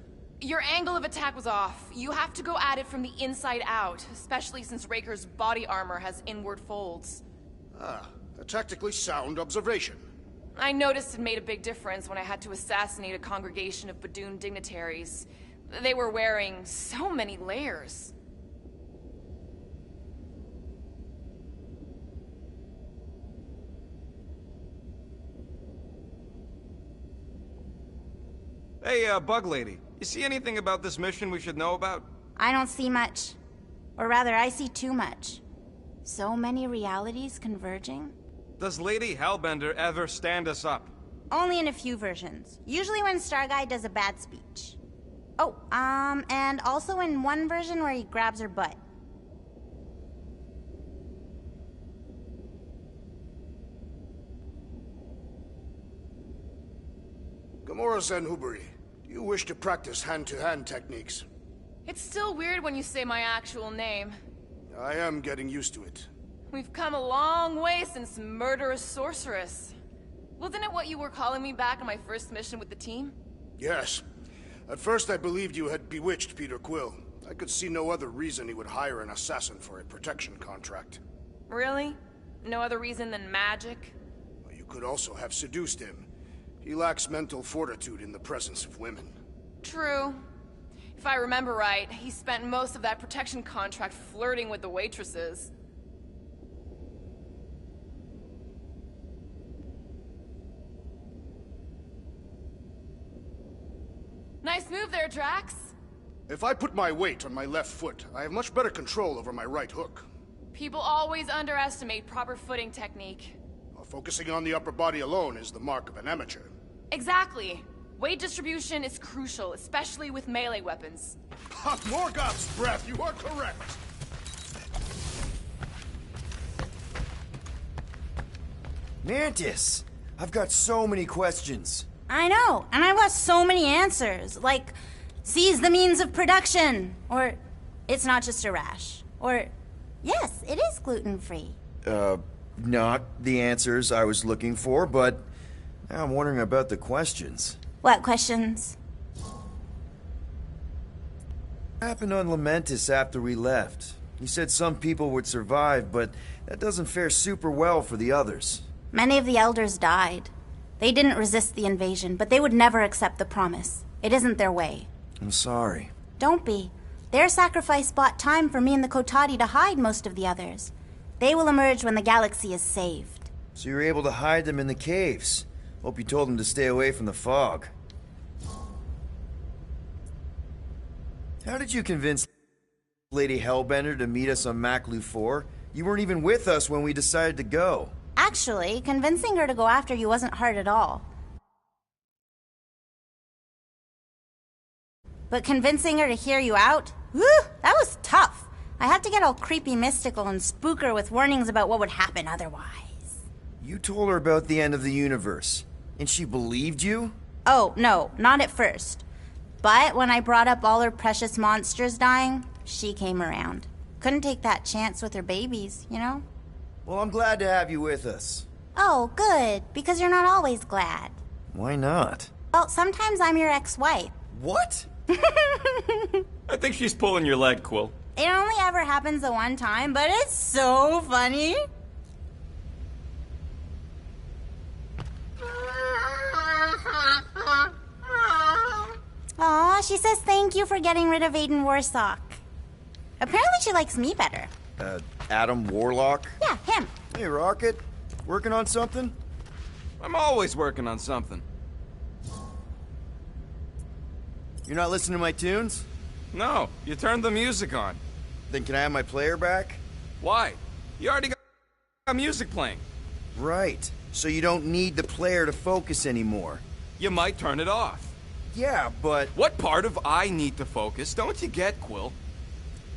Your angle of attack was off. You have to go at it from the inside out, especially since Raker's body armor has inward folds. Ah, a tactically sound observation. I noticed it made a big difference when I had to assassinate a congregation of Badoon dignitaries. They were wearing so many layers. Hey, Bug Lady, you see anything about this mission we should know about? I don't see much. Or rather, I see too much. So many realities converging. Does Lady Hellbender ever stand us up? Only in a few versions. Usually when Starguy does a bad speech. Oh, and also in one version where he grabs her butt. Gamora Zenhuberi, do you wish to practice hand-to-hand techniques? It's still weird when you say my actual name. I am getting used to it. We've come a long way since Murderous Sorceress. Wasn't it what you were calling me back on my first mission with the team? Yes. At first I believed you had bewitched Peter Quill. I could see no other reason he would hire an assassin for a protection contract. Really? No other reason than magic? You could also have seduced him. He lacks mental fortitude in the presence of women. True. If I remember right, he spent most of that protection contract flirting with the waitresses. Nice move there, Drax. If I put my weight on my left foot, I have much better control over my right hook. People always underestimate proper footing technique. Focusing on the upper body alone is the mark of an amateur. Exactly. Weight distribution is crucial, especially with melee weapons. Morgoth's breath, you are correct! Mantis! I've got so many questions. I know, and I've got so many answers. Like, seize the means of production. Or, it's not just a rash. Or, yes, it is gluten-free. Not the answers I was looking for, but now I'm wondering about the questions. What questions? What happened on Lamentis after we left? You said some people would survive, but that doesn't fare super well for the others. Many of the elders died. They didn't resist the invasion, but they would never accept the promise. It isn't their way. I'm sorry. Don't be. Their sacrifice bought time for me and the Kotati to hide most of the others. They will emerge when the galaxy is saved. So you were able to hide them in the caves. Hope you told them to stay away from the fog. How did you convince Lady Hellbender to meet us on Maklu 4? You weren't even with us when we decided to go. Actually, convincing her to go after you wasn't hard at all. But convincing her to hear you out? Whew, that was tough. I had to get all creepy mystical and spook her with warnings about what would happen otherwise. You told her about the end of the universe, and she believed you? Oh, no, not at first. But when I brought up all her precious monsters dying, she came around. Couldn't take that chance with her babies, you know? Well, I'm glad to have you with us. Oh, good, because you're not always glad. Why not? Well, sometimes I'm your ex-wife. What? I think she's pulling your leg, Quill. It only ever happens the one time, but it's so funny. Aw, she says thank you for getting rid of Aiden Warsock. Apparently she likes me better. Adam Warlock? Yeah, him. Hey, Rocket. Working on something? I'm always working on something. You're not listening to my tunes? No, you turned the music on. Then can I have my player back? Why? You already got music playing. Right. So you don't need the player to focus anymore. You might turn it off. Yeah, but... What part of I need to focus don't you get, Quill?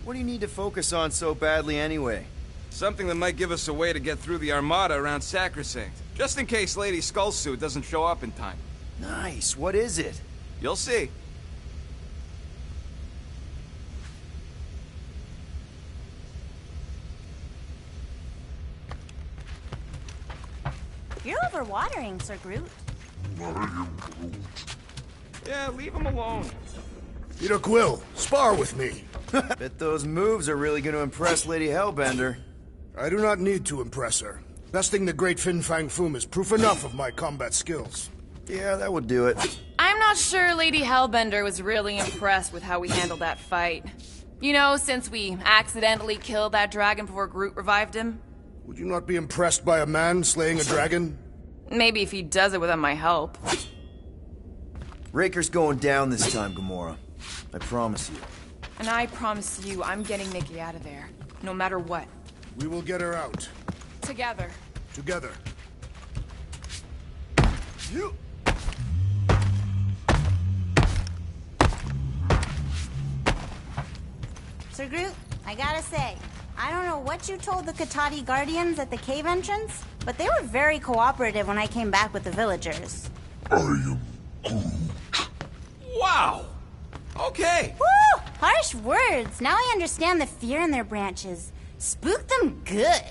What do you need to focus on so badly anyway? Something that might give us a way to get through the Armada around Sacrosanct. Just in case Lady Skullsuit doesn't show up in time. Nice. What is it? You'll see. You're overwatering, Sir Groot. Yeah, leave him alone. Peter Quill, spar with me. Bet those moves are really going to impress Lady Hellbender. I do not need to impress her. Besting the great Fin Fang Foom is proof enough of my combat skills. Yeah, that would do it. I'm not sure Lady Hellbender was really impressed with how we handled that fight. You know, since we accidentally killed that dragon before Groot revived him. Would you not be impressed by a man slaying a dragon? Maybe if he does it without my help. Raker's going down this time, Gamora. I promise you. And I promise you, I'm getting Nikki out of there. No matter what. We will get her out. Together. Together. You... Sir Groot, I gotta say, I don't know what you told the Katati Guardians at the cave entrance, but they were very cooperative when I came back with the villagers. Wow! Okay! Woo! Harsh words. Now I understand the fear in their branches. Spook them good.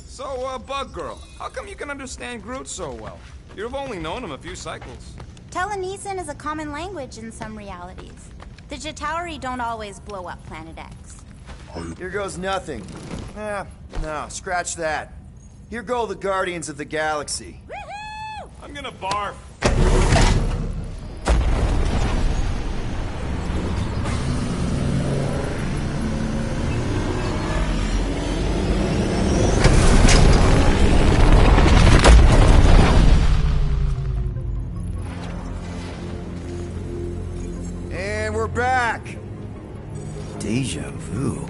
So, Bug Girl, how come you can understand Groot so well? You've only known him a few cycles. Telenesin is a common language in some realities. The Chitauri don't always blow up Planet X. Here goes nothing. No, scratch that. Here go the Guardians of the Galaxy. I'm gonna barf. And we're back. Deja vu.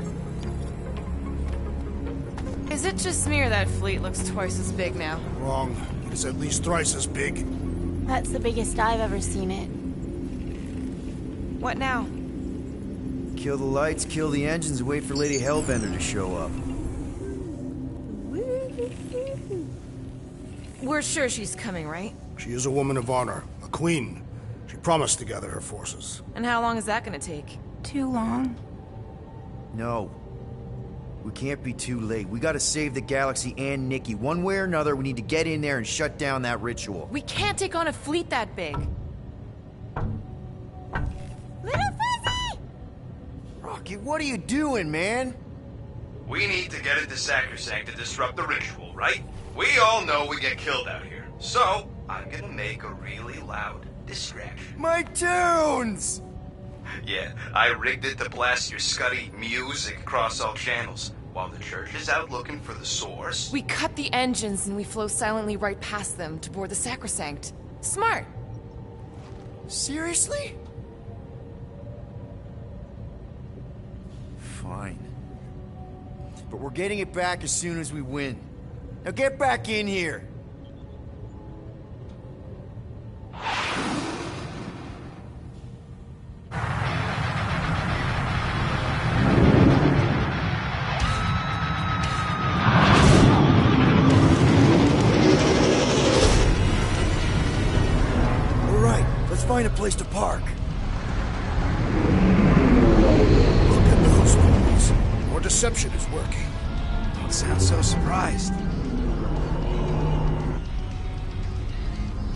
Is it just me or that fleet looks twice as big now? Wrong. It is at least thrice as big. That's the biggest I've ever seen it. What now? Kill the lights, kill the engines, and wait for Lady Hellbender to show up. We're sure she's coming, right? She is a woman of honor, a queen. She promised to gather her forces. And how long is that gonna take? Too long. No. We can't be too late. We gotta save the galaxy and Nikki. One way or another, we need to get in there and shut down that ritual. We can't take on a fleet that big. Little Fuzzy! Rocky, what are you doing, man? We need to get into Sacrosanct to disrupt the ritual, right? We all know we get killed out here. So, I'm gonna make a really loud distraction. My tunes! Yeah, I rigged it to blast your scuddy music across all channels. While the church is out looking for the source... We cut the engines and we flow silently right past them to board the Sacrosanct. Smart. Seriously? Fine. But we're getting it back as soon as we win. Now get back in here! Find a place to park. Look at those boys. Your deception is working. Don't sound so surprised.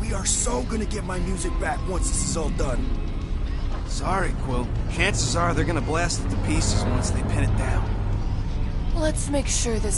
We are so gonna get my music back once this is all done. Sorry, Quill. Chances are they're gonna blast it to pieces once they pin it down. Let's make sure this